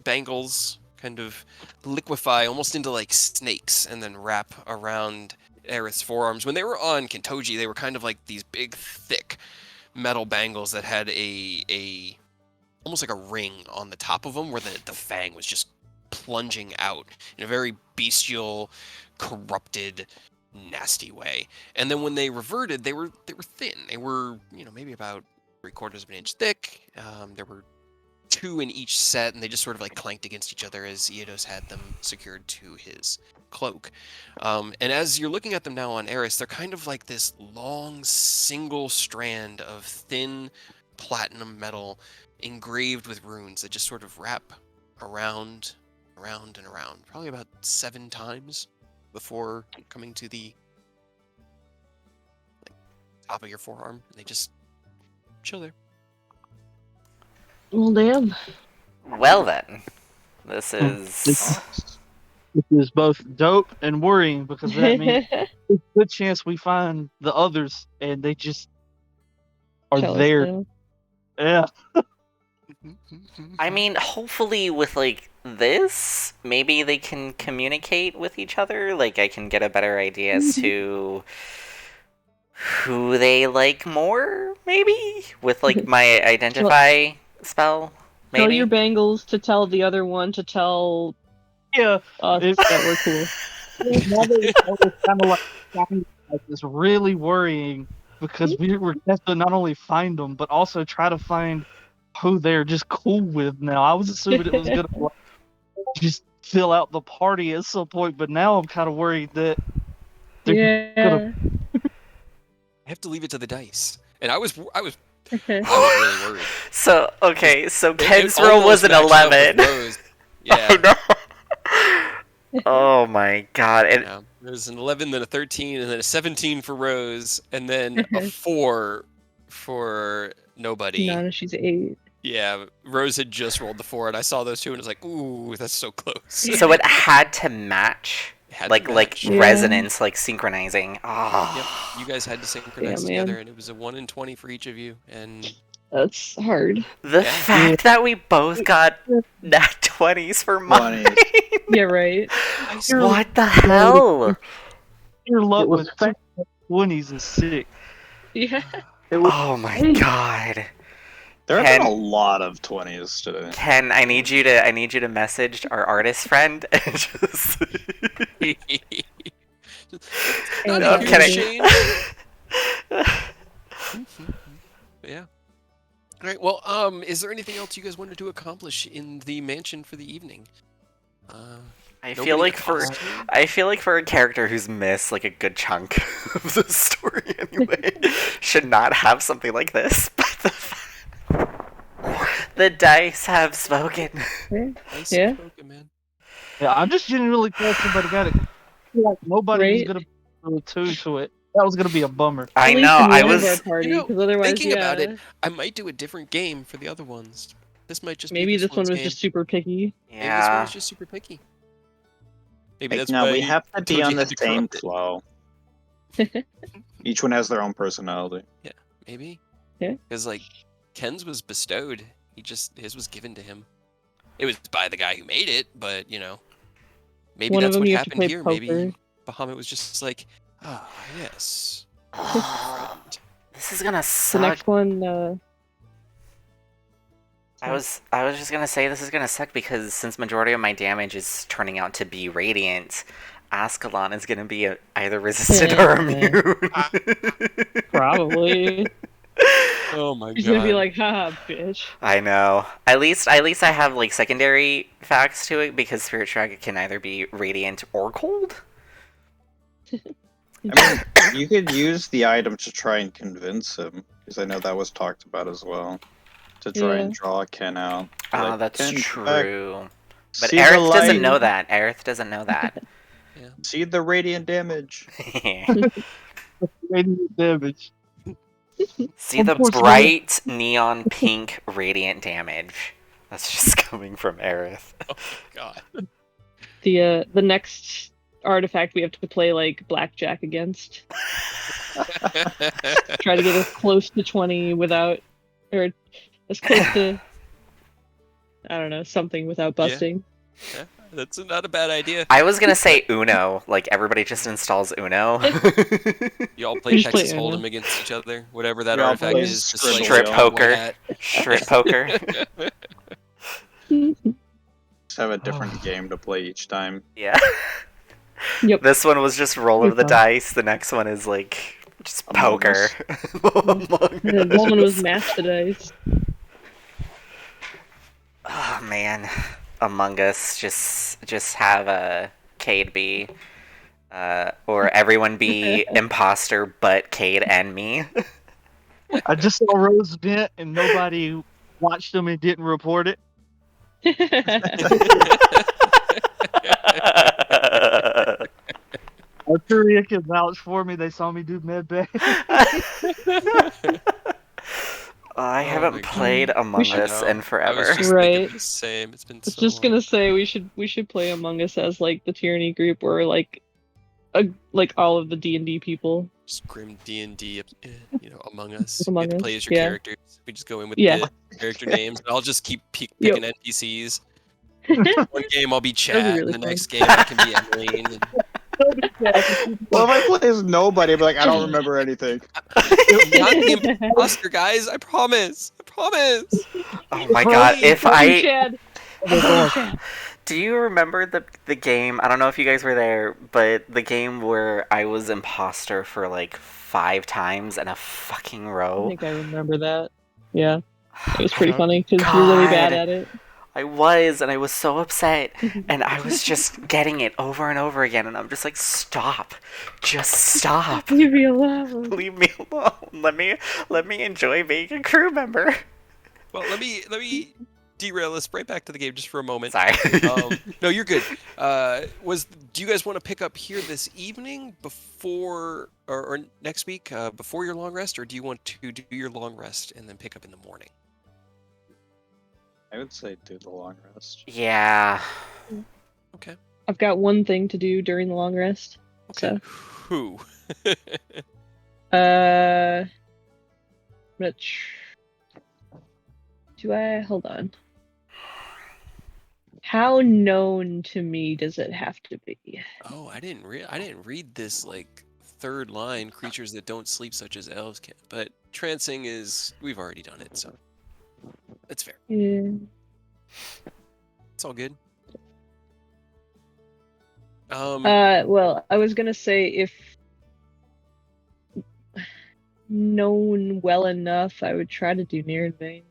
bangles kind of liquefy almost into like snakes and then wrap around Aerith's forearms. When they were on Kintoji, they were kind of like these big, thick metal bangles that had a almost like a ring on the top of them where the fang was just plunging out in a very bestial, corrupted, nasty way. And then when they reverted, they were thin. They were, maybe about 3/4 of an inch thick. There were 2 in each set, and they just sort of like clanked against each other as Eodos had them secured to his cloak. And as you're looking at them now on Eris, they're kind of like this long single strand of thin platinum metal engraved with runes that just sort of wrap around, around, and around, probably about 7 times before coming to the top of your forearm, and they just chill there.
Well, damn.
Well then, this
This
is
is both dope and worrying because that means there's a good chance we find the others and they just are
Tell us
there.
now.
Yeah.
I mean, hopefully with like this, maybe they can communicate with each other. Like I can get a better idea as to who they like more, maybe? With like my identify spell,
Tell
maybe?
your bangles to tell the other one to tell
Yeah.
us
If-
that we're cool.
Now that it's kind of like it's really worrying because we were have to not only find them but also try to find who they're just cool with now. I was assuming it was gonna like, just fill out the party at some point, but now I'm kind of worried that they're
Yeah.
I have to leave it to the dice, and I was really worried.
So, okay, so
It
Ken's roll
almost
was an
matched up with
11.
Rose. Yeah.
Oh no. Oh my god. And
Yeah. There's an 11, then a 13, and then a 17 for Rose, and then a 4 for nobody.
No, she's 8.
Yeah, Rose had just rolled the 4, and I saw those two, and I was like, ooh, that's so close.
so it had to match.
It had to
Like
match.
Yeah.
resonance, like synchronizing. Oh.
Yep, you guys had to synchronize
Yeah, man.
together, and it was a 1 in 20 for each of you, and
That's hard.
The
Yeah.
fact that we both got nat 20s for mine.
20s.
Yeah, right.
What the hell?
your luck
It was
with
fa-
20s is sick.
Yeah.
It was
Oh my god.
There have
Ken-
been a lot of 20s today.
Ken, I need you to message our artist friend and just
And
Not
I'm
a
kidding.
shame. Yeah. All right. Well, is there anything else you guys wanted to accomplish in the mansion for the evening?
I
Nobody
feel like
in
for
costume?
I feel like for a character who's missed like a good chunk of the story anyway, should not have something like this. But the dice have spoken.
Nice
Yeah.
spoken, man.
Yeah, I'm just genuinely glad somebody got it. I feel like nobody was
Right.
gonna be attuned to it. That was gonna be a bummer.
I
At least
know.
in
I
one of our
was.
party,
You know,
'cause otherwise,
thinking about it,
yeah,
I might do a different game for the other ones. This might just
maybe
be
this one
one's
was
game.
just super picky.
Maybe this one
Yeah.
was just super picky. Maybe
Like,
that's
no,
why
we
you
have to
told
be
you
on
had
the
to
same
corrupt it.
flow. Each one has their own personality.
Maybe.
Yeah.
Because like Ken's was bestowed. His was given to him. It was by the guy who made it, but maybe
One of
that's
them
what
you have to
happened
play
here.
poker.
Maybe Bahamut was just like, ah, yes. friend."
This is gonna
The
suck.
next one,
I was just gonna say this is gonna suck because since majority of my damage is turning out to be radiant, Ascalon is gonna be either resistant or immune.
probably.
Oh my
He's
god.
gonna be like, haha, bitch.
I know. At least I have like secondary facts to it because Spirit Dragon can either be radiant or cold.
I mean, you could use the item to try and convince him, because I know that was talked about as well. To try and draw Ken out.
Ah,
Like,
that's
"Ken, come back,
true. But
see the
Aerith doesn't
light,
know that. Aerith doesn't know that.
See the radiant damage.
Radiant damage.
See the
Unfortunately-
bright neon pink radiant damage. That's just coming from Aerith.
God.
The next artifact we have to play like blackjack against. Try to get as close to 20 without, or as close to, I don't know, something without busting.
Yeah, that's not a bad idea.
I was gonna say Uno, like everybody just installs Uno.
You all play
We just play
Texas
Uno.
Hold'em against each other. Whatever that
We all
artifact
play
is, just
Scribble.
like
Strip
cowboy
poker.
hat.
Strip poker.
Just have a different game to play each time.
Yeah.
Yep.
This one was just roll of the
Fun.
dice. The next one is like just
Among
poker.
Us.
Among
The one was
Us.
match the dice.
Oh man, Among Us. Just have a Cade be, or everyone be imposter, but Cade and me.
I just saw Rose vent and nobody watched them and didn't report it. Arturia can vouch for me. They saw me do med bay.
I
Oh
haven't
my
played
God.
Among
I
Us
know.
in
I was
forever.
just
Right.
thinking the same. It's been
I was
so
just
long.
gonna say we should play Among Us as like the Tyranny group or like all of the D&D people.
Just grim D&D, Among Us.
Among
You have to
Us,
play as your
yeah.
characters. We just go in with
Yeah.
the character names, and I'll just keep
Yep.
picking NPCs. One game I'll be
That'd
Chad,
be really
and the
fun.
next game I can be Emily. And
Well, if I play as nobody, I'd be like, I don't remember anything.
I'm not the imposter, guys. I promise. I promise.
Oh my god, if I
Chad. Chad.
do you remember the game? I don't know if you guys were there, but the game where I was imposter for like 5 times in a fucking
I
row.
think I remember that. Yeah, it was
I
pretty
don't-
funny because you're really bad
God.
at it.
I was, and I was so upset, and I was just getting it over and over again, and I'm just like, stop, just stop,
Leave me alone.
leave me alone, let me enjoy being a crew member.
Well, let me derail us right back to the game just for a moment.
Sorry.
No, you're good. Do you guys want to pick up here this evening before or next week before your long rest, or do you want to do your long rest and then pick up in the morning?
I would say do the long rest.
Yeah.
Okay.
I've got one thing to do during the long rest.
Okay.
So,
Who?
I'm gonna do I hold on? How known to me does it have to be?
Oh, I didn't read this like third line creatures that don't sleep such as elves can. But trancing is we've already done it, so that's fair.
Yeah.
It's all good.
Well, I was gonna say if known well enough, I would try to do near in vain.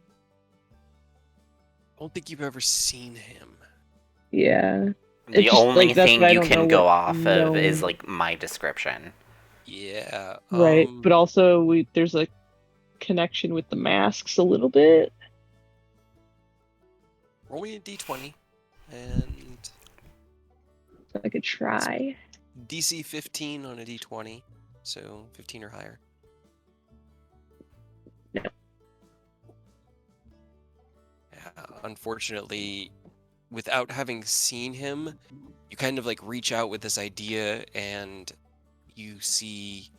I don't think you've ever seen him.
Yeah.
The
It's just,
only
like, that's
thing
what I
you
don't
can
know
go
what
off of is
known-
like my description.
Yeah.
Right, but also there's a connection with the masks a little bit.
Roll me a d20 and
So I could try.
DC 15 on a d20, so 15 or higher.
No.
Yeah, unfortunately, without having seen him, you kind of like reach out with this idea and you see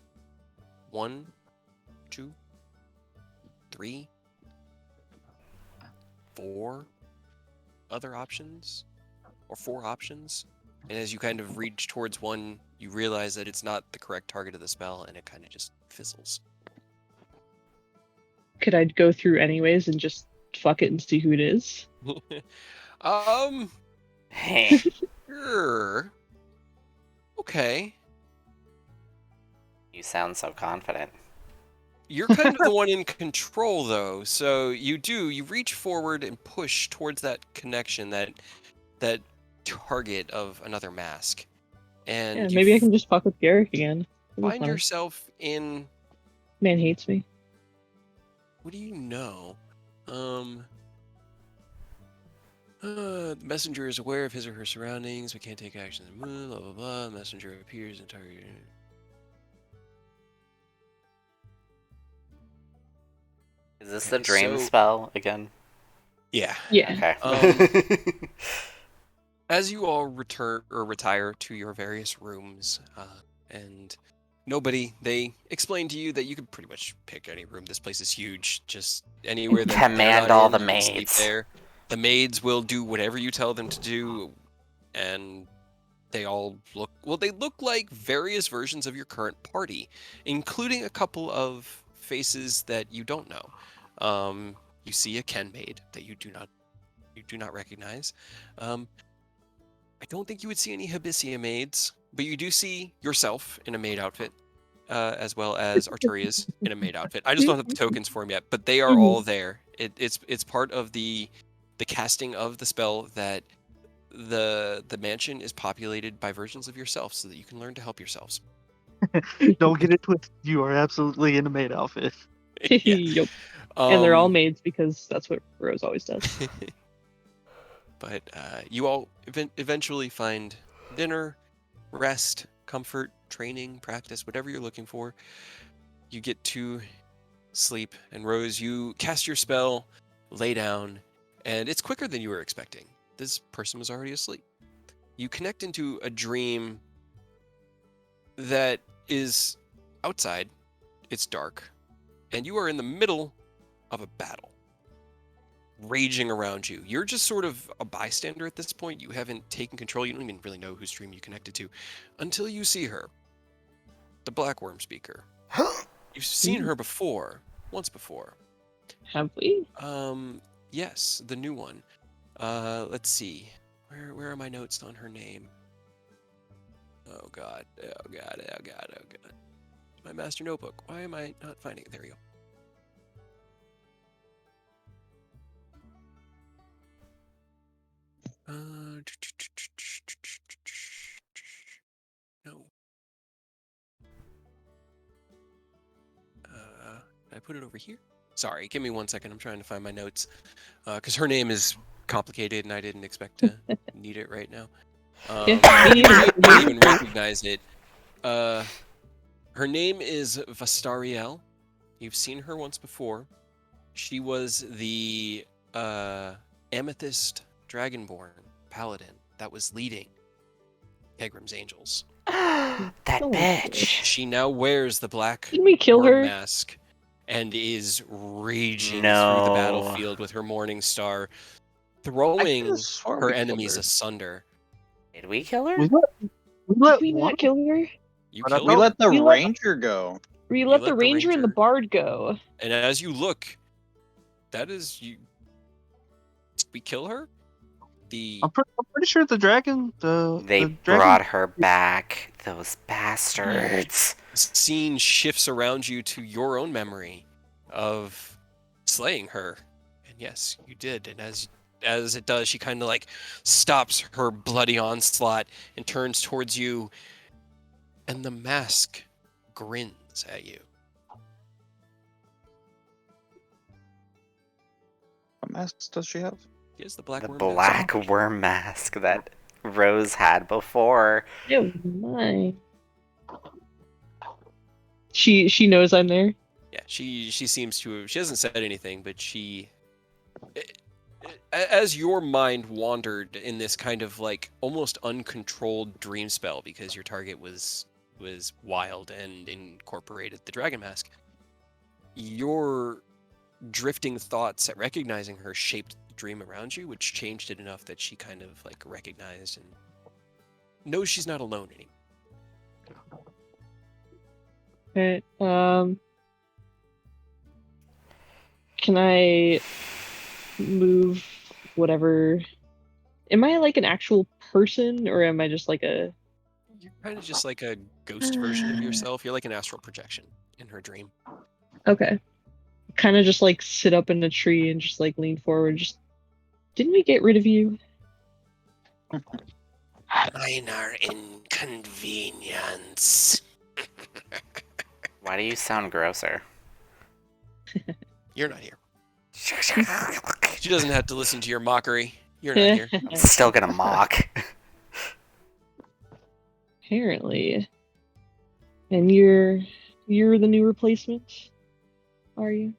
1, 2, 3, 4 other options, or 4 options. And as you kind of reach towards one, you realize that it's not the correct target of the spell, and it kind of just fizzles.
Could I go through anyways and just fuck it and see who it is?
Hey.
Sure. Okay.
You sound so confident.
You're kind of the one in control, though. So you reach forward and push towards that connection, that target of another mask. And
Yeah,
you
maybe I can just fuck with Garrick again. It'll be
find
fine.
yourself in...
Man hates me.
What do you know? The messenger is aware of his or her surroundings. We can't take action. Blah, blah, blah. The messenger appears in target.
Is this the
Okay,
dream
so-
spell again?
Yeah.
Yeah.
Okay.
As you all return or retire to your various rooms, and they explain to you that you could pretty much pick any room. This place is huge. Just anywhere that they're
Command
not
all
in,
the
you can sleep
maids.
there. The maids will do whatever you tell them to do, and they all look like various versions of your current party, including a couple of faces that you don't know. You see a Ken maid that you do not recognize. I don't think you would see any Hibisia maids, but you do see yourself in a maid outfit, as well as Arturia's in a maid outfit. I just don't have the tokens for them yet, but they are all there. It's part of the the casting of the spell that the mansion is populated by versions of yourself so that you can learn to help yourselves.
Don't get it twisted. You are absolutely in the maid outfit.
Yeah.
Yep. And they're all
Um,
maids because that's what Rose always does.
But you all eventually find dinner, rest, comfort, training, practice, whatever you're looking for. You get to sleep, and Rose, you cast your spell, lay down, and it's quicker than you were expecting. This person was already asleep. You connect into a dream that is outside, it's dark, and you are in the middle of a battle raging around you. You're just sort of a bystander at this point. You haven't taken control. You don't even really know whose dream you connected to until you see her, the Black Worm Speaker. You've seen her before, once before.
Have we?
Yes, the new one. Let's see. Where are my notes on her name? Oh god. Oh god. Oh god. Oh god. My master notebook. Why am I not finding it? There we go. No. Did I put it over here? Sorry, give me 1 second. I'm trying to find my notes. Because her name is complicated and I didn't expect to need it right now.
Me
I
neither.
didn't even recognize it. Her name is Vastariel. You've seen her once before. She was the Amethyst Dragonborn Paladin that was leading Pegrim's Angels.
That
Oh,
bitch.
She now wears the black
Didn't we kill
worm
her?
mask and is raging through
No.
the battlefield with her morning star,
I
throwing
could've sworn
her
we killed
enemies
her.
asunder.
Did we kill her?
We
Did
let
we
one.
not kill her?
You
But I
killed
We
her,
let the
We let-
ranger go.
We
You
let the
let the
ranger and the
ranger-
bard go.
and as you look, that is you. Did we kill her?
I'm pretty sure the dragon.
They
the dragon.
brought her back. Those bastards.
Scene shifts around you to your own memory of slaying her, and yes, you did. And as it does, she kind of like stops her bloody onslaught and turns towards you, and the mask grins at you.
What mask does she have?
She has the black
The
worm
black
mask.
worm mask that Rose had before.
Oh my. She knows I'm there.
Yeah, she seems to. She hasn't said anything, but as your mind wandered in this kind of like almost uncontrolled dream spell because your target was wild and incorporated the dragon mask, your drifting thoughts at recognizing her shaped the dream around you, which changed it enough that she kind of like recognized and knows she's not alone anymore.
Okay. Can I move whatever? Am I like an actual person, or am I just like a?
You're kind of just like a ghost version of yourself. You're like an astral projection in her dream.
Okay. Kind of just like sit up in a tree and just like lean forward. Just didn't we get rid of you?
Minor inconvenience.
Why do you sound grosser?
You're not here. She doesn't have to listen to your mockery. You're not here.
I'm still gonna mock.
Apparently. And you're the new replacement, are you?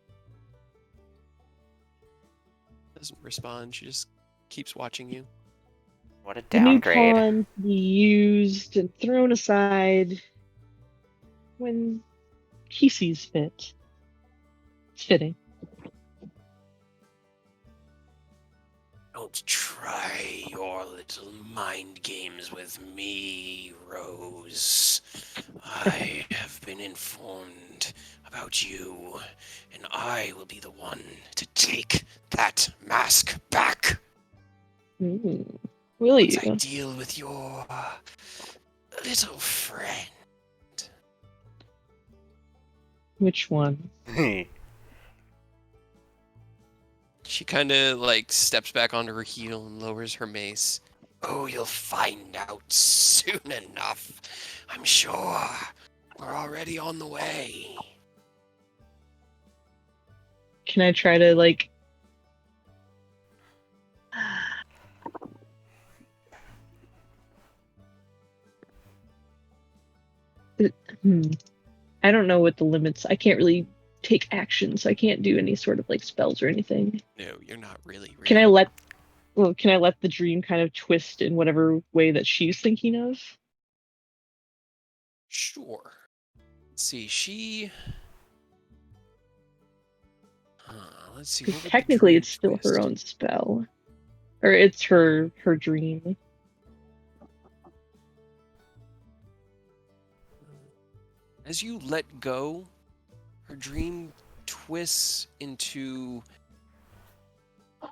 Doesn't respond. She just keeps watching you.
What a
The new
downgrade.
pawn to be used and thrown aside when he sees fit. It's fitting.
Don't try your little mind games with me, Rose. I have been informed about you, and I will be the one to take that mask back.
Mm. Will
Once
you?
I deal with your little friend.
Which one?
She kind of like steps back onto her heel and lowers her mace. Oh, you'll find out soon enough. I'm sure. We're already on the way.
Can I try to like? I don't know what the limits. I can't really take action, so I can't do any sort of like spells or anything.
No, you're not really.
Can I let? Well, can I let the dream kind of twist in whatever way that she's thinking of?
Sure. Let's see. She. Let's see.
Because
What would the
technically,
dream
it's still her
twist?
own spell, or it's her dream.
As you let go, her dream twists into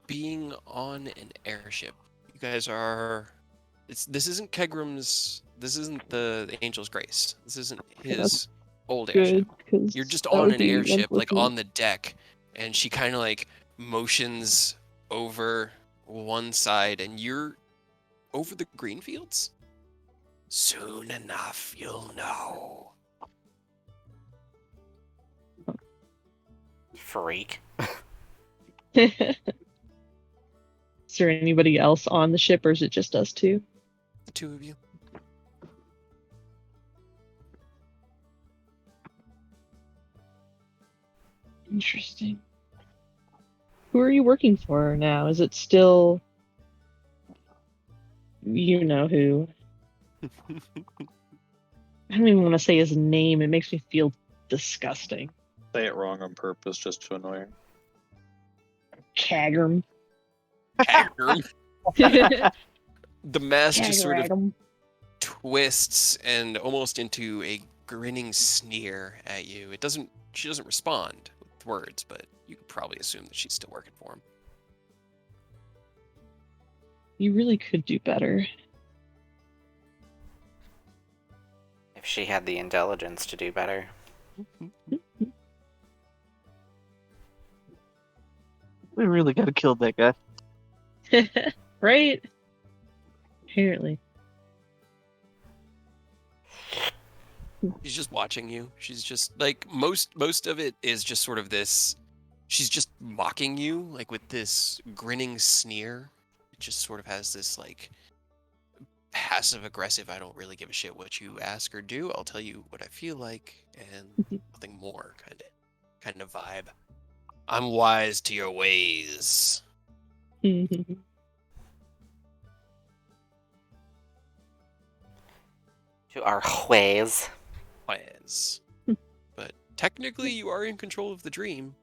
being on an airship. You guys are. This isn't Kegram's. This isn't the Angel's Grace. This isn't his old airship.
Good, because
You're just
that
on
would
an
be
airship, like
unfortunate.
on the deck, and she kind of like motions over one side, and you're over the green fields. Soon enough, you'll know.
Freak.
Is there anybody else on the ship, or is it just us two?
The two of you.
Interesting. Who are you working for now? Is it still you know who? I don't even want to say his name. It makes me feel disgusting.
Say it wrong on purpose just to annoy her.
Kagrum.
Kagrum. The mask just sort of
Kagragum.
twists and almost into a grinning sneer at you. She doesn't respond with words, but you could probably assume that she's still working for him.
You really could do better.
If she had the intelligence to do better.
We really gotta kill that guy.
Right? Apparently.
She's just watching you. She's just like most of it is just sort of this. She's just mocking you, like with this grinning sneer. It just sort of has this like passive aggressive. I don't really give a shit what you ask or do. I'll tell you what I feel like, and nothing more kind of vibe. I'm wise to your ways.
To our ways.
Wise. But technically, you are in control of the dream.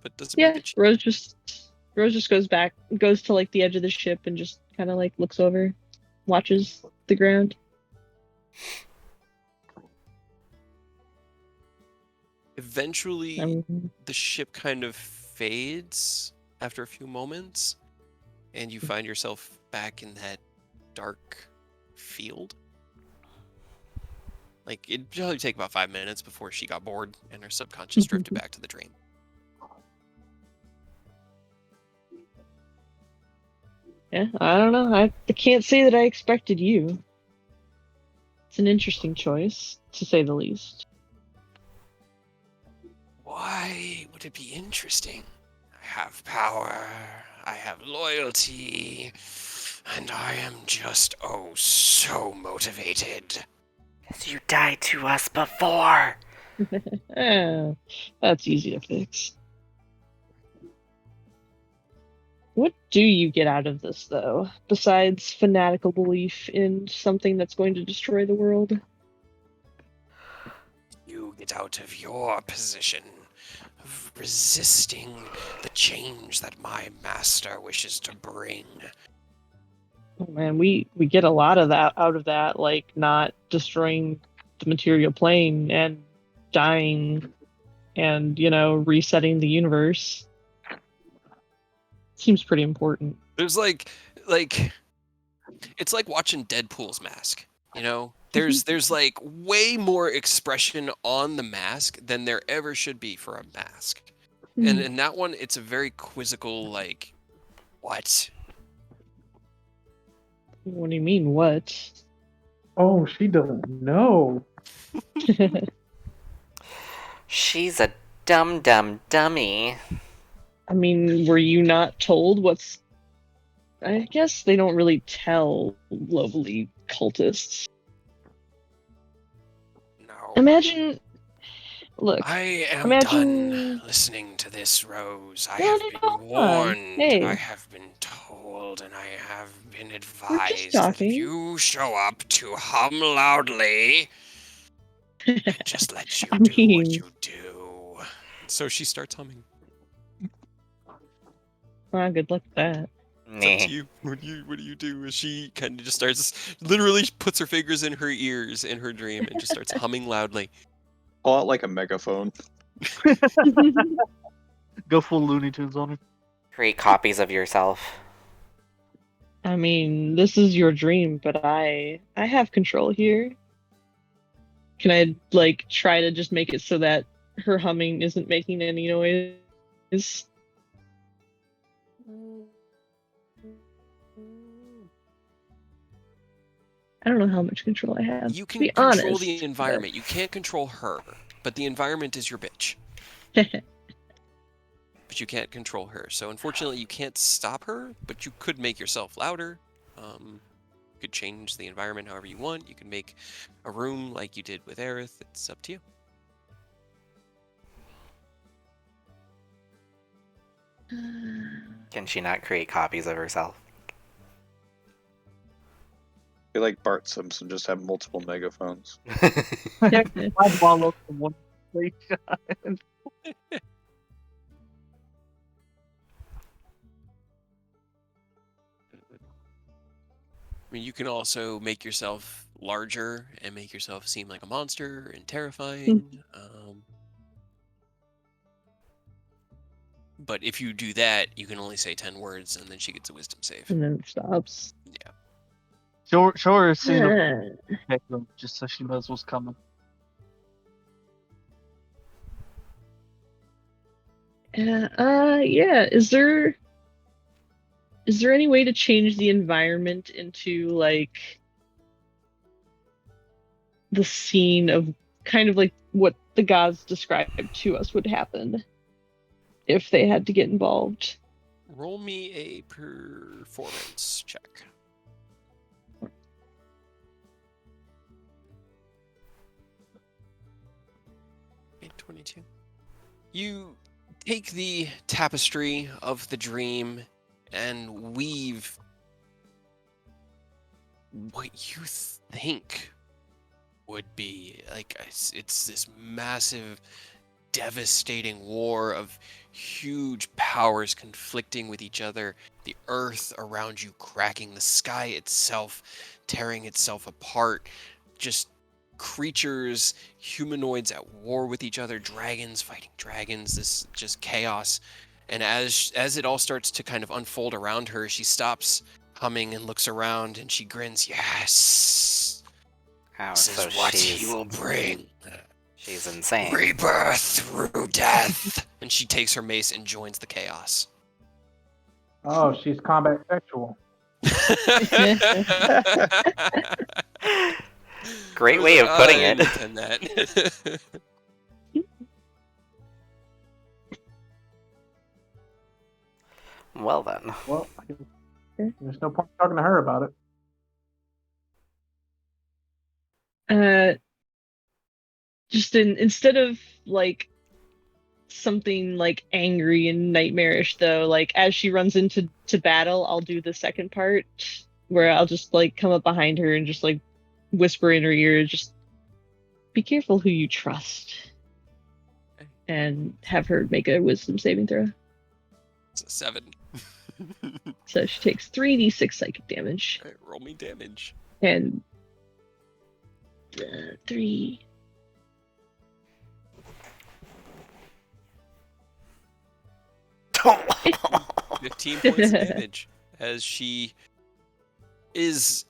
But doesn't
Yeah,
mean that
Rose just goes to like the edge of the ship and just kind of like looks over, watches the ground.
eventually the ship kind of fades after a few moments, and you find yourself back in that dark field. Like, it'd probably take about 5 minutes before she got bored and her subconscious drifted back to the dream.
Yeah, I don't know. I can't say that I expected you. It's an interesting choice, to say the least.
Why would it be interesting? I have power, I have loyalty, and I am just, oh, so motivated.
Because you died to us before.
That's easy to fix. What do you get out of this, though, besides fanatical belief in something that's going to destroy the world?
You get out of your position of resisting the change that my master wishes to bring.
Oh man, we get a lot of that out of that, like not destroying the material plane and dying and, resetting the universe. Seems pretty important.
There's like it's like watching Deadpool's mask, There's like way more expression on the mask than there ever should be for a mask. And in that one, it's a very quizzical, like, what?
What do you mean, what?
Oh, she doesn't know.
She's a dummy.
I mean, were you not told what's... I guess they don't really tell lovely cultists.
No.
Imagine... Look,
I am
imagine...
done listening to this, Rose. I
No,
have
no,
been
hold on.
warned.
Hey.
I have been told, and I have been
We're just
advised that if
talking.
you show up to hum loudly, I just let you
I
do what
mean-
you do. So she starts humming.
Well, good luck with that.
It's up to you. What do you do? She kind of just starts, literally puts her fingers in her ears in her dream and just starts humming loudly.
Pull out like a megaphone.
Go full Looney Tunes on her.
Create copies of yourself.
I mean, this is your dream, but I have control here. Can I, like, try to just make it so that her humming isn't making any noise? I don't know how much control I have.
You
to
can
be
control
honest,
the environment. You can't control her, but the environment is your bitch.
but-
But you can't control her. So unfortunately, you can't stop her, but you could make yourself louder. You could change the environment however you want. You can make a room like you did with Aerith. It's up to you.
Can she not create copies of herself?
Be like Bart Simpson, just have multiple megaphones.
I'd follow from one place.
I mean, you can also make yourself larger and make yourself seem like a monster and terrifying. But if you do that, you can only say 10 words, and then she gets a wisdom save.
and then it stops.
Yeah.
Show her a scene of
Yeah.
Beckham, just so she knows what's coming.
Yeah. Is there any way to change the environment into, like, the scene of kind of like what the gods described to us would happen if they had to get involved?
Roll me a performance check. Ep.42. You take the tapestry of the dream and weave what you think would be like it's this massive, devastating war of huge powers conflicting with each other, the earth around you cracking, the sky itself tearing itself apart, just creatures, humanoids at war with each other, dragons fighting dragons, this just chaos. And as it all starts to kind of unfold around her, she stops humming and looks around and she grins. Yes,
Oh,
this
so
is what he will bring.
she's insane.
Rebirth through death. And she takes her mace and joins the chaos.
Oh, she's combat sexual.
Great way of putting
I
it.
intend that.
Well then.
Well, I guess there's no point talking to her about it.
Just instead of like something like angry and nightmarish, though, like as she runs into battle, I'll do the second part where I'll just like come up behind her and just like whisper in her ear, just be careful who you trust, and have her make a wisdom saving throw.
It's a 7.
So she takes 3d6 psychic damage.
Alright, roll me damage.
And 3. 15
points of damage as she is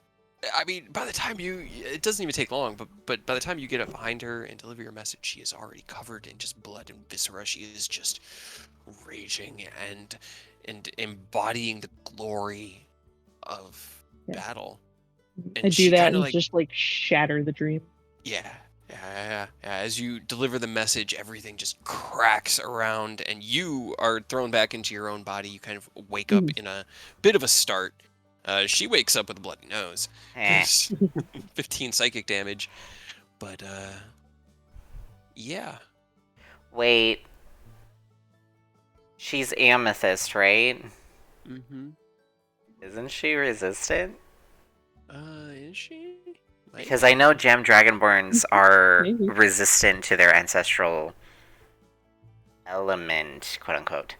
I mean, by the time it doesn't even take long, but by the time you get up behind her and deliver your message, she is already covered in just blood and viscera. She is just raging and embodying the glory of
Yeah.
battle.
I
And
do
she
that
kind of
and
like,
just like shatter the dream.
yeah. As you deliver the message, everything just cracks around, and you are thrown back into your own body. You kind of wake up in a bit of a start. She wakes up with a bloody nose.
Eh.
15 psychic damage. But, yeah.
Wait. She's Amethyst, right?
Mm-hmm.
Isn't she resistant?
Is she?
Because I know Gem Dragonborns are
Maybe.
resistant to their ancestral element, quote unquote.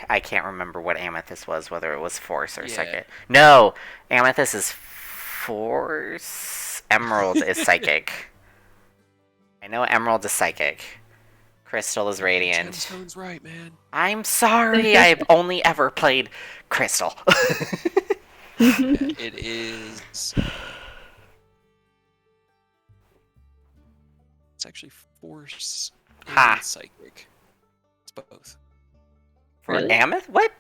I can't remember what Amethyst was, whether it was Force or
Yeah.
Psychic. No! Amethyst is Force. Emerald is Psychic. I know Emerald is Psychic. Crystal is Radiant.
Gemstone's right, man.
I'm sorry, I've only ever played Crystal.
It is. It's actually Force
Ha.
and Psychic. It's both.
For
Really?
Amethyst? What?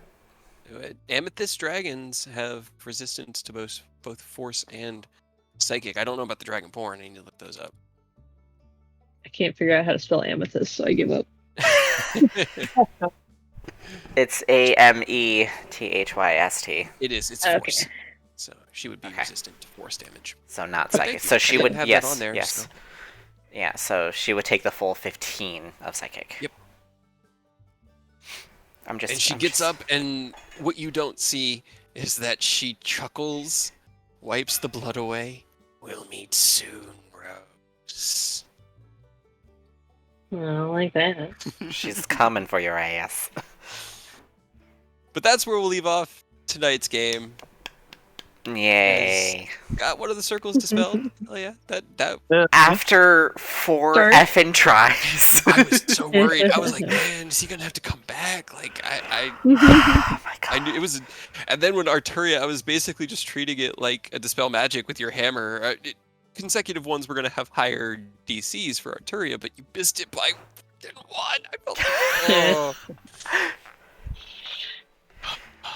Amethyst dragons have resistance to both Force and Psychic. I don't know about the Dragonborn. I need to look those up.
I can't figure out how to spell amethyst, so I give up.
It's Amethyst.
It is. It's
Okay.
Force. So she would be
Okay.
resistant to Force damage.
So not
But
Psychic.
thank you.
So she
I didn't
would,
have
yes,
that on there,
yes.
so-
Yeah, so she would take the full 15 of Psychic.
Yep.
I'm just.
And she
I'm
gets
just-
up, and what you don't see is that she chuckles, wipes the blood away. We'll meet soon, Rose.
I don't like that.
She's coming for your ass.
But that's where we'll leave off tonight's game.
Yay.
Got one of the circles dispelled. Oh yeah, that
After 4
Sorry?
effing tries.
I was so worried. I was like, man, is he gonna have to come back? Like
Oh my god.
I knew it was, and then when Arturia, I was basically just treating it like a dispel magic with your hammer. Consecutive ones were gonna have higher DCs for Arturia, but you missed it by 1. I felt oh.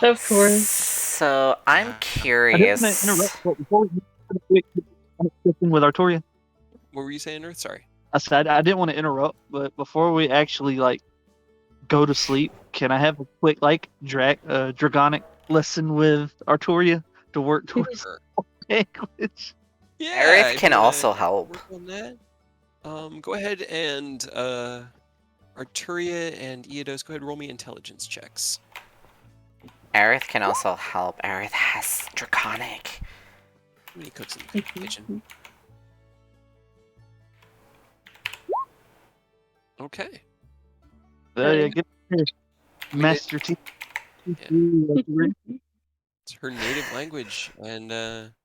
Of course.
So I'm
I didn't
curious.
want to interrupt, but before we with Artoria,
What were you saying, Earth? Sorry.
I said I didn't want to interrupt, but before we actually like go to sleep, can I have a quick like dragonic lesson with Artoria to work towards
Sure.
language?
Yeah.
Aerith
if
can
you wanna
also help.
work on that, go ahead and Arturia and Eodos, go ahead and roll me intelligence checks.
Aerith can also help. Aerith has Draconic.
How many cooks in the kitchen? Okay.
Yeah, get here. Master T.
It's her native language, and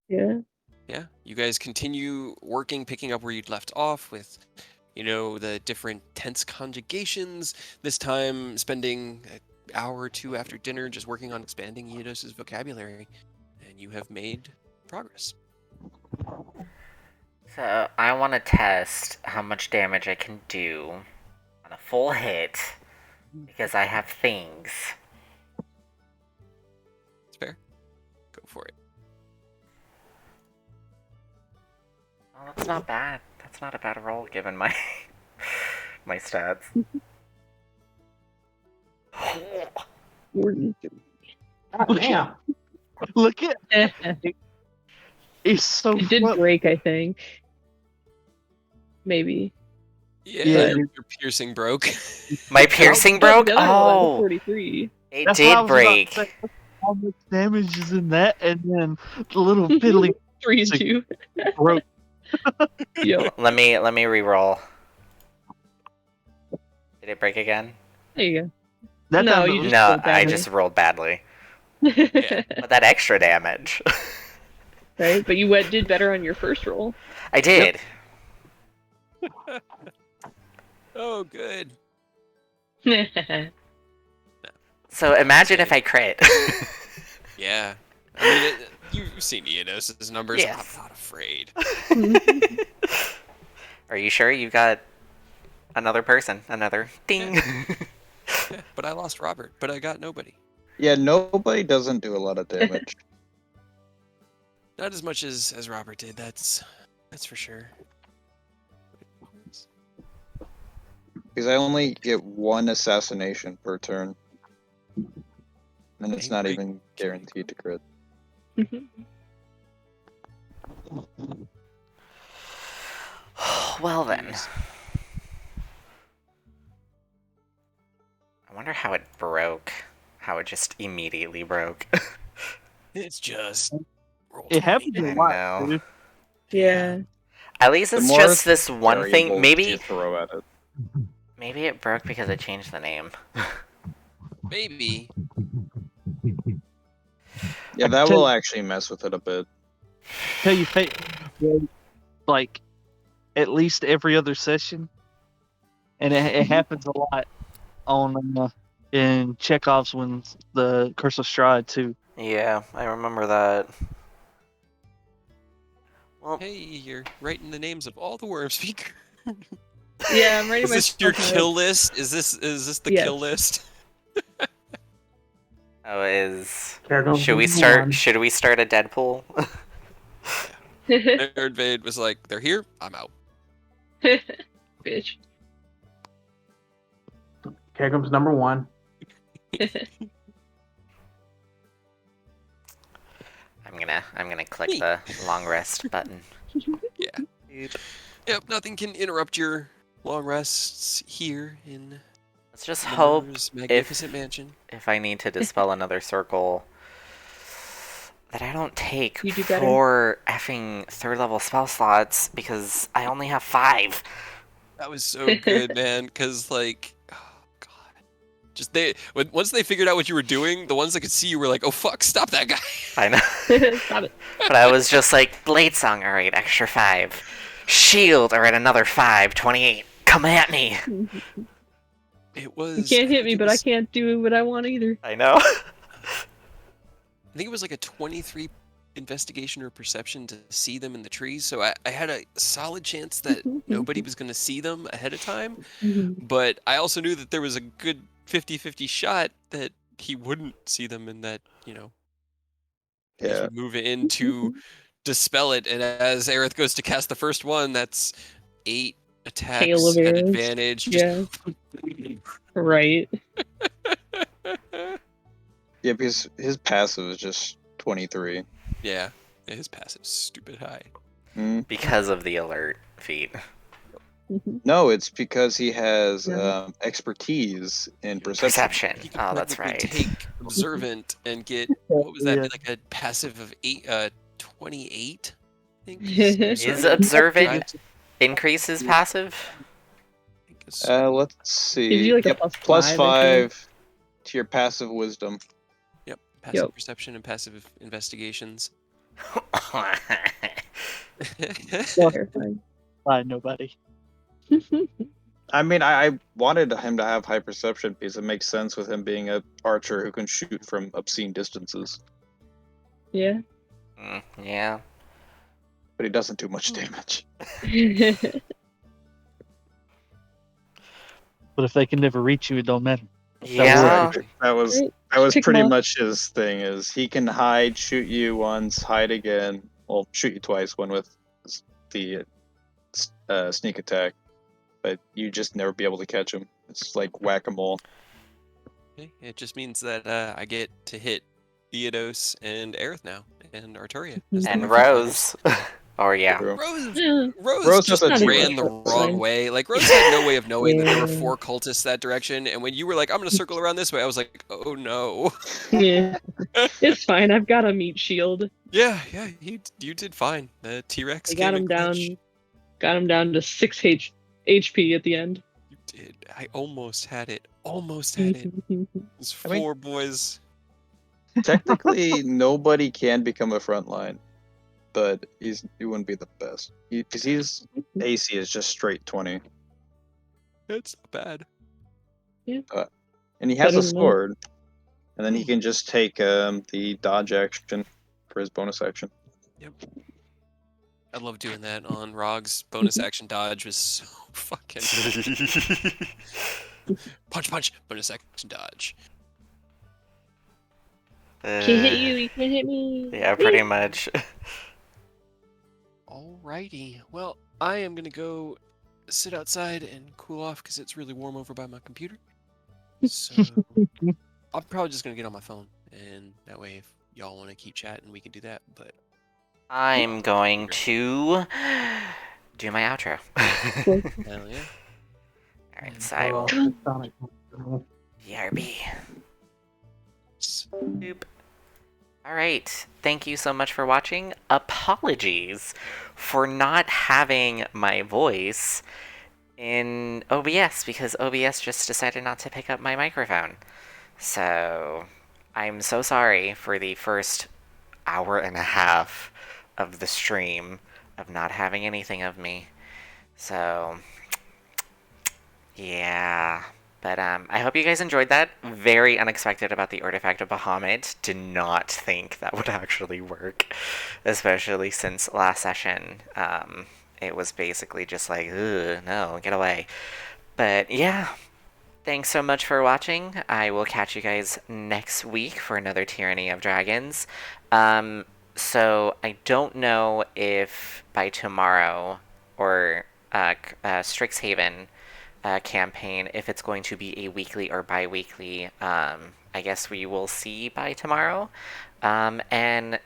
Yeah.
yeah, you guys continue working, picking up where you'd left off with, the different tense conjugations. This time, spending an hour or two after dinner just working on expanding Eodos' vocabulary, and you have made progress.
So I want to test how much damage I can do on a full hit because I have things.
It's fair. Go for it.
Well, that's not bad. That's not a bad roll given my my stats.
43.
God damn.
Look at
It
it's so
did
fun.
break, I think. Maybe.
Yeah,
Yeah,
your piercing broke.
My piercing broke?
The other one was
Oh,
43.
it
That's what I
did
was about to
break.
say. How much damage is in that, and then the little piddly
3 and 2.
broke.
Yep.
Let me re-roll. Did it break again?
There you
That
No,
time it
you
was-
just
No,
rolled
I
badly.
just rolled badly.
go.
But that extra damage.
Right? But you did better on your first roll.
I did.
Oh, good.
So imagine if I crit.
Yeah. I mean, you've seen Eonos' numbers.
Yes.
I'm not afraid.
Are you sure you got another person? Another ding.
Yeah, but I lost Robert, but I got nobody.
Yeah, nobody doesn't do a lot of damage.
Not as much as Robert did. That's for sure.
Because I only get one assassination per turn. And it's not even guaranteed to crit.
Well then. I wonder how it broke. How it just immediately broke.
It's just roll
It
20.
happens a
I
lot,
know.
dude.
Yeah.
At least
The
it's
more
just this one thing.
variables
Maybe
you throw at it.
maybe it broke because I changed the name.
Maybe.
Yeah, that will actually mess with it a bit.
Tell you, like at least every other session, and it happens a lot on in Chekhov's when the Curse of Strahd too.
Yeah, I remember that. Well,
Hey, you're writing the names of all the worm speakers.
Yeah, I'm writing
Is this your
myself
kill
notes.
list? Is this the
Yes.
kill list?
oh, is
There goes
should we
number
start?
one.
Should we start a Deadpool?
Nerd Vade was like, they're here, I'm out.
Bitch.
Here comes number one.
I'm gonna click
Me.
the long rest button.
Yeah. Yep, nothing can interrupt your long rests here in
Let's just
the
hope
Murderer's magnificent mansion.
if I need to dispel another circle that I don't take
You do better.
4 effing 3rd level spell slots because I only have 5.
That was so good, man, because, like, oh, God. Just once they figured out what you were doing, the ones that could see you were like, oh, fuck, stop that guy.
I know.
Stop it.
But I was just like, Blade Song, alright, extra 5. Shield, alright, another 5, 28. Come at me!
It was.
You can't
I
hit
think
me,
it
but I
was-
can't do what I want either.
I know.
I think it was like a 23 investigation or perception to see them in the trees, so I had a solid chance that nobody was going to see them ahead of time, but I also knew that there was a good 50-50 shot that he wouldn't see them and that, you know, he
Yeah.
would move in to dispel it, and as Aerith goes to cast the first one, that's 8
Hail of
attacks at
arrows.
advantage.
Yeah. Right.
Yeah, because his passive is just 23.
Yeah, his passive's stupid high.
Mm.
Because of the alert feat.
No, it's because he has
Yeah.
expertise in perception.
Perception.
He could
Oh, that's
technically
right.
take observant and get what was that?
Yeah.
Like a passive of 28. I think
Is observant increases passive?
I think it's-
Let's see.
Gives you, like, a
Yep,
plus
plus
5, I think.
5 to your passive wisdom.
Yep, passive
Yep.
perception and passive investigations.
Terrifying.
By nobody.
I mean, I wanted him to have high perception because it makes sense with him being an archer who can shoot from obscene distances.
Yeah.
Yeah.
But he doesn't do much damage.
But if they can never reach you, it don't matter.
Yeah.
That was
Right.
that was
Pick 'em
pretty
up.
much his thing. Is he can hide, shoot you once, hide again. Well, shoot you twice. One with the sneak attack, but you just never be able to catch him. It's like whack-a-mole.
Okay, it just means that I get to hit Theodos and Aerith now, and Arturia. as the
And
reference
Rose. Oh, yeah.
True.
Rose,
Yeah.
Rose just
doesn't
do
ran
much,
the
that's
wrong
fine.
way. Like, Rose had no way of knowing that there were
Yeah.
4 cultists that direction, and when you were like, I'm going to circle around this way, I was like, oh no.
Yeah. It's fine. I've got a meat shield.
Yeah, you did fine. The T-Rex
I
came
got
in
him
clutch.
down. Got him down to 6 HP at the end.
You did. I almost had it. Almost had it. Those
I mean-
4 boys.
Technically, nobody can become a frontline, but he wouldn't be the best because his AC is just straight 20,
It's not bad.
and he has
Better
a
than
sword. And then he can just take the dodge action for his bonus action.
Yep. I love doing that on Rog's bonus action dodge was so fucking punch, bonus action dodge.
Can't hit you. You can't hit me.
Yeah, pretty much.
Alrighty. Well, I am gonna go sit outside and cool off because it's really warm over by my computer. So I'm probably just gonna get on my phone, and that way, if y'all want to keep chatting, we can do that. But
I'm going to do my outro.
hell yeah.
Alright, so I will.
Sonic.
BRB. Boop. Alright, thank you so much for watching. Apologies for not having my voice in OBS because OBS just decided not to pick up my microphone. So, I'm so sorry for the first hour and a half of the stream of not having anything of me. So, yeah. But I hope you guys enjoyed that. Very unexpected about the Artifact of Bahamut. Did not think that would actually work. Especially since last session, it was basically just like, ugh, no, get away. But yeah, thanks so much for watching. I will catch you guys next week for another Tyranny of Dragons. So I don't know if by tomorrow or Strixhaven campaign, if it's going to be a weekly or bi-weekly. I guess we will see by tomorrow. And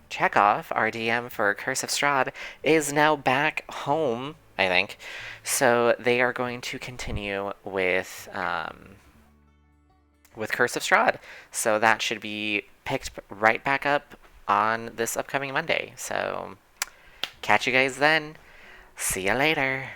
Chekhov, our DM for Curse of Strahd, is now back home, I think. So they are going to continue with Curse of Strahd. So that should be picked right back up on this upcoming Monday. So catch you guys then. See you later.